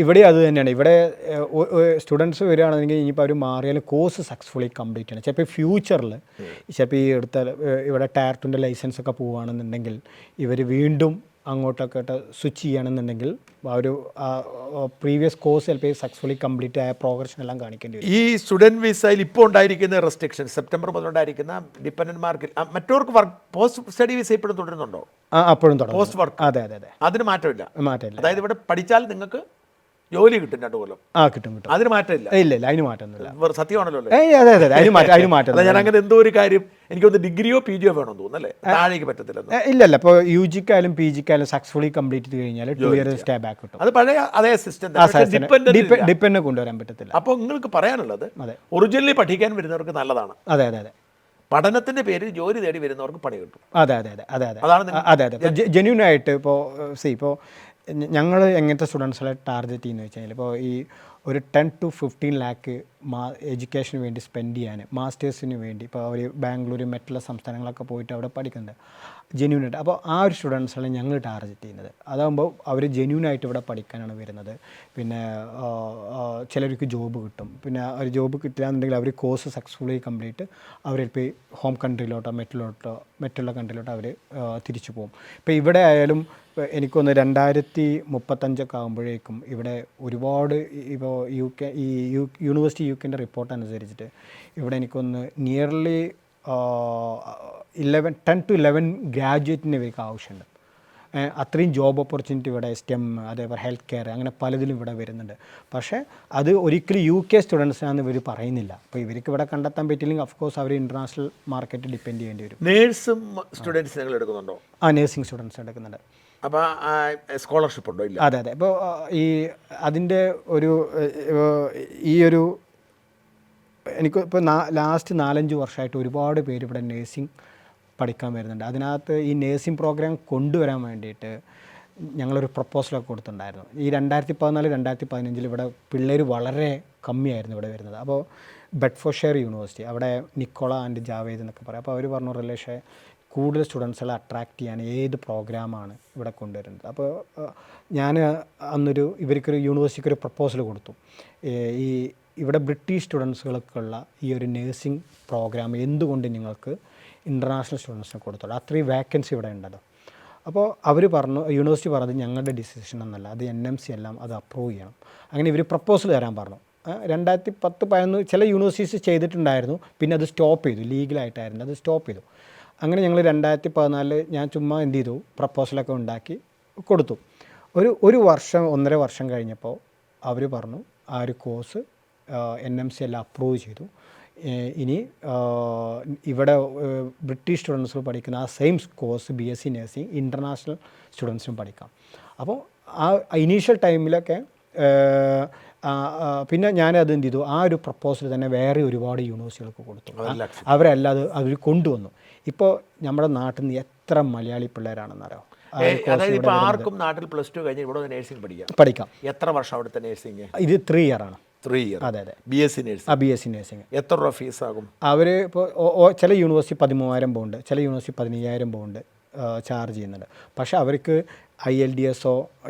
ഇവിടെ അത് തന്നെയാണ്. ഇവിടെ സ്റ്റുഡൻസ് വരികയാണെങ്കിൽ ഇനിയിപ്പോൾ അവർ മാറിയാലും കോഴ്സ് സക്സസ്ഫുള്ളി കംപ്ലീറ്റ് ചെയ്യണം. ചിലപ്പോൾ ഫ്യൂച്ചറിൽ ചിലപ്പോൾ ഈ എടുത്ത ഇവിടെ ടയർ 2 ലൈസൻസ് ഒക്കെ പോവുകയാണെന്നുണ്ടെങ്കിൽ ഇവർ വീണ്ടും അങ്ങോട്ടൊക്കെ സ്വിച്ച് ചെയ്യുകയാണെന്നുണ്ടെങ്കിൽ ഒരു പ്രീവിയസ് കോഴ്സ് ചിലപ്പോൾ സക്സസ്ഫുള്ളി കംപ്ലീറ്റ് ആയ പ്രോഗ്രഷൻ എല്ലാം കാണിക്കേണ്ടി വരും. ഈ സ്റ്റുഡൻറ് വിസയിൽ ഇപ്പോൾ ഉണ്ടായിരിക്കുന്ന റെസ്ട്രിക്ഷൻ, സെപ്റ്റംബർ മുതൽ ഉണ്ടായിരിക്കുന്ന ഡിപ്പെൻഡന്റ്മാർക്ക്, മറ്റവർക്ക് പോസ്റ്റ് സ്റ്റഡി വിസ ഇപ്പോഴും തുടരുന്നുണ്ടോ? അപ്പോഴും തുടങ്ങും. പോസ്റ്റ് വർക്ക് അതെ അതെ അതെ, അതിന് മാറ്റമില്ല. മാറ്റമില്ല. അതായത് ഇവിടെ പഠിച്ചാൽ നിങ്ങൾക്ക് ജോലി കിട്ടും 2 കൊല്ലം. കിട്ടും കിട്ടും. അതിന് മാറ്റമില്ല. ഇല്ല ഇല്ല, അതിന് മാറ്റമൊന്നുമില്ല. സത്യമാണല്ലോ അല്ലേ? അതെ അതെ, അതിന് മാറ്റം. അല്ല, ഞാൻ അങ്ങനെ എന്തോ ഒരു കാര്യം എനിക്കൊന്ന് ഡിഗ്രിയോ പി ജിയോ വേണമെന്ന് തോന്നുന്നല്ലേ, താഴേക്ക് പറ്റത്തില്ലെന്ന്. ഇല്ല ഇപ്പോൾ യു ജിക്കായാലും പി ജിക്കായാലും സക്സസ്ഫുള്ളി കംപ്ലീറ്റ് ചെയ്ത് കഴിഞ്ഞാൽ 2 year സ്റ്റേ ബാക്ക് കിട്ടും. അത് പഴയ അതേ സിസ്റ്റം ഡിപ്പെൻഡ് കൊണ്ടുവരാൻ പറ്റത്തില്ല. അപ്പോൾ നിങ്ങൾക്ക് പറയാനുള്ളത് അതെ, ഒറിജിനലി പഠിക്കാൻ വരുന്നവർക്ക് നല്ലതാണ്. അതെ അതെ അതെ, പഠനത്തിന്റെ പേരിൽ ജോലി തേടി വരുന്നവർക്ക് പണി കിട്ടും. അതെ അതെ അതെ അതെ അതെ, അതാണ് അതെ അതെ. ജെന്യൂൻ ആയിട്ട് ഇപ്പോൾ ഞങ്ങൾ എങ്ങനത്തെ സ്റ്റുഡൻസിനെ ടാർഗറ്റ് ചെയ്യുന്നത് വെച്ച് കഴിഞ്ഞാൽ, ഇപ്പോൾ ഈ ഒരു 10 to 15 lakh എഡ്യൂക്കേഷന് വേണ്ടി സ്പെൻഡ് ചെയ്യാൻ, മാസ്റ്റേഴ്സിന് വേണ്ടി ഇപ്പോൾ അവർ ബാംഗ്ലൂർ മറ്റുള്ള സംസ്ഥാനങ്ങളൊക്കെ പോയിട്ട് അവിടെ പഠിക്കുന്നുണ്ട് ജെന്യൂനായിട്ട്. അപ്പോൾ ആ ഒരു സ്റ്റുഡൻസാണ് ഞങ്ങൾ ടാർഗറ്റ് ചെയ്യുന്നത്. അതാകുമ്പോൾ അവർ ജെന്യൂനായിട്ട് ഇവിടെ പഠിക്കാനാണ് വരുന്നത്. പിന്നെ ചിലർക്ക് ജോബ് കിട്ടും. പിന്നെ ഒരു ജോബ് കിട്ടില്ല എന്നുണ്ടെങ്കിൽ അവർ കോഴ്സ് സക്സസ്ഫുള്ളി കംപ്ലീറ്റ് അവരിപ്പോൾ ഹോം കൺട്രിയിലോട്ടോ മറ്റുള്ള കൺട്രിയിലോട്ടോ അവർ തിരിച്ചു പോകും. ഇപ്പോൾ ഇവിടെ ആയാലും എനിക്കൊന്ന് 2035 ആകുമ്പോഴേക്കും ഇവിടെ ഒരുപാട് ഇപ്പോൾ യൂണിവേഴ്സിറ്റി UK റിപ്പോർട്ട് അനുസരിച്ചിട്ട് ഇവിടെ എനിക്കൊന്ന് നിയർലി 10 to 11 ഗ്രാജുവേറ്റിന് ഇവർക്ക് ആവശ്യമുണ്ട്. അത്രയും ജോബ് ഓപ്പർച്യൂണിറ്റി ഇവിടെ STEM, അതേപോലെ ഹെൽത്ത് കെയർ, അങ്ങനെ പലതിലും ഇവിടെ വരുന്നുണ്ട്. പക്ഷേ അത് ഒരിക്കലും UK സ്റ്റുഡൻസിനാണെന്ന് ഇവർ പറയുന്നില്ല. അപ്പോൾ ഇവർക്ക് ഇവിടെ കണ്ടെത്താൻ പറ്റില്ലെങ്കിൽ ഓഫ്കോഴ്സ് അവർ ഇൻ്റർനാഷണൽ മാർക്കറ്റ് ഡിപ്പെൻഡ് ചെയ്യേണ്ടി വരും. നേഴ്സും സ്റ്റുഡൻസ് നിങ്ങൾ എടുക്കുന്നുണ്ടോ? നേഴ്സിംഗ് സ്റ്റുഡൻസ് എടുക്കുന്നുണ്ട്. അപ്പോൾ സ്കോളർഷിപ്പ് ഉണ്ടോ? ഇല്ല. അതെ അതെ. ഇപ്പോൾ അതിൻ്റെ ഒരു എനിക്ക് ഇപ്പോൾ ലാസ്റ്റ് 4-5 വർഷമായിട്ട് ഒരുപാട് പേര് ഇവിടെ നേഴ്സിംഗ് പഠിക്കാൻ വരുന്നുണ്ട്. അതിനകത്ത് ഈ നേഴ്സിംഗ് പ്രോഗ്രാം കൊണ്ടുവരാൻ വേണ്ടിയിട്ട് ഞങ്ങളൊരു പ്രപ്പോസലൊക്കെ കൊടുത്തിട്ടുണ്ടായിരുന്നു. ഈ 2014-2015 ഇവിടെ പിള്ളേർ വളരെ കമ്മിയായിരുന്നു ഇവിടെ വരുന്നത്. അപ്പോൾ ബെഡ്ഫോർഡ്ഷയർ യൂണിവേഴ്സിറ്റി, അവിടെ നിക്കോള ആൻഡ് ജാവേദ് എന്നൊക്കെ പറയും. അപ്പോൾ അവർ പറഞ്ഞു, റിലേഷൻ കൂടുതൽ സ്റ്റുഡൻസുകളെ അട്രാക്റ്റ് ചെയ്യാൻ ഏത് പ്രോഗ്രാമാണ് ഇവിടെ കൊണ്ടുവരുന്നത്. അപ്പോൾ ഞാൻ ഇവർക്കൊരു യൂണിവേഴ്സിറ്റിക്ക് ഒരു പ്രപ്പോസൽ കൊടുത്തു. ഇവിടെ ബ്രിട്ടീഷ് സ്റ്റുഡൻസുകൾക്കുള്ള ഈ ഒരു നേഴ്സിംഗ് പ്രോഗ്രാം എന്തുകൊണ്ട് നിങ്ങൾക്ക് ഇൻ്റർനാഷണൽ സ്റ്റുഡൻസിന് കൊടുത്തോളൂ, അത്രയും വേക്കൻസി ഇവിടെ ഉണ്ടല്ലോ. അപ്പോൾ അവർ പറഞ്ഞു, യൂണിവേഴ്സിറ്റി പറഞ്ഞത് ഞങ്ങളുടെ ഡിസിഷൻ എന്നല്ല, അത് NMC എല്ലാം അത് അപ്രൂവ് ചെയ്യണം. അങ്ങനെ ഇവർ പ്രപ്പോസൽ തരാൻ പറഞ്ഞു. 2010-11 ചില യൂണിവേഴ്സിറ്റീസ് ചെയ്തിട്ടുണ്ടായിരുന്നു, പിന്നെ അത് സ്റ്റോപ്പ് ചെയ്തു. ലീഗലായിട്ടായിരുന്നു, അത് സ്റ്റോപ്പ് ചെയ്തു. അങ്ങനെ ഞങ്ങൾ 2014 ഞാൻ ചുമ്മാ എന്ത് ചെയ്തു, പ്രപ്പോസലൊക്കെ ഉണ്ടാക്കി കൊടുത്തു. ഒരു വർഷം 1.5 വർഷം കഴിഞ്ഞപ്പോൾ അവർ പറഞ്ഞു ആ ഒരു കോഴ്സ് NMC എല്ലാം അപ്രൂവ് ചെയ്തു. ഇനി ഇവിടെ ബ്രിട്ടീഷ് സ്റ്റുഡൻസ് പഠിക്കുന്ന ആ same course BSc nursing international സ്റ്റുഡൻസിനും പഠിക്കാം. അപ്പോൾ ആ ഇനീഷ്യൽ ടൈമിലൊക്കെ പിന്നെ ഞാനത് എന്ത് ചെയ്തു, ആ ഒരു പ്രപ്പോസൽ തന്നെ വേറെ ഒരുപാട് യൂണിവേഴ്സിറ്റികൾക്ക് കൊടുത്തു. അവരല്ലാതെ അവർ കൊണ്ടുവന്നു. ഇപ്പോൾ നമ്മുടെ നാട്ടിൽ നിന്ന് എത്ര മലയാളി പിള്ളേരാണെന്നറിയാം. അതായത് ഇപ്പോൾ ആർക്കും നാട്ടിൽ +2 കഴിഞ്ഞ് ഇവിടെ നേഴ്സിംഗ് പഠിക്കാം. എത്ര വർഷം അവിടുത്തെ നേഴ്സിംഗ്? ഇത് 3 year ആണ്. 3 year. അതെ അതെ. BSc nursing. BSc nursing. എത്ര രൂപ ഫീസ് ആകും? അവർ ഇപ്പോൾ ചില യൂണിവേഴ്സിറ്റി 13,000 പൗണ്ട്, ചില യൂണിവേഴ്സിറ്റി 15,000 പൗണ്ട് ചാർജ് ചെയ്യുന്നുണ്ട്. പക്ഷേ അവർക്ക് IELTS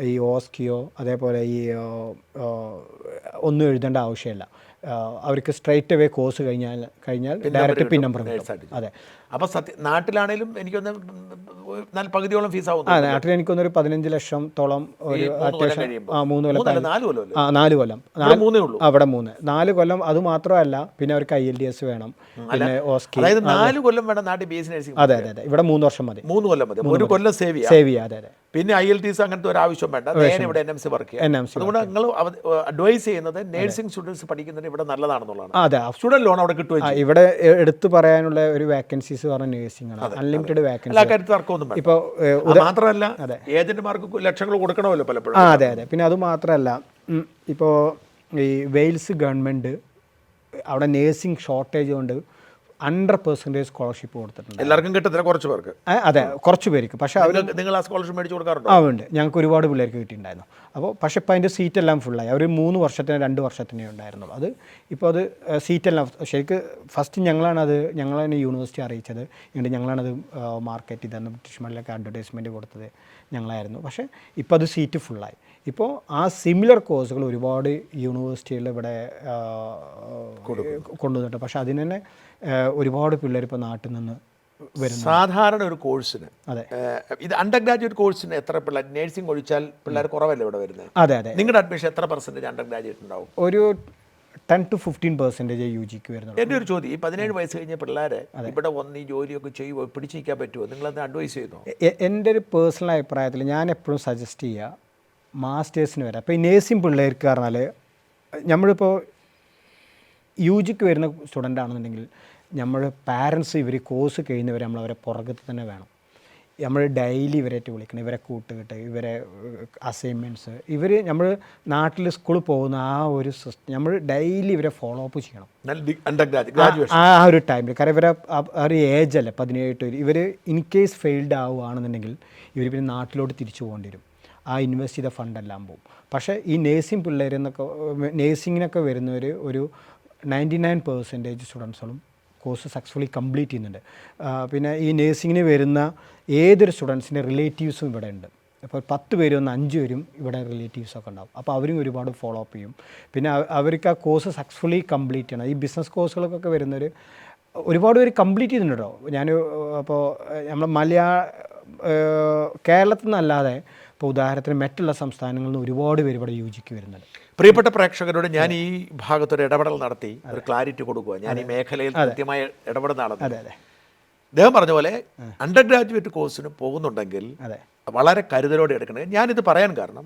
ഈ OSCE അതേപോലെ ഈ ഒന്നും എഴുതേണ്ട ആവശ്യമില്ല. അവർക്ക് സ്ട്രൈറ്റ് അവേ കോഴ്സ് കഴിഞ്ഞാൽ ഡയറക്റ്റ് പിൻ നമ്പർ കിട്ടും. അതെ. അപ്പോൾ നാട്ടിലാണെങ്കിലും എനിക്കൊന്ന് പകുതിയോളം ഫീസ് ആവും. നാട്ടിൽ എനിക്കൊന്നൊരു 15 ലക്ഷത്തോളം ഒരു അത്യാവശ്യം 3 കൊല്ലം 4 കൊല്ലം അവിടെ 4 കൊല്ലം. അത് മാത്രമല്ല, പിന്നെ അവർക്ക് IELTS വേണം, പിന്നെ OSCE. അതായത് 4 കൊല്ലം വേണം നാട്ടിൽ BSc നഴ്സിംഗ്. അതെ അതെ അതെ. ഇവിടെ 3 വർഷം മതി. 3 കൊല്ലം മതി. 1 കൊല്ലം സേവ് ചെയ്യാം. അതെ അതെ. പിന്നെ IELTS അങ്ങനത്തെ ഒരു ആവശ്യം വേണ്ട, നേരെ ഇവിടെ NMC വർക്ക് ചെയ്യാം. അതുകൊണ്ട് നിങ്ങൾ അഡ്വൈസ് ചെയ്യുന്നത് നേഴ്സിംഗ് സ്റ്റുഡൻസ് പഠിക്കുന്നതിന് ഇവിടെ നല്ലതാണെന്നുള്ളതാണ്. അതെ. സ്റ്റുഡന്റ് ലോൺ അവിടെ കിട്ടും. ഇവിടെ എടുത്തു പറയാനുള്ള ഒരു വേക്കൻസീസ് പറഞ്ഞ നേഴ്സിംഗ് ആണ്, അൺലിമിറ്റഡ് വേക്കൻസി. ഇപ്പോൾ മാത്രമല്ല, ഏജന്റുമാർക്ക് ലക്ഷങ്ങൾ കൊടുക്കണമല്ലോ പലപ്പോഴും. അതെ അതെ. പിന്നെ അത് മാത്രമല്ല, ഇപ്പോൾ ഈ വെയിൽസ് ഗവൺമെൻറ് അവിടെ നേഴ്സിംഗ് ഷോർട്ടേജ് കൊണ്ട് 100% സ്കോളർഷിപ്പ് കൊടുത്തിട്ടുണ്ട്. എല്ലാവർക്കും കിട്ടത്തില്ല, കുറച്ച് പേർക്ക്. അതെ, കുറച്ച് പേർക്ക്. പക്ഷേ നിങ്ങൾ ആ സ്കോളർഷിപ്പ് മേടിച്ച് കൊടുക്കാറുണ്ടോ? ഉണ്ട്. ഞങ്ങൾക്ക് ഒരുപാട് പിള്ളേർക്ക് കിട്ടിയിട്ടുണ്ടായിരുന്നു. അപ്പോൾ പക്ഷേ ഇപ്പോൾ അതിൻ്റെ സീറ്റെല്ലാം ഫുള്ളായി. അവർ 3 വർഷത്തിന് 2 വർഷത്തിനേ ഉണ്ടായിരുന്നുള്ളൂ. ഇപ്പോൾ അത് സീറ്റെല്ലാം ശരിക്ക് ഫസ്റ്റ് ഞങ്ങളാണ് യൂണിവേഴ്സിറ്റി അറിയിച്ചത്. എന്നിട്ട് ഞങ്ങളാണത് മാർക്കറ്റ് ചെയ്തത്. ബ്രിട്ടീഷ് മലയിലൊക്കെ അഡ്വർടൈസ്മെൻറ്റ് കൊടുത്തത് ഞങ്ങളായിരുന്നു. പക്ഷേ ഇപ്പോൾ അത് സീറ്റ് ഫുള്ളായി. ഇപ്പോൾ ആ സിമിലർ കോഴ്സുകൾ ഒരുപാട് യൂണിവേഴ്സിറ്റികളിൽ ഇവിടെ കൊണ്ടുവന്നിട്ടുണ്ട്. പക്ഷേ അതിന് തന്നെ ഒരുപാട് പിള്ളേർ ഇപ്പോൾ നാട്ടിൽ നിന്ന് വരുന്നു. സാധാരണ ഒരു കോഴ്സിന്, അതെ, ഇത് അണ്ടർ ഗ്രാജുവേറ്റ് കോഴ്സിന് എത്ര പിള്ളേർ, നേഴ്സിംഗ് ഒഴിച്ചാൽ പിള്ളേർ കുറവല്ലേ ഇവിടെ വരുന്നത്? അതെ അതെ. നിങ്ങളുടെ അഡ്മിഷൻ എത്ര % അണ്ടർ ഗ്രാജുവേറ്റ് ഉണ്ടാവും? ഒരു 10-15% യു ജിക്ക് വരുന്നുള്ളൂ. എൻ്റെ ഒരു ചോദ്യം, ഈ 17 വയസ്സ് കഴിഞ്ഞ പിള്ളേരെ ഇവിടെ വന്ന് ഈ ജോലിയൊക്കെ ചെയ്യുമോ, പിടിച്ചു നിൽക്കാൻ പറ്റുമോ, നിങ്ങളത് അഡ്വൈസ് ചെയ്യുന്നു? എൻ്റെ ഒരു പേഴ്സണൽ അഭിപ്രായത്തിൽ ഞാൻ എപ്പോഴും സജസ്റ്റ് ചെയ്യുക മാസ്റ്റേഴ്സിന് വരാം. അപ്പോൾ ഈ നേഴ്സിംഗ് പിള്ളേർക്ക് പറഞ്ഞാൽ നമ്മളിപ്പോൾ യു ജിക്ക് വരുന്ന സ്റ്റുഡൻ്റ് ആണെന്നുണ്ടെങ്കിൽ നമ്മൾ പാരൻസ് ഇവർ കോഴ്സ് കഴിയുന്നവർ നമ്മളവരെ പുറകത്ത് തന്നെ വേണം. നമ്മൾ ഡെയിലി ഇവരായിട്ട് വിളിക്കണം, ഇവരെ കൂട്ടുകെട്ട്, ഇവരെ അസൈൻമെൻറ്റ്സ്, നമ്മൾ നാട്ടിൽ സ്കൂളിൽ പോകുന്ന ആ ഒരു സിസ്റ്റം നമ്മൾ ഡെയിലി ഇവരെ ഫോളോ അപ്പ് ചെയ്യണം ആ ഒരു ടൈമിൽ. കാരണം ഇവരെ ആ ഒരു ഏജ് അല്ലേ 17 ഇവർ ഇൻ കേസ് ഫെയിൽഡ് ആവുകയാണെന്നുണ്ടെങ്കിൽ ഇവർ പിന്നെ നാട്ടിലോട്ട് തിരിച്ചു പോകേണ്ടി വരും. ആ ഇൻവെസ്റ്റ് ചെയ്ത ഫണ്ടെല്ലാം പോകും. പക്ഷേ ഈ നേഴ്സിംഗ് പിള്ളേരെന്നൊക്കെ നേഴ്സിങ്ങിനൊക്കെ വരുന്നവർ ഒരു 99% സ്റ്റുഡൻസുകളും കോഴ്സ് സക്സസ്ഫുള്ളി കംപ്ലീറ്റ് ചെയ്യുന്നുണ്ട്. പിന്നെ ഈ നേഴ്സിങ്ങിന് വരുന്ന ഏതൊരു സ്റ്റുഡൻസിൻ്റെ റിലേറ്റീവ്സും ഇവിടെ ഉണ്ട്. അപ്പോൾ 10 പേര് വന്ന് 5 പേരും ഇവിടെ റിലേറ്റീവ്സൊക്കെ ഉണ്ടാവും. അപ്പോൾ അവരും ഒരുപാട് ഫോളോ അപ്പ് ചെയ്യും. പിന്നെ അവർക്ക് ആ കോഴ്സ് സക്സസ്ഫുള്ളി കംപ്ലീറ്റ് ചെയ്യണം. ഈ ബിസിനസ് കോഴ്സുകൾക്കൊക്കെ വരുന്നവർ ഒരുപാട് പേര് കംപ്ലീറ്റ് ചെയ്യുന്നുണ്ടോ. ഞാൻ അപ്പോൾ നമ്മൾ കേരളത്തിൽ നിന്നല്ലാതെ ഇപ്പോൾ ഉദാഹരണത്തിന് മറ്റുള്ള സംസ്ഥാനങ്ങളിൽ നിന്ന് ഒരുപാട് പേര് ഇവിടെ യു ജിക്ക് വരുന്നുണ്ട്. പ്രിയപ്പെട്ട പ്രേക്ഷകരോട് ഞാൻ ഈ ഭാഗത്തൊരു ഇടപെടൽ നടത്തി ഒരു ക്ലാരിറ്റി കൊടുക്കുക. ഞാൻ ഈ മേഖലയിൽ കൃത്യമായ ഇടപെടൽ നടത്തി. അദ്ദേഹം പറഞ്ഞ പോലെ അണ്ടർ ഗ്രാജുവേറ്റ് കോഴ്സിന് പോകുന്നുണ്ടെങ്കിൽ വളരെ കരുതലോടെ എടുക്കണം. ഞാനിത് പറയാൻ കാരണം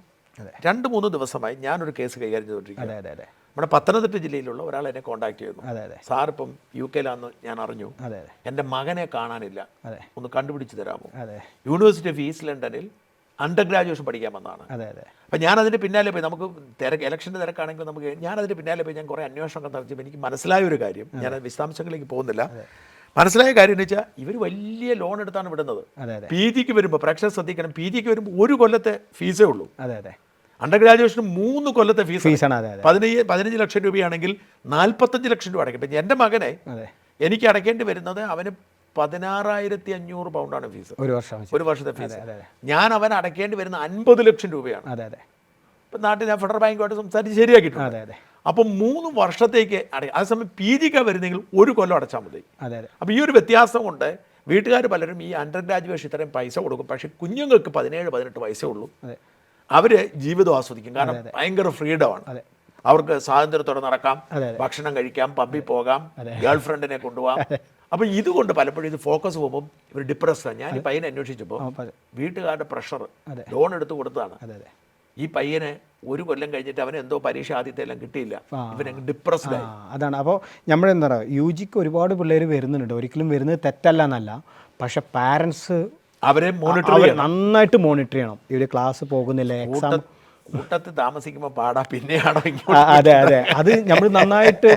2-3 ദിവസമായി ഞാനൊരു കേസ് കൈകാര്യം ചെയ്തുകൊണ്ടിരിക്കുകയാണ്. നമ്മുടെ പത്തനംതിട്ട ജില്ലയിലുള്ള ഒരാൾ എന്നെ കോൺടാക്ട് ചെയ്യുന്നു. സാർ ഇപ്പം യു കെയിലാണെന്ന് ഞാൻ അറിഞ്ഞു, എൻ്റെ മകനെ കാണാനില്ല, ഒന്ന് കണ്ടുപിടിച്ച് തരാമോ? യൂണിവേഴ്സിറ്റി ഓഫ് ഈസ്റ്റ് ലണ്ടനിൽ അണ്ടർ ഗ്രാജുവേഷൻ പഠിക്കാൻ വന്നതാണ്. അപ്പം ഞാനതിൻ്റെ പിന്നാലെ പോയി, നമുക്ക് ഇലക്ഷൻ്റെ തിരക്കാണെങ്കിൽ നമുക്ക് ഞാനതിൻ്റെ പിന്നാലെ പോയി ഞാൻ കുറേ അന്വേഷണങ്ങൾ നടത്തിയപ്പോൾ എനിക്ക് മനസ്സിലായ ഒരു കാര്യം, ഞാൻ വിശദാംശങ്ങളിലേക്ക് പോകുന്നില്ല. മനസ്സിലായ കാര്യം എന്ന് വെച്ചാൽ ഇവർ വലിയ ലോൺ എടുത്താണ് വിടുന്നത്. പി ജിക്ക് വരുമ്പോൾ പ്രേക്ഷകർ ശ്രദ്ധിക്കണം, പി ജിക്ക് വരുമ്പോൾ 1 കൊല്ലത്തെ ഫീസേ ഉള്ളൂ. അണ്ടർ ഗ്രാജുവേഷന് 3 കൊല്ലത്തെ ഫീസാണ്. 15 ലക്ഷം രൂപയാണെങ്കിൽ 45 ലക്ഷം രൂപ അടയ്ക്കും. ഇപ്പം എൻ്റെ മകനെ എനിക്ക് അടയ്ക്കേണ്ടി വരുന്നത് അവന് 16,500 പൗണ്ടാണ് ഫീസ്, ഒരു വർഷത്തെ ഫീസ്. ഞാൻ അവൻ അടയ്ക്കേണ്ടി വരുന്ന 50 ലക്ഷം രൂപയാണ്. ഇപ്പം നാട്ടിൽ ഞാൻ ഫെഡറൽ ബാങ്കുമായിട്ട് സംസാരിച്ച് ശരിയാക്കിയിട്ടുണ്ട്. അപ്പം 3 വർഷത്തേക്ക് അതേസമയം പി ജിക്ക് വരുന്നെങ്കിൽ 1 കൊല്ലം അടച്ചാൽ മതി. അപ്പോൾ ഈ ഒരു വ്യത്യാസം കൊണ്ട് വീട്ടുകാർ പലരും ഈ അണ്ടർ ഗ്രാജുവേഷൻ ഇത്രയും പൈസ കൊടുക്കും. പക്ഷേ കുഞ്ഞുങ്ങൾക്ക് 17-18 വയസ്സേ ഉള്ളൂ. അവർ ജീവിതം ആസ്വദിക്കും. കാരണം ഭയങ്കര ഫ്രീഡമാണ്. അവർക്ക് സ്വാതന്ത്ര്യത്തോടെ നടക്കാം, ഭക്ഷണം കഴിക്കാം, പബ്ബിൽ പോകാം, ഗേൾ ഫ്രണ്ടിനെ കൊണ്ടുപോകാം. അപ്പോൾ ഇതുകൊണ്ട് പലപ്പോഴും ഇത് ഫോക്കസ് പോകുമ്പോൾ ഇവർ ഡിപ്രസ്ഡാണ്. ഞാൻ ഈ പയ്യനെ അന്വേഷിച്ചപ്പോൾ വീട്ടുകാരുടെ പ്രഷർ ലോൺ എടുത്ത് കൊടുത്തതാണ്. ഈ പയ്യനെ 1 കൊല്ലം കഴിഞ്ഞിട്ട് അവന് എന്തോ പരീക്ഷ ആദ്യത്തെ എല്ലാം കിട്ടിയില്ല, ഇവനങ്ങ് ഡിപ്രസ്ഡായി. അതാണ്. അപ്പോൾ നമ്മളെന്താ പറയുക, യു ജിക്ക് ഒരുപാട് പിള്ളേർ വരുന്നുണ്ട്, ഒരിക്കലും വരുന്നത് തെറ്റല്ല എന്നല്ല. പക്ഷെ പാരൻസ് അവരെ നന്നായിട്ട് മോണിറ്റർ ചെയ്യണം. ഇവർ ക്ലാസ് പോകുന്നില്ല, എക്സാം കൂട്ടത്തിൽ താമസിക്കുമ്പോൾ പാടാ, പിന്നെയാണോ? അതെ, അത് നമ്മൾ നന്നായിട്ട്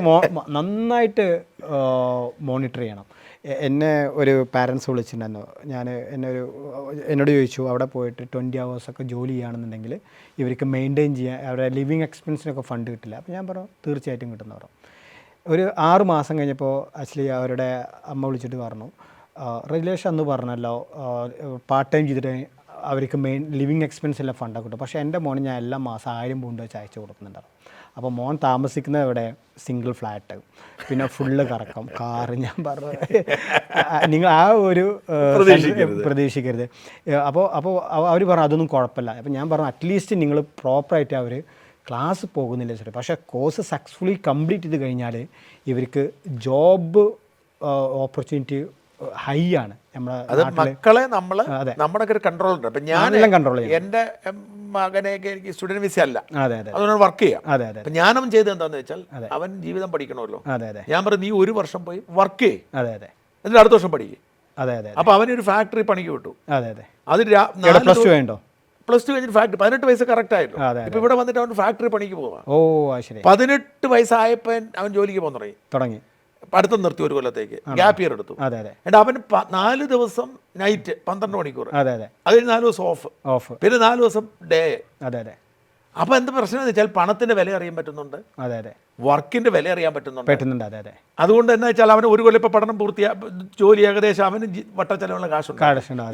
മോണിറ്റർ ചെയ്യണം. എന്നെ ഒരു പാരൻസ് വിളിച്ചിട്ടുണ്ടായിരുന്നു. എന്നോട് ചോദിച്ചു, അവിടെ പോയിട്ട് 20 hours ജോലി ചെയ്യുകയാണെന്നുണ്ടെങ്കിൽ ഇവർക്ക് മെയിൻറ്റെയിൻ ചെയ്യാൻ അവരുടെ ലിവിങ് എക്സ്പെൻസിനൊക്കെ ഫണ്ട് കിട്ടില്ല. അപ്പോൾ ഞാൻ പറഞ്ഞു തീർച്ചയായിട്ടും കിട്ടുന്ന പറഞ്ഞു. ഒരു 6 മാസം കഴിഞ്ഞപ്പോൾ ആക്ച്വലി അവരുടെ അമ്മ വിളിച്ചിട്ട് പറഞ്ഞു, റിലേഷൻ എന്ന് പറഞ്ഞല്ലോ പാർട്ട് ടൈം ചെയ്തിട്ട് അവർക്ക് ലിവിങ് എക്സ്പെൻസെല്ലാം ഫണ്ടൊക്കെ കിട്ടും. പക്ഷേ എൻ്റെ മോന് ഞാൻ എല്ലാ മാസം 1000 പൗണ്ട് വെച്ച് അയച്ചു കൊടുക്കുന്നുണ്ടാവും. അപ്പോൾ മോൻ താമസിക്കുന്നത് ഇവിടെ സിംഗിൾ ഫ്ലാറ്റ്, പിന്നെ ഫുള്ള് കറക്കം, കാറ്. ഞാൻ പറഞ്ഞു നിങ്ങൾ ആ ഒരു പ്രതീക്ഷിക്കരുത്. അപ്പോൾ അവർ പറഞ്ഞു അതൊന്നും കുഴപ്പമില്ല. അപ്പോൾ ഞാൻ പറഞ്ഞു അറ്റ്ലീസ്റ്റ് നിങ്ങൾ പ്രോപ്പറായിട്ട് അവർ ക്ലാസ് പോകുന്നില്ല ശരി, പക്ഷേ കോഴ്സ് സക്സസ്ഫുള്ളി കംപ്ലീറ്റ് ചെയ്ത് കഴിഞ്ഞാൽ ഇവർക്ക് ജോബ് ഓപ്പർച്യൂണിറ്റി ഹൈ ആണ്. മക്കളെ നമ്മുടെ ഒരു കൺട്രോൾ ഉണ്ട്. അപ്പം ഞാൻ കൺട്രോൾ ചെയ്യും. എൻ്റെ മകനെയൊക്കെ എനിക്ക് സ്റ്റുഡൻറ് വിസ അല്ല, അതുകൊണ്ട് വർക്ക് ചെയ്യാം. അപ്പം ഞാനും ചെയ്തത് എന്താണെന്ന് വെച്ചാൽ അവൻ ജീവിതം പഠിക്കണമല്ലോ. ഞാൻ പറഞ്ഞു നീ 1 വർഷം പോയി വർക്ക് ചെയ്യും, എന്നിട്ട് അടുത്ത വർഷം പഠിക്കും. അപ്പം അവനൊരു ഫാക്ടറി പണിക്ക് വിട്ടു. അത് പ്ലസ് ടു കഴിഞ്ഞിട്ട് ഫാക്ടറി 18 വയസ്സ് കറക്റ്റ് ആയിരുന്നു. ഇപ്പം ഇവിടെ വന്നിട്ട് അവൻ ഫാക്ടറി പണിക്ക് പോവാം. 18 വയസ്സായപ്പോൾ അവൻ ജോലിക്ക് പോകാൻ തുടങ്ങി. പഠിത്തം നിർത്തി 1 കൊല്ലത്തേക്ക് ഗ്യാപ്പ് ഇയർ എടുത്തു. എന്നിട്ട് അവന് 4 ദിവസം നൈറ്റ് 12 മണിക്കൂർ, അത് കഴിഞ്ഞ് 4 ദിവസം ഓഫ്, പിന്നെ 4 ദിവസം ഡേ. അപ്പോൾ എന്ത് പ്രശ്നം എന്ന് വെച്ചാൽ പണത്തിന്റെ വില അറിയാൻ പറ്റുന്നുണ്ട്, വർക്കിന്റെ വില അറിയാൻ പറ്റുന്നുണ്ട്. അതുകൊണ്ട് എന്താ വെച്ചാൽ അവന് 1 കൊല്ലം ഇപ്പോൾ പഠനം ജോലി ഏകദേശം അവന് വട്ടച്ചെലവുള്ള കാശുണ്ട്.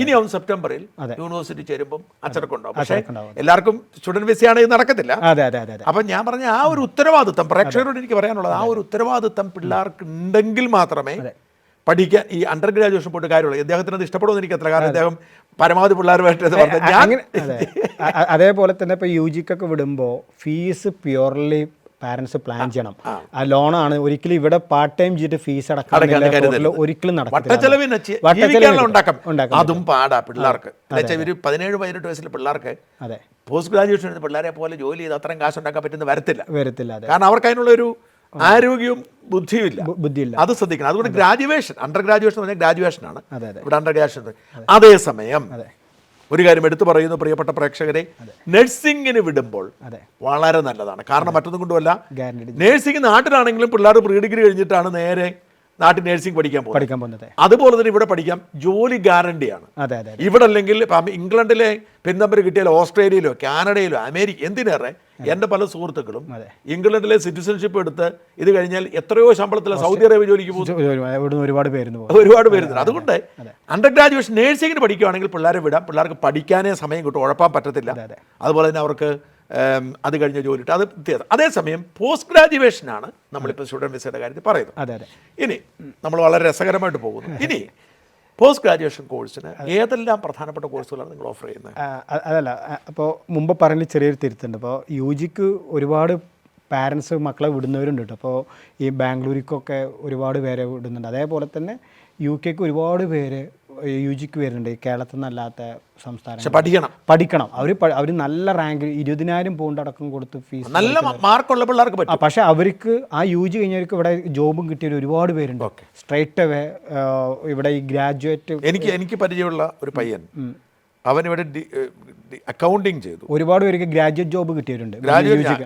ഇനി അവൻ സെപ്റ്റംബറിൽ യൂണിവേഴ്സിറ്റി ചേരുമ്പം അച്ചടക്കമുണ്ടാവും. പക്ഷേ എല്ലാവർക്കും സ്റ്റുഡൻറ് വിസയാണെങ്കിൽ നടക്കത്തില്ല. അപ്പം ഞാൻ പറഞ്ഞ ആ ഒരു ഉത്തരവാദിത്തം പ്രേക്ഷകരോട് എനിക്ക് പറയാനുള്ളത്, ആ ഒരു ഉത്തരവാദിത്തം പിള്ളേർക്ക് ഉണ്ടെങ്കിൽ മാത്രമേ പഠിക്കാൻ ഈ അണ്ടർ ഗ്രാജുവേഷൻ പോയിട്ട് കാര്യമുള്ളൂ. അദ്ദേഹത്തിന് അത് ഇഷ്ടപ്പെടുമെന്ന് എനിക്കത്ര, കാരണം അദ്ദേഹം പരമാവധി പിള്ളേരുമായിട്ട് അതേപോലെ തന്നെ ഇപ്പോൾ യു ജിക്കൊക്കെ വിടുമ്പോൾ ഫീസ് പ്യുവർലി പാരൻസ് പ്ലാൻ ചെയ്യണം. ആ ലോണാണ് ഒരിക്കലും ഇവിടെ പാർട്ട് ടൈം ചെയ്തിട്ട് ഫീസ് അടക്കാൻ ഒരിക്കലും വട്ടച്ചെലവിന് ജീവിക്കാനുള്ള ഉണ്ടാക്കാം. അതും പാടാ പിള്ളേർക്ക്. ഇവര് 17-18 വയസ്സിലെ പിള്ളേർക്ക് അതെ പോസ്റ്റ് ഗ്രാജുവേഷൻ പിള്ളേരെ പോലെ ജോലി ചെയ്ത് അത്രയും കാശ് ഉണ്ടാക്കാൻ പറ്റുന്ന വരത്തില്ല. അതെ. കാരണം അവർക്ക് അതിനുള്ളൊരു ആരോഗ്യവും ബുദ്ധിയില്ല. അത് ശ്രദ്ധിക്കണം. അതുകൊണ്ട് ഗ്രാജുവേഷൻ, അണ്ടർ ഗ്രാജുവേഷൻ പറഞ്ഞാൽ ഗ്രാജുവേഷനാണ് ഇവിടെ അണ്ടർ ഗ്രാജുവേഷൻ. അതേസമയം ഒരു കാര്യം എടുത്തു പറയുന്നു പ്രിയപ്പെട്ട പ്രേക്ഷകരെ, നഴ്സിംഗിന് വിടുമ്പോൾ വളരെ നല്ലതാണ്. കാരണം മറ്റൊന്നും കൊണ്ടുമല്ല, നഴ്സിംഗ് നാട്ടിലാണെങ്കിലും പിള്ളേർ പ്രീ ഡിഗ്രി കഴിഞ്ഞിട്ടാണ് നേരെ നാട്ടിൽ നഴ്സിംഗ് പഠിക്കാൻ പോകുന്നത്. അതുപോലെ തന്നെ ഇവിടെ പഠിക്കാം, ജോലി ഗ്യാരണ്ടിയാണ്. ഇവിടെ അല്ലെങ്കിൽ ഇപ്പം ഇംഗ്ലണ്ടിലെ പിന്നമ്പർ കിട്ടിയാലോ ഓസ്ട്രേലിയയിലോ കാനഡയിലോ അമേരിക്ക എന്തിനേറെ എൻ്റെ പല സുഹൃത്തുക്കളും ഇംഗ്ലണ്ടിലെ സിറ്റിസൺഷിപ്പ് എടുത്ത് ഇത് കഴിഞ്ഞാൽ എത്രയോ ശമ്പളത്തിലെ സൗദി അറേബ്യ ജോലിക്ക് പോകുന്നു. ഒരുപാട് പേരുന്നു. അതുകൊണ്ട് അണ്ടർ ഗ്രാജുവേഷൻ നേഴ്സിംഗിന് പഠിക്കുകയാണെങ്കിൽ പിള്ളേരെ വിടാം. പിള്ളേർക്ക് പഠിക്കാനേ സമയം കിട്ടും, ഉഴപ്പാൻ പറ്റത്തില്ല. അതുപോലെ തന്നെ അവർക്ക് അത് കഴിഞ്ഞ ജോലി കിട്ടും. അത് വ്യത്യാസം. അതേസമയം പോസ്റ്റ് ഗ്രാജുവേഷനാണ് നമ്മളിപ്പോൾ സ്റ്റുഡൻറ് വിസയുടെ കാര്യത്തിൽ പറയുന്നത്. ഇനി നമ്മൾ വളരെ രസകരമായിട്ട് പോകുന്നു. ഇനി പോസ്റ്റ് ഗ്രാജുവേഷൻ കോഴ്സിന് ഏതെല്ലാം പ്രധാനപ്പെട്ട കോഴ്സുകളാണ് നിങ്ങൾ ഓഫർ ചെയ്യുന്നത്? അതല്ല, അപ്പോൾ മുമ്പ് പറഞ്ഞ ചെറിയൊരു തിരുത്തുണ്ട്. അപ്പോൾ UGക്ക് ഒരുപാട് പാരൻസ് മക്കളെ വിടുന്നവരുണ്ട് കേട്ടോ. അപ്പോൾ ഈ ബാംഗ്ലൂരിക്കൊക്കെ ഒരുപാട് പേരെ വിടുന്നുണ്ട്. അതേപോലെ തന്നെ UK ഒരുപാട് പേര് UGക്ക് വരുന്നുണ്ട്, കേരളത്തിൽ നിന്നല്ലാത്ത സംസ്ഥാനം. പഠിക്കണം. അവർ നല്ല റാങ്ക് 20,000 പൗണ്ട് അടക്കം കൊടുത്ത് ഫീസ്, നല്ല മാർക്കുള്ള പിള്ളേർക്ക് പറ്റും. പക്ഷെ അവർക്ക് ആ UG കഴിഞ്ഞവർക്ക് ഇവിടെ ജോബും കിട്ടിയ ഒരുപാട് പേരുണ്ട്. സ്ട്രൈറ്റ് അവേ ഇവിടെ ഈ ഗ്രാജുവേറ്റ് എനിക്ക് പരിചയമുള്ള ഒരു പയ്യൻ, അവനിവിടെ അക്കൗണ്ടിങ് ചെയ്തു. ഒരുപാട് പേർക്ക് ഗ്രാജുവേറ്റ് ജോബ് കിട്ടിയവരുണ്ട്.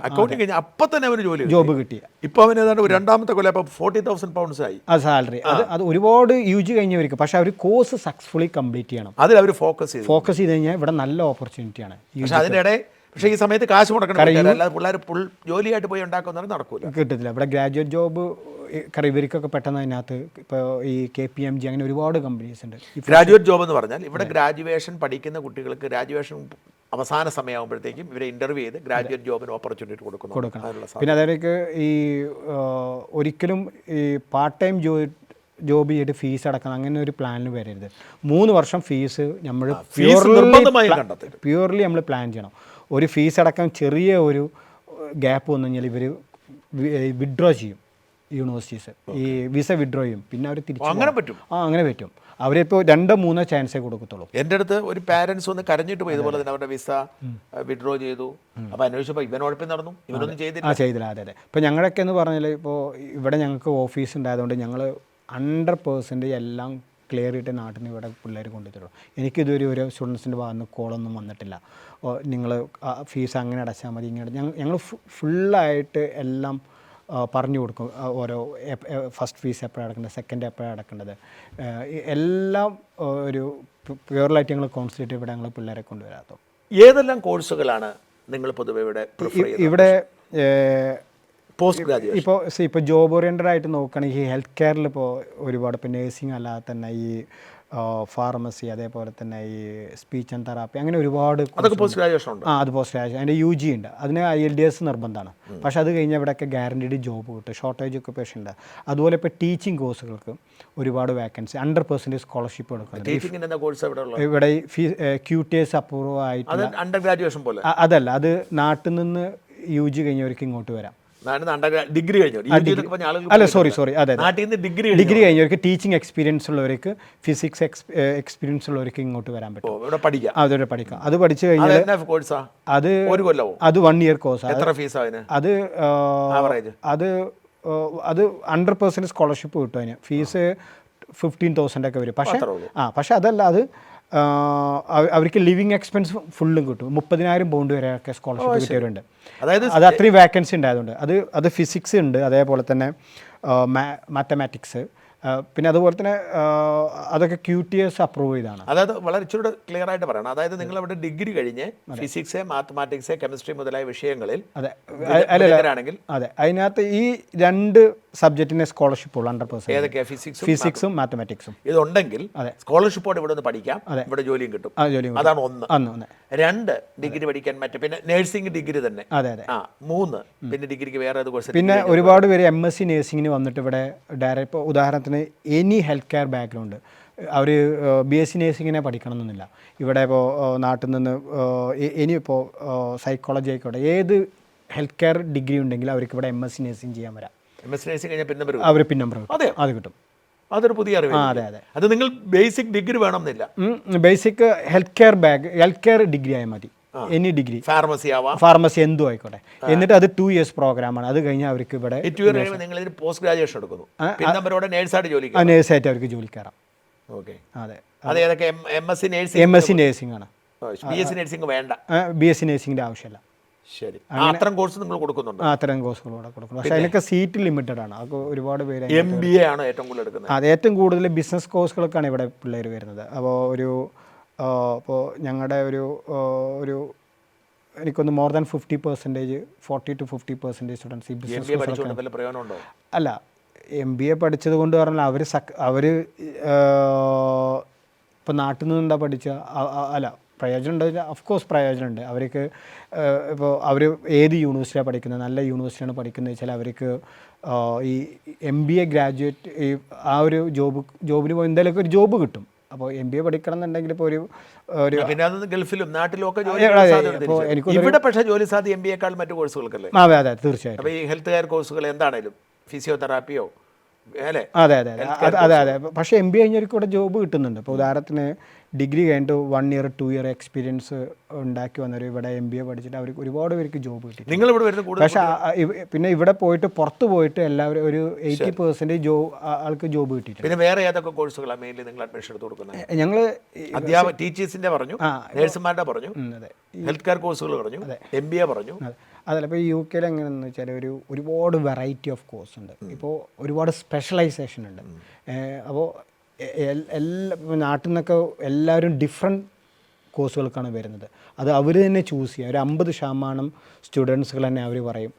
അക്കൗണ്ടിങ് കഴിഞ്ഞാൽ അപ്പം തന്നെ അവന് ജോബ് കിട്ടിയ. ഇപ്പൊ അവന് ഏതാണ്ട് രണ്ടാമത്തെ കൊല്ലം 40,000 പൗണ്ട്സ് ആയി ആ സാലറി. അത് ഒരുപാട് UG കഴിഞ്ഞവർക്ക്. പക്ഷെ അവർ കോഴ്സ് സക്സസ്ഫുള്ളി കംപ്ലീറ്റ് ചെയ്യണം. അതിൽ അവർ ഫോക്കസ് ചെയ്ത് കഴിഞ്ഞാൽ ഇവിടെ നല്ല ഓപ്പർച്യൂണിറ്റിയാണ്. പക്ഷെ അതിനിടെ ഈ സമയത്ത് കാശ് മുടക്കണം. അല്ലാതെ പിള്ളേർ ജോലിയായിട്ട് പോയി ഉണ്ടാക്കുന്നത് നടക്കൂല, കിട്ടത്തില്ല. ഇവിടെ ഗ്രാജുവേറ്റ് ജോബ് ഇവർക്കൊക്കെ പെട്ടെന്ന് അതിനകത്ത് ഇപ്പോൾ ഈ KPMG അങ്ങനെ ഒരുപാട് കമ്പനീസ് ഉണ്ട്. ഗ്രാജുവേറ്റ് ജോബ് എന്ന് പറഞ്ഞാൽ ഇവിടെ ഗ്രാജുവേഷൻ പഠിക്കുന്ന കുട്ടികൾക്ക് ഗ്രാജുവേഷൻ അവസാന സമയമാകുമ്പോഴത്തേക്കും ഇവരെ ഇന്റർവ്യൂ ചെയ്ത് ഗ്രാജുവേറ്റ് ജോബിന് ഓപ്പർച്യൂണിറ്റി കൊടുക്കണം. പിന്നെ അതിലേക്ക് ഈ ഒരിക്കലും ഈ പാർട്ട് ടൈം ജോബ് ചെയ്തിട്ട് ഫീസ് അടക്കണം അങ്ങനെ ഒരു പ്ലാനിന് വരരുത്. 3 വർഷം ഫീസ് നമ്മൾ പ്യൂർലി നമ്മൾ പ്ലാൻ ചെയ്യണം. ഒരു ഫീസ് അടക്കം ചെറിയ ഒരു ഗ്യാപ്പ് വന്നു കഴിഞ്ഞാൽ ഇവർ വിഡ്രോ ചെയ്യും. യൂണിവേഴ്സിറ്റീസ് ഈ വിസ വിഡ്രോ ചെയ്യും. പിന്നെ അവർ തിരിച്ചു അങ്ങനെ പറ്റും. അവരിപ്പോൾ 2-3 ചാൻസേ കൊടുക്കത്തുള്ളൂ. എൻ്റെ അടുത്ത് ഒരു പാരൻസ് ഒന്ന് കരഞ്ഞിട്ട് പോയി ഇതുപോലെ തന്നെ അവരുടെ വിസ വിഡ്രോ ചെയ്തു. അപ്പോൾ അന്വേഷിച്ചപ്പോൾ ഇവൻ ഉഴപ്പി നടന്നു, ഇവനൊന്നും ചെയ്തില്ല. അതെ. ഇപ്പോൾ ഞങ്ങളൊക്കെ എന്ന് പറഞ്ഞാൽ ഇപ്പോൾ ഇവിടെ ഞങ്ങൾക്ക് ഓഫീസ് ഉണ്ടായതുകൊണ്ട് ഞങ്ങൾ 100% എല്ലാം ക്ലിയർ ചെയ്തിട്ട് നാട്ടിൽ നിന്ന് ഇവിടെ പിള്ളേർ കൊണ്ടുതരുള്ളൂ. എനിക്കിതുവരെ ഒരു സ്റ്റുഡൻസിൻ്റെ ഭാഗത്ത് കോളൊന്നും വന്നിട്ടില്ല. നിങ്ങൾ ഫീസ് അങ്ങനെ അടച്ചാൽ മതി, ഇങ്ങനെ ഞങ്ങൾ ഫുള്ളായിട്ട് എല്ലാം പറഞ്ഞു കൊടുക്കും. ഓരോ ഫസ്റ്റ് ഫീസ് എപ്പോഴാണ് അടക്കേണ്ടത്, സെക്കൻഡ് എപ്പോഴാണ് അടക്കേണ്ടത്, എല്ലാം ഒരു പ്യൂറലായിട്ട് ഞങ്ങൾ കോൺസെൻട്രേറ്റ് ഇവിടെ ഞങ്ങൾ പിള്ളേരെ കൊണ്ടുവരാത്തോ. ഏതെല്ലാം കോഴ്സുകളാണ് നിങ്ങൾ പൊതുവെ ഇവിടെ പോസ്റ്റ് ഗ്രാജുവേഷൻ? ഇപ്പോൾ ജോബ് ഓറിയൻറ്റഡ് ആയിട്ട് നോക്കുകയാണെങ്കിൽ ഹെൽത്ത് കെയറിൽ ഇപ്പോൾ ഒരുപാട്, ഇപ്പോൾ നേഴ്സിംഗ് അല്ലാതെ തന്നെ ഈ ഫാർമസി, അതേപോലെ തന്നെ ഈ സ്പീച്ച് ആൻഡ് തെറാപ്പി, അങ്ങനെ ഒരുപാട് പോസ്റ്റ് ഗ്രാജുവേഷൻ ഉണ്ട്. അത് പോസ്റ്റ് ഗ്രാജുവേഷൻ. അതിൻ്റെ UG ഉണ്ട്. അതിന് IELTS നിർബന്ധമാണ്. പക്ഷേ അത് കഴിഞ്ഞാൽ ഇവിടെയൊക്കെ ഗ്യാരണ്ടീഡ് ജോബ് കിട്ടും. ഷോർട്ടേജ് ഒക്കുപേഷൻ ഉണ്ട്. അതുപോലെ ഇപ്പോൾ ടീച്ചിങ് കോഴ്സുകൾക്ക് ഒരുപാട് വേക്കൻസി, 100% സ്കോളർഷിപ്പ് കൊടുക്കുന്നത്. ഇവിടെ QTS അപ്രൂവ് ആയിട്ട് അണ്ടർ ഗ്രാജുവേഷൻ പോലെ അതല്ല, അത് നാട്ടിൽ നിന്ന് UG കഴിഞ്ഞവർക്ക് ഇങ്ങോട്ട് വരാം. ഡിഗ്രി ഡിഗ്രി കഴിഞ്ഞവർക്ക് ടീച്ചിങ് എക്സ്പീരിയൻസ് ഉള്ളവർക്ക്, ഫിസിക്സ് എക്സ്പീരിയൻസ് ഉള്ളവർക്ക് ഇങ്ങോട്ട് വരാൻ പറ്റും. അതോടെ പഠിക്കാം. അത് പഠിച്ചു കഴിഞ്ഞാൽ അത് 1 ഇയർ കോഴ്സ്. അത് 100% സ്കോളർഷിപ്പ് കിട്ടും. അതിന് ഫീസ് 15,000 ഒക്കെ വരും. പക്ഷേ അതല്ല, അത് അവർക്ക് ലിവിങ് എക്സ്പെൻസ് ഫുള്ളും കിട്ടും. 30,000 പൗണ്ട് വരെയൊക്കെ സ്കോളർഷിപ്പ് കിട്ടിയവരുണ്ട്. അത് അത്രയും വേക്കൻസി ഉണ്ടായതുകൊണ്ട് അത് ഫിസിക്സ് ഉണ്ട്, അതേപോലെ തന്നെ മാത്തമാറ്റിക്സ്, പിന്നെ അതുപോലെ തന്നെ അതൊക്കെ QTS അപ്രൂവ് ചെയ്താണ്. അതായത് വളരെ ഇച്ചിരി ക്ലിയർ ആയിട്ട് പറയണം. അതായത് നിങ്ങൾ അവിടെ ഡിഗ്രി കഴിഞ്ഞ് ഫിസിക്സ്, മാത്തമാറ്റിക്സ്, കെമിസ്ട്രി മുതലായ വിഷയങ്ങളിൽ ആണെങ്കിൽ അതിനകത്ത് ഈ 2 സബ്ജക്റ്റിന് സ്കോളർഷിപ്പ് ഉള്ളൂ 100%. ഏതൊക്കെയാ? ഫിസിക്സും മാത്തമാറ്റിക്സും. ഇതുണ്ടെങ്കിൽ സ്കോളർഷിപ്പോടെ ഇവിടെ നിന്ന് പഠിക്കാം, ഇവിടെ ജോലിയും കിട്ടും. അതാണ് 1. 2 ഡിഗ്രി പഠിക്കാൻ പറ്റും. പിന്നെ നഴ്സിംഗ് ഡിഗ്രി തന്നെ. 3 പിന്നെ ഡിഗ്രിക്ക് വേറെ കോഴ്സ്. പിന്നെ ഒരുപാട് പേര് MSc നഴ്സിംഗിന് വന്നിട്ട് ഇവിടെ ഡയറക്റ്റ്, ഇപ്പോൾ ഉദാഹരണത്തിന് എനി ഹെൽത്ത് കെയർ ബാക്ക്ഗ്രൗണ്ട്, അവർ BSc നഴ്സിങ്ങിനെ പഠിക്കണമെന്നില്ല. ഇവിടെ ഇപ്പോൾ നാട്ടിൽ നിന്ന് ഇനിയിപ്പോൾ സൈക്കോളജി ആയിക്കോട്ടെ, ഏത് ഹെൽത്ത് കെയർ ഡിഗ്രി ഉണ്ടെങ്കിൽ അവർക്ക് ഇവിടെ MSc നഴ്സിംഗ് ചെയ്യാൻ വരാം. MS നഴ്സിംഗ് കഴിഞ്ഞാൽ പിന്നെ വരും. അവർ പിൻ നമ്പർ അതെ, അത് കിട്ടും. അതൊരു പുതിയ അറിവ്. അതെ അതെ. അത് നിങ്ങൾ ബേസിക് ഡിഗ്രി വേണമെന്നില്ല. ബേസിക് ഹെൽത്ത് കെയർ ഡിഗ്രി ആയാൽ മതി. എനി ഡിഗ്രി, ഫാർമസി എന്തും ആയിക്കോട്ടെ. എന്നിട്ട് അത് 2 years പ്രോഗ്രാമാണ്. അത് കഴിഞ്ഞാൽ അവർക്ക് ഇവിടെ നിങ്ങൾ ഇതിന് പോസ്റ്റ് ഗ്രാജുവേഷൻ എടുക്കുന്നു, പിന്നെ നമ്പരോടെ നേഴ്സായിട്ട് ജോലി നേഴ്സായിട്ട് അവർക്ക് ജോലി കയറാം. ഓക്കെ. അതെ. അതേതൊക്കെ MSc നഴ്സിംഗ് ആണ്. BSc നഴ്സിംഗ് വേണ്ട. BSc നഴ്സിംഗിൻ്റെ ആവശ്യമില്ല. ശരി. അത്തരം കോഴ്സ് നിങ്ങൾ കൊടുക്കുന്നുണ്ട്? അത്തരം കോഴ്സുകൾ ഇവിടെ കൊടുക്കുന്നു. പക്ഷേ അതിനൊക്കെ സീറ്റ് ലിമിറ്റഡ് ആണ്. അപ്പോൾ ഒരുപാട് പേര് MBA ആണ് ഏറ്റവും കൂടുതൽ എടുക്കുന്നത്. അത് ഏറ്റവും കൂടുതൽ ബിസിനസ് കോഴ്സുകൾക്കാണ് ഇവിടെ പിള്ളേർ വരുന്നത്. അപ്പോൾ ഇപ്പോൾ ഞങ്ങളുടെ ഒരു എനിക്കൊന്ന് മോർ ദാൻ 50%, 40 to 50% സ്റ്റുഡൻസ് ഈ ബിസിനസ് അല്ല. MBA പഠിച്ചത് കൊണ്ട് പറഞ്ഞാൽ അവർ ഇപ്പോൾ നാട്ടിൽ നിന്ന് എന്താ പഠിച്ച അല്ല പ്രയോജനമുണ്ട്. Of course പ്രയോജനമുണ്ട്. അവർക്ക് ഇപ്പോൾ അവർ ഏത് യൂണിവേഴ്സിറ്റിയാണ് പഠിക്കുന്നത്, നല്ല യൂണിവേഴ്സിറ്റിയാണ് പഠിക്കുന്നത് വെച്ചാൽ അവർക്ക് ഈ MBA ഗ്രാജുവേറ്റ് ആ ഒരു ജോബിന് പോയി എന്തായാലും ഒരു ജോബ് കിട്ടും. അപ്പോൾ MBA പഠിക്കണം എന്നുണ്ടെങ്കിൽ ഇപ്പോൾ ഒരു പിന്നെ അത് ഗൾഫിലും നാട്ടിലൊക്കെ ഇവിടെ പക്ഷേ ജോലി സാധ്യത MBAക്കാൾ മറ്റു കോഴ്സുകൾക്കല്ലേ? അതെ അതെ തീർച്ചയായും. അപ്പോൾ ഈ ഹെൽത്ത് കെയർ കോഴ്സുകൾ എന്താണേലും ഫിസിയോതെറാപ്പിയോ അല്ലേ? അതെ അതെ അതെ അതെ. പക്ഷേ MBA കഴിഞ്ഞവർക്ക് ഇവിടെ ജോബ് കിട്ടുന്നുണ്ട്. ഇപ്പോൾ ഉദാഹരണത്തിന് ഡിഗ്രി കഴിഞ്ഞിട്ട് 1 year 2 year എക്സ്പീരിയൻസ് ഉണ്ടാക്കി വന്നവർ ഇവിടെ MBA പഠിച്ചിട്ട് അവർക്ക് ഒരുപാട് പേർക്ക് ജോബ് കിട്ടി. നിങ്ങളിവിടെ വരുന്ന കൂടുതൽ പക്ഷേ പിന്നെ ഇവിടെ പോയിട്ട് പുറത്ത് പോയിട്ട് എല്ലാവരും ഒരു 80% ആൾക്ക് ജോബ് കിട്ടിയിട്ടുണ്ട്. പിന്നെ വേറെ ഏതൊക്കെ കോഴ്സുകളാണ് മെയിൻലി നിങ്ങൾ അഡ്മിഷൻ എടുത്ത് കൊടുക്കുന്നത്? ഞങ്ങൾ അധ്യാപക ടീച്ചേഴ്സിൻ്റെ പറഞ്ഞു, നേഴ്സുമാരുടെ പറഞ്ഞു, ഹെൽത്ത് കെയർ കോഴ്സുകൾ പറഞ്ഞു, MBA പറഞ്ഞു. അതല്ല, ഇപ്പോൾ UK എങ്ങനെയാണെന്ന് വെച്ചാൽ ഒരുപാട് വെറൈറ്റി ഓഫ് കോഴ്സ് ഉണ്ട്. ഇപ്പോൾ ഒരുപാട് സ്പെഷ്യലൈസേഷൻ ഉണ്ട്. അപ്പോൾ നാട്ടിൽ നിന്നൊക്കെ എല്ലാവരും ഡിഫറെൻറ്റ് കോഴ്സുകൾക്കാണ് വരുന്നത്. അത് അവർ തന്നെ ചൂസ് ചെയ്യുക. ഒരു 50% സ്റ്റുഡൻസുകൾ തന്നെ അവർ പറയും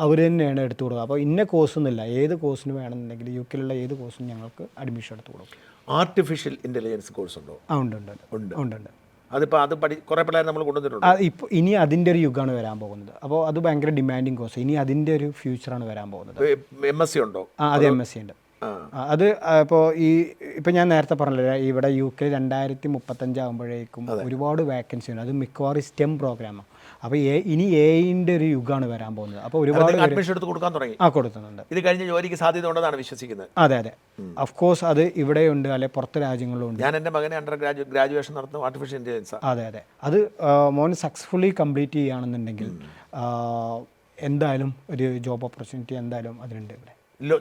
അവർ തന്നെയാണ് എടുത്തു കൊടുക്കുക. അപ്പോൾ ഇന്ന കോഴ്സൊന്നുമില്ല, ഏത് കോഴ്സിന് വേണമെന്നുണ്ടെങ്കിൽ UK ഏത് കോഴ്സിനും ഞങ്ങൾക്ക് അഡ്മിഷൻ എടുത്ത് കൊടുക്കും. ആർട്ടിഫിഷ്യൽ ഇൻ്റലിജൻസ് കോഴ്സ് ഉണ്ടോ? ഉണ്ട് ഉണ്ട് ഉണ്ട് ഉണ്ട് ഉണ്ട്. അതിപ്പോൾ അത് കുറേ പിള്ളേർ നമ്മൾ കൊണ്ടുവന്നിട്ടുണ്ട്. ഇപ്പോൾ ഇനി അതിൻ്റെ ഒരു യുഗമാണ് വരാൻ പോകുന്നത്. അപ്പോൾ അത് ഭയങ്കര ഡിമാൻഡിങ് കോഴ്സ്. ഇനി അതിൻ്റെ ഒരു ഫ്യൂച്ചറാണ് വരാൻ പോകുന്നത്. MSc ഉണ്ടോ? അത് MSc ഉണ്ട്. അത് ഇപ്പോൾ ഞാൻ നേരത്തെ പറഞ്ഞില്ല, ഇവിടെ UK 2035 ആകുമ്പോഴേക്കും ഒരുപാട് വേക്കൻസി ഉണ്ട്. അത് മിക്കവാറും STEM പ്രോഗ്രാമാണ്. അപ്പോൾ ഇനി AI-ൻ്റെ ഒരു യുഗമാണ് വരാൻ പോകുന്നത്. അപ്പോൾ ഒരുപാട് അഡ്മിഷൻ എടുത്ത് കൊടുക്കാൻ തുടങ്ങി. കൊടുക്കുന്നുണ്ട്. ഇത് കഴിഞ്ഞ ജോലിക്ക് സാധ്യത ഉണ്ടെന്നാണ് വിശ്വസിക്കുന്നത്. അതെ അതെ. ഓഫ് കോഴ്സ് അത് ഇവിടെയുണ്ട്, അല്ലെ പുറത്തെ രാജ്യങ്ങളിലും ഉണ്ട്. ഞാൻ എൻ്റെ മകനെ ഗ്രാജുവേഷൻ നടത്തുന്ന ആർട്ടിഫിഷ്യൽ ഇൻ്റലിജൻസ്. അതെ അതെ. അത് മോൻ സക്സസ്ഫുള്ളി കംപ്ലീറ്റ് ചെയ്യുകയാണെന്നുണ്ടെങ്കിൽ എന്തായാലും ഒരു ജോബ് ഓപ്പർച്യൂണിറ്റി എന്തായാലും അതിനുണ്ട് ഇവിടെ.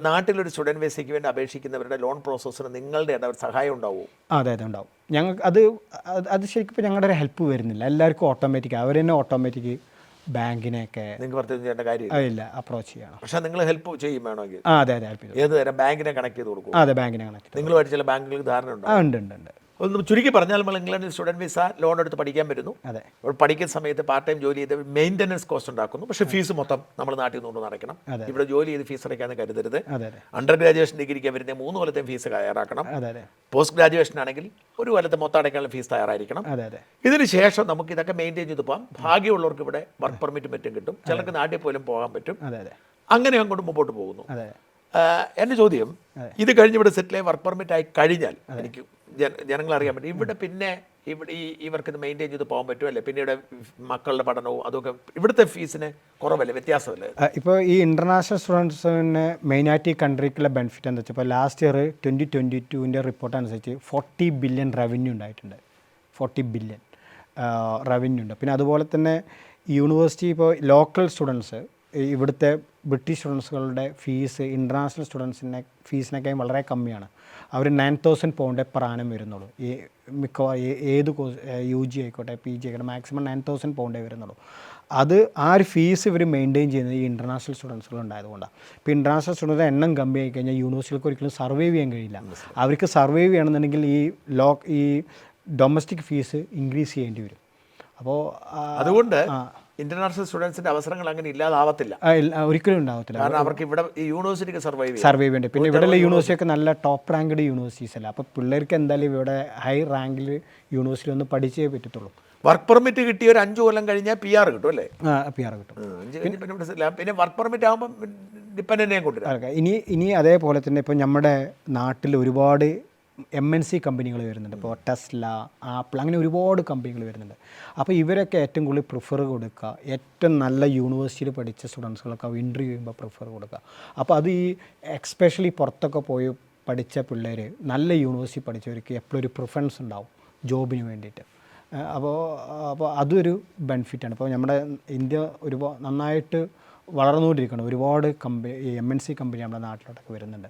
നാട്ടിലൊരു സ്റ്റുഡൻറ്റ് വിസയ്ക്ക് വേണ്ടി അപേക്ഷിക്കുന്നവരുടെ ലോൺ പ്രോസസ്സിന് നിങ്ങളുടെ സഹായം ഉണ്ടാവും? അതെ അതെ ഉണ്ടാവും. ഞങ്ങൾക്ക് അത് ശരിക്കും ഇപ്പോൾ ഞങ്ങളുടെ ഒരു ഹെൽപ്പ് വരുന്നില്ല. എല്ലാവർക്കും ഓട്ടോമാറ്റിക്, അവർ തന്നെ ഓട്ടോമാറ്റിക് ബാങ്കിനെയൊക്കെ നിങ്ങൾക്ക് പ്രത്യേകം ചെയ്യേണ്ട കാര്യം ഇല്ല, അപ്രോച്ച് ചെയ്യണം. പക്ഷേ നിങ്ങൾ ഹെൽപ്പ് ചെയ്യും വേണമെങ്കിൽ? അതെ അതെ ഹെൽപ്പ് ചെയ്യും. ഏത് തരം ബാങ്കിനെ കണക്ട് ചെയ്ത് കൊടുക്കും? അതെ ബാങ്കിനെ കണക്ട് ചെയ്ത്. നിങ്ങളുമായിട്ട് ചില ബാങ്കുകൾക്ക് ധാരണ ഉണ്ടോ? ഉണ്ട് ഉണ്ട് ഉണ്ട്. ഒന്ന് ചുരുക്കി പറഞ്ഞാൽ നമ്മൾ ഇംഗ്ലണ്ടിൽ സ്റ്റുഡൻറ്റ് വിസ ലോൺ എടുത്ത് പഠിക്കാൻ പറ്റുന്നു. അതെ. അപ്പോൾ പഠിക്കുന്ന സമയത്ത് പാർട്ട് ടൈം ജോലി ചെയ്ത് മെയിൻ്റനൻസ് കോസ്റ്റ് ഉണ്ടാക്കുന്നു. പക്ഷേ ഫീസ് മൊത്തം നമ്മൾ നാട്ടിൽ നിന്ന് നടക്കണം. ഇവിടെ ജോലി ചെയ്ത് ഫീസ് അടയ്ക്കാന്ന് കരുതരുത്. അണ്ടർ ഗ്രാജുവേഷൻ ഡിഗ്രിക്ക് വരുന്ന 3 കൊല്ലത്തെ ഫീസ് തയ്യാറാക്കണം. പോസ്റ്റ് ഗ്രാജുവേഷൻ ആണെങ്കിൽ 1 കൊല്ലത്തെ മൊത്തം അടയ്ക്കാനുള്ള ഫീസ് തയ്യാറായിരിക്കണം. ഇതിന് ശേഷം നമുക്ക് ഇതൊക്കെ മെയിൻറ്റെയിൻ ചെയ്ത് പോകാം. ഭാഗ്യമുള്ളവർക്ക് ഇവിടെ വർക്ക് പെർമിറ്റും മറ്റും കിട്ടും. ചിലർക്ക് നാട്ടിൽ പോലും പോകാൻ പറ്റും. അങ്ങനെ അങ്ങോട്ട് മുമ്പോട്ട് പോകുന്നു. എൻ്റെ ചോദ്യം, ഇത് കഴിഞ്ഞ് ഇവിടെ സെറ്റിലായി വർക്ക് പെർമിറ്റ് ആയി കഴിഞ്ഞാൽ എനിക്ക് ജനങ്ങൾ അറിയാൻ പറ്റും ഇവിടെ പിന്നെ ഇവർക്ക് ഇത് മെയിൻറ്റെയിൻ ചെയ്ത് പോകാൻ പറ്റുമല്ലേ? പിന്നെ ഇവിടെ മക്കളുടെ പഠനവും അതൊക്കെ ഇവിടുത്തെ ഫീസിന് കുറവല്ലേ, വ്യത്യാസമല്ലേ? ഇപ്പോൾ ഈ ഇൻ്റർനാഷണൽ സ്റ്റുഡൻസിന് മെയിനായിട്ട് ഈ കൺട്രിക്കുള്ള ബെനിഫിറ്റ് എന്താ വെച്ചാൽ, ഇപ്പോൾ ലാസ്റ്റ് ഇയർ 2022 റിപ്പോർട്ട് അനുസരിച്ച് 40 ബില്യൺ റവന്യൂ ഉണ്ടായിട്ടുണ്ട്. 40 ബില്യൺ റവന്യൂ ഉണ്ട്. പിന്നെ അതുപോലെ തന്നെ യൂണിവേഴ്സിറ്റി ഇപ്പോൾ ലോക്കൽ സ്റ്റുഡൻസ് ഇവിടുത്തെ ബ്രിട്ടീഷ് സ്റ്റുഡൻസുകളുടെ ഫീസ് ഇൻ്റർനാഷണൽ സ്റ്റുഡൻസിൻ്റെ ഫീസിനൊക്കെയും വളരെ കമ്മിയാണ്. അവർ 9,000 pound പെർ ആനം വരുന്നുള്ളൂ. ഈ ഏത് കോഴ്സ് UG ആയിക്കോട്ടെ PG ആയിക്കോട്ടെ മാക്സിമം 9,000 pound വരുന്നുള്ളൂ. അത് ആ ഒരു ഫീസ് ഇവർ മെയിൻറ്റെയിൻ ചെയ്യുന്നത് ഈ ഇൻ്റർനാഷണൽ സ്റ്റുഡൻസുകൾ ഉണ്ടായതുകൊണ്ടാണ്. ഇപ്പോൾ ഇൻ്റർനാഷണൽ സ്റ്റുഡൻസ് എണ്ണം കമ്മിയായി കഴിഞ്ഞാൽ യൂണിവേഴ്സിറ്റികൾക്ക് ഒരിക്കലും സർവൈവ് ചെയ്യാൻ കഴിയില്ല. അവർക്ക് സർവൈവ് ചെയ്യണമെന്നുണ്ടെങ്കിൽ ഈ ഡൊമസ്റ്റിക് ഫീസ് ഇൻക്രീസ് ചെയ്യേണ്ടി വരും. അപ്പോൾ അതുകൊണ്ട് ഇന്റർനാഷണൽ സ്റ്റുഡൻസിന്റെ അവസരങ്ങൾ അങ്ങനെ ഇല്ലാതാവത്തില്ല, ഒരിക്കലും ഉണ്ടാവത്തില്ല. കാരണം അവർക്ക് ഇവിടെ ഈ യൂണിവേഴ്സിറ്റിക്ക് സർവൈവ് ചെയ്യേണ്ടി. പിന്നെ ഇവിടെയുള്ള യൂണിവേഴ്സിറ്റി ഒക്കെ നല്ല ടോപ്പ് റാങ്ക്ഡ് യൂണിവേഴ്സിറ്റീസ് അല്ല. അപ്പോൾ പിള്ളേർക്ക് എന്തായാലും ഇവിടെ ഹൈ റാങ്കിൽ യൂണിവേഴ്സിറ്റി ഒന്ന് പഠിച്ചേ പറ്റത്തുള്ളൂ. വർക്ക് പെർമിറ്റ് കിട്ടിയ ഒരു 5 കൊല്ലം കഴിഞ്ഞാൽ PR കിട്ടും അല്ലേ? PR കിട്ടും. പിന്നെ വർക്ക് പെർമിറ്റ് ആകുമ്പോൾ ഡിപ്പെൻഡൻറ്റിനെ കൊണ്ടുവരാം. ഇനി അതേപോലെ തന്നെ ഇപ്പോൾ നമ്മുടെ നാട്ടിൽ ഒരുപാട് MNC കമ്പനികൾ വരുന്നുണ്ട്. ഇപ്പോൾ ടെസ്ല, ആപ്പിൾ, അങ്ങനെ ഒരുപാട് കമ്പനികൾ വരുന്നുണ്ട്. അപ്പോൾ ഇവരൊക്കെ ഏറ്റവും കൂടുതൽ പ്രിഫർ കൊടുക്കുക ഏറ്റവും നല്ല യൂണിവേഴ്സിറ്റിയിൽ പഠിച്ച സ്റ്റുഡൻസുകളൊക്കെ ഇൻ്റർവ്യൂ ചെയ്യുമ്പോൾ പ്രിഫർ കൊടുക്കുക. അപ്പോൾ അത് ഈ എക്സ്പെഷ്യലി പുറത്തൊക്കെ പോയി പഠിച്ച പിള്ളേർ, നല്ല യൂണിവേഴ്സിറ്റി പഠിച്ചവർക്ക് എപ്പോഴും ഒരു പ്രിഫറൻസ് ഉണ്ടാവും ജോബിന് വേണ്ടിയിട്ട്. അപ്പോൾ അതൊരു ബെനിഫിറ്റാണ്. ഇപ്പോൾ നമ്മുടെ ഇന്ത്യ ഒരുപാട് നന്നായിട്ട് വളർന്നുകൊണ്ടിരിക്കണം. ഒരുപാട് MNC കമ്പനി നമ്മുടെ നാട്ടിലോട്ടൊക്കെ വരുന്നുണ്ട്,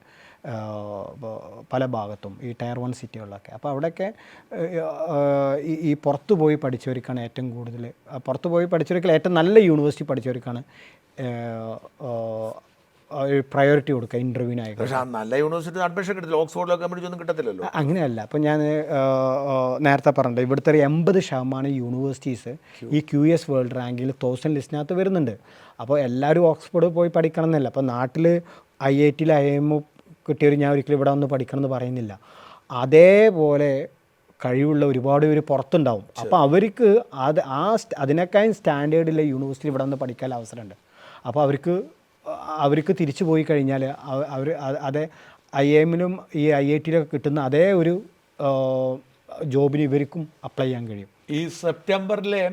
പല ഭാഗത്തും ഈ ടയർ 1 സിറ്റികളിലൊക്കെ. അപ്പോൾ അവിടെയൊക്കെ ഈ പുറത്ത് പോയി പഠിച്ചവർക്കാണ് ഏറ്റവും കൂടുതൽ, പുറത്ത് പോയി പഠിച്ചവർക്കിൽ ഏറ്റവും നല്ല യൂണിവേഴ്സിറ്റി പഠിച്ചവർക്കാണ് പ്രയോറിറ്റി കൊടുക്കുക ഇൻ്റർവ്യൂവിനായി. പക്ഷേ നല്ല യൂണിവേഴ്സിറ്റി അഡ്മിഷൻ കിട്ടില്ല, ഓക്സ്ഫോർഡിലോ കേംബ്രിഡ്ജ് ഒന്നും കിട്ടത്തില്ലല്ലോ. അങ്ങനെയല്ല. അപ്പോൾ ഞാൻ നേരത്തെ പറഞ്ഞത് ഇവിടുത്തെ ഒരു 80% യൂണിവേഴ്സിറ്റീസ് ഈ QS വേൾഡ് റാങ്കിൽ 1000 ലിസ്റ്റിനകത്ത് വരുന്നുണ്ട്. അപ്പോൾ എല്ലാവരും ഓക്സ്ഫോർഡ് പോയി പഠിക്കണം എന്നല്ല. അപ്പോൾ നാട്ടിൽ IITയിൽ IIM കിട്ടിയവർ ഞാൻ ഒരിക്കലും ഇവിടെ വന്ന് പഠിക്കണം എന്ന് പറയുന്നില്ല. അതേപോലെ കഴിവുള്ള ഒരുപാട് പേര് പുറത്തുണ്ടാവും. അപ്പോൾ അവർക്ക് അതിനേക്കാളും സ്റ്റാൻഡേർഡിലെ യൂണിവേഴ്സിറ്റി ഇവിടെ വന്ന് പഠിക്കാൻ അവസരമുണ്ട്. അപ്പോൾ അവർക്ക് തിരിച്ചു പോയി കഴിഞ്ഞാൽ അവർ അതേ IIMലും ഈ IITയിലൊക്കെ കിട്ടുന്ന അതേ ഒരു ജോബിന് ഇവർക്കും അപ്ലൈ ചെയ്യാൻ കഴിയും. ഈ സെപ്റ്റംബറിലെ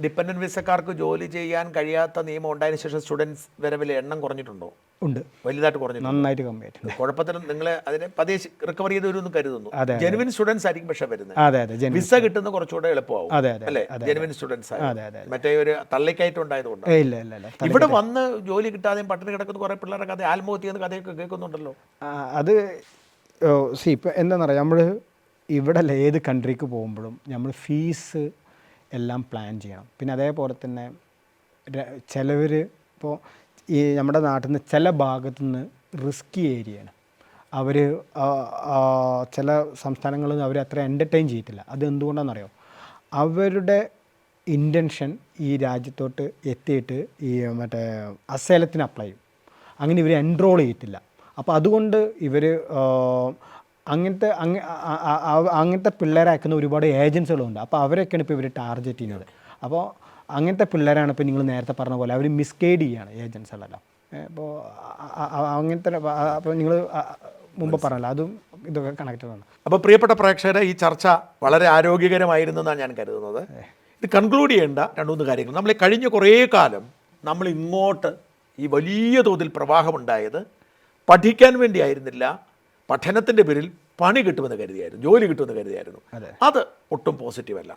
ഡിപ്പെൻഡൻറ്റ് വിസക്കാർക്ക് ജോലി ചെയ്യാൻ കഴിയാത്ത നിയമം ഉണ്ടായതിനു ശേഷം സ്റ്റുഡൻസ് വരവിലെ എണ്ണം കുറഞ്ഞിട്ടുണ്ടോ? ഉണ്ട്, വലുതായിട്ട് കുറഞ്ഞിട്ടുണ്ട്, നന്നായിട്ട് കമ്മി ആയിട്ടുണ്ട്. കുഴപ്പത്തിൽ നിങ്ങൾ അതിനെ പതിയെ റിക്കവർ ചെയ്ത് വരുമെന്ന് കരുതുന്നു. ജെനുവിൻ സ്റ്റുഡൻസ് ആയിരിക്കും പക്ഷേ വരുന്നത്. അതെ, വിസ കിട്ടുന്ന കുറച്ചുകൂടെ എളുപ്പമാവും. അല്ലേ, ജെനുവിൻ സ്റ്റുഡൻസ് മറ്റേ ഒരു തള്ളിക്കയറ്റം ഉണ്ടായതുകൊണ്ട്. ഇല്ല. ഇവിടെ വന്ന് ജോലി കിട്ടാതെയും പട്ടിണി കിടക്കുന്ന കുറേ പിള്ളേരുടെ കഥ, ആത്മഹത്യ ചെയ്യുന്ന കഥയൊക്കെ കേൾക്കുന്നുണ്ടല്ലോ. അത് ഇപ്പം എന്താണെന്ന് പറയാം, നമ്മൾ ഇവിടെ ഏത് കൺട്രിക്ക് പോകുമ്പോഴും നമ്മൾ ഫീസ് എല്ലാം പ്ലാൻ ചെയ്യണം. പിന്നെ അതേപോലെ തന്നെ ചിലവർ ഇപ്പോൾ ഈ നമ്മുടെ നാട്ടിൽ നിന്ന് ചില ഭാഗത്തു നിന്ന് റിസ്കി ഏരിയയാണ്. അവർ ചില സംസ്ഥാനങ്ങളിൽ അവർ അത്ര എൻ്റർടൈൻ ചെയ്തിട്ടില്ല. അത് എന്തുകൊണ്ടാണെന്നറിയോ? അവരുടെ ഇൻറ്റൻഷൻ ഈ രാജ്യത്തോട്ട് എത്തിയിട്ട് ഈ മറ്റേ അസേലത്തിന് അപ്ലൈ ചെയ്യും. അങ്ങനെ ഇവർ എൻറോൾ ചെയ്തിട്ടില്ല. അപ്പോൾ അതുകൊണ്ട് ഇവർ അങ്ങനത്തെ പിള്ളേരെ അയക്കുന്ന ഒരുപാട് ഏജൻസികളുണ്ട്. അപ്പോൾ അവരൊക്കെയാണ് ഇപ്പോൾ ഇവർ ടാർഗറ്റ് ചെയ്യുന്നത്. അപ്പോൾ അങ്ങനത്തെ പിള്ളേരാണ് ഇപ്പോൾ നിങ്ങൾ നേരത്തെ പറഞ്ഞ പോലെ അവർ മിസ്ഗൈഡ് ചെയ്യുകയാണ് ഏജൻസികളെല്ലാം. അപ്പോൾ അങ്ങനത്തെ അപ്പോൾ നിങ്ങൾ മുമ്പ് പറഞ്ഞല്ലോ, അതും ഇതൊക്കെ കണക്റ്റഡ് ആണ്. അപ്പോൾ പ്രിയപ്പെട്ട പ്രേക്ഷകരെ, ഈ ചർച്ച വളരെ ആരോഗ്യകരമായിരുന്നെന്നാണ് ഞാൻ കരുതുന്നത്. ഇത് കൺക്ലൂഡ് ചെയ്യേണ്ട 2-3 കാര്യങ്ങൾ. നമ്മൾ കഴിഞ്ഞ കുറേ കാലം നമ്മൾ ഇങ്ങോട്ട് ഈ വലിയ തോതിൽ പ്രവാഹമുണ്ടായത് പഠിക്കാൻ വേണ്ടിയായിരുന്നില്ല, പഠനത്തിൻ്റെ പേരിൽ പണി കിട്ടുമെന്ന് കരുതിയായിരുന്നു, ജോലി കിട്ടുമെന്ന് കരുതിയായിരുന്നു. അത് ഒട്ടും പോസിറ്റീവല്ല.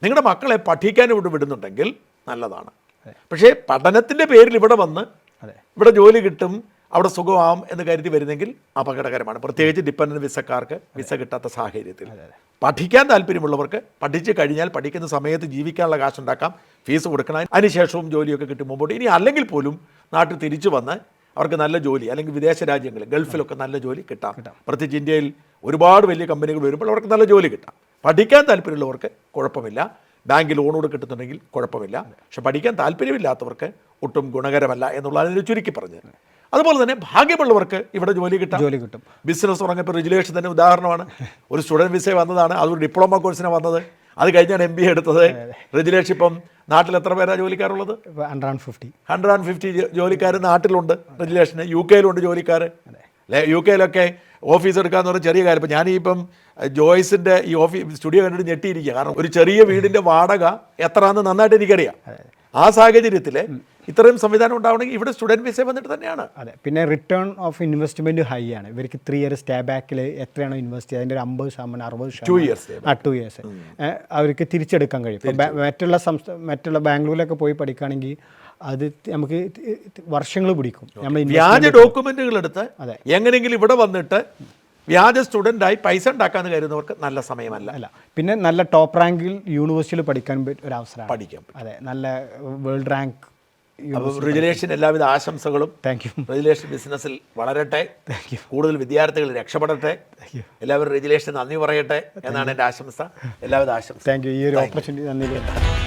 നിങ്ങളുടെ മക്കളെ പഠിക്കാൻ ഇവിടെ വിടുന്നുണ്ടെങ്കിൽ നല്ലതാണ്. പക്ഷേ പഠനത്തിൻ്റെ പേരിൽ ഇവിടെ വന്ന് ഇവിടെ ജോലി കിട്ടും, അവിടെ സുഖമാവും എന്ന് കരുതി വരുന്നെങ്കിൽ അപകടകരമാണ്. പ്രത്യേകിച്ച് ഡിപ്പെൻഡൻറ്റ് വിസക്കാർക്ക് വിസ കിട്ടാത്ത സാഹചര്യത്തിൽ. പഠിക്കാൻ താല്പര്യമുള്ളവർക്ക് പഠിച്ച് കഴിഞ്ഞാൽ പഠിക്കുന്ന സമയത്ത് ജീവിക്കാനുള്ള കാശുണ്ടാക്കാം, ഫീസ് കൊടുക്കണം, അതിനുശേഷവും ജോലിയൊക്കെ കിട്ടും മുമ്പോട്ട്. ഇനി അല്ലെങ്കിൽ പോലും നാട്ടിൽ തിരിച്ചു വന്ന് അവർക്ക് നല്ല ജോലി, അല്ലെങ്കിൽ വിദേശ രാജ്യങ്ങളിൽ ഗൾഫിലൊക്കെ നല്ല ജോലി കിട്ടാം. പ്രത്യേകിച്ച് ഇന്ത്യയിൽ ഒരുപാട് വലിയ കമ്പനികൾ വരുമ്പോൾ അവർക്ക് നല്ല ജോലി കിട്ടാം. പഠിക്കാൻ താല്പര്യമുള്ളവർക്ക് കുഴപ്പമില്ല, ബാങ്ക് ലോണോട് കിട്ടുന്നുണ്ടെങ്കിൽ കുഴപ്പമില്ല. പക്ഷെ പഠിക്കാൻ താല്പര്യമില്ലാത്തവർക്ക് ഒട്ടും ഗുണകരമല്ല എന്നുള്ളതിന് ചുരുക്കി പറഞ്ഞ്. അതുപോലെ തന്നെ ഭാഗ്യമുള്ളവർക്ക് ഇവിടെ ജോലി കിട്ടും. ബിസിനസ് തുടങ്ങിയപ്പോൾ റെഗുലേഷൻ തന്നെ ഉദാഹരണമാണ്. ഒരു സ്റ്റുഡൻറ്റ് വിസ വന്നതാണ്, അതൊരു ഡിപ്ലോമ കോഴ്സിനാണ് വന്നത്, അത് കഴിഞ്ഞാണ് MBA എടുത്തത്. റെഗുലേഷൻ ഇപ്പം നാട്ടിൽ എത്ര പേരാണ് ജോലിക്കാരുള്ളത്? 150 ജോലിക്കാർ നാട്ടിലുണ്ട്. റെഗുലേഷന് UK-യിലുണ്ട് ജോലിക്കാർ. UK-യിലൊക്കെ ഓഫീസ് എടുക്കാമെന്ന് പറഞ്ഞാൽ ചെറിയ കാര്യം. ഇപ്പം ഞാനിപ്പം ജോയ്സിൻ്റെ ഈ സ്റ്റുഡിയോ കണ്ടിട്ട് ഞെട്ടിയിരിക്കുക. കാരണം ഒരു ചെറിയ വീടിൻ്റെ വാടക എത്രയാണെന്ന് നന്നായിട്ട് എനിക്കറിയാം. ആ സാഹചര്യത്തിൽ ഇത്രയും സംവിധാനം ഉണ്ടാവണമെങ്കിൽ ഇവിടെ സ്റ്റുഡൻറ്റ് വിസ വന്നിട്ട് തന്നെയാണ്. അതെ, പിന്നെ റിട്ടേൺ ഓഫ് ഇൻവെസ്റ്റ്മെൻറ്റ് ഹൈ ആണ്. ഇവർക്ക് 3 ഇയർ സ്റ്റേ ബാക്കിൽ എത്രയാണോ ഇൻവെസ്റ്റ് ചെയ്യുക അതിൻ്റെ ഒരു 50%, 60%, 2 ഇയേഴ്സ് അവർക്ക് തിരിച്ചെടുക്കാൻ കഴിയും. ഇപ്പോൾ മറ്റുള്ള ബാംഗ്ലൂരിലൊക്കെ പോയി പഠിക്കുകയാണെങ്കിൽ അത് നമുക്ക് വർഷങ്ങൾ പിടിക്കും. നമ്മൾ വ്യാജ ഡോക്യുമെൻറ്റുകൾ എടുത്ത് എങ്ങനെയെങ്കിലും ഇവിടെ വന്നിട്ട് വ്യാജ സ്റ്റുഡൻ്റായി പൈസ ഉണ്ടാക്കാമെന്ന് കരുതുന്നവർക്ക് നല്ല സമയമല്ല. പിന്നെ നല്ല ടോപ്പ് റാങ്കിൽ യൂണിവേഴ്സിറ്റിയിൽ പഠിക്കാൻ ഒരു അവസരം പഠിക്കാം. അതെ, നല്ല വേൾഡ് റാങ്ക്. റെഗുലേഷൻ എല്ലാവിധ ആശംസകളും. Thank you. റെഗുലേഷൻ ബിസിനസ്സിൽ വളരട്ടെ, കൂടുതൽ വിദ്യാർത്ഥികൾ രക്ഷപ്പെടട്ടെ, എല്ലാവരും റെഗുലേഷൻ നന്ദി പറയട്ടെ എന്നാണ് എൻ്റെ ആശംസ. എല്ലാവിധ ആശംസ. Thank you. ഈ ഒരു ഓപ്പർച്യൂണിറ്റി നന്ദി.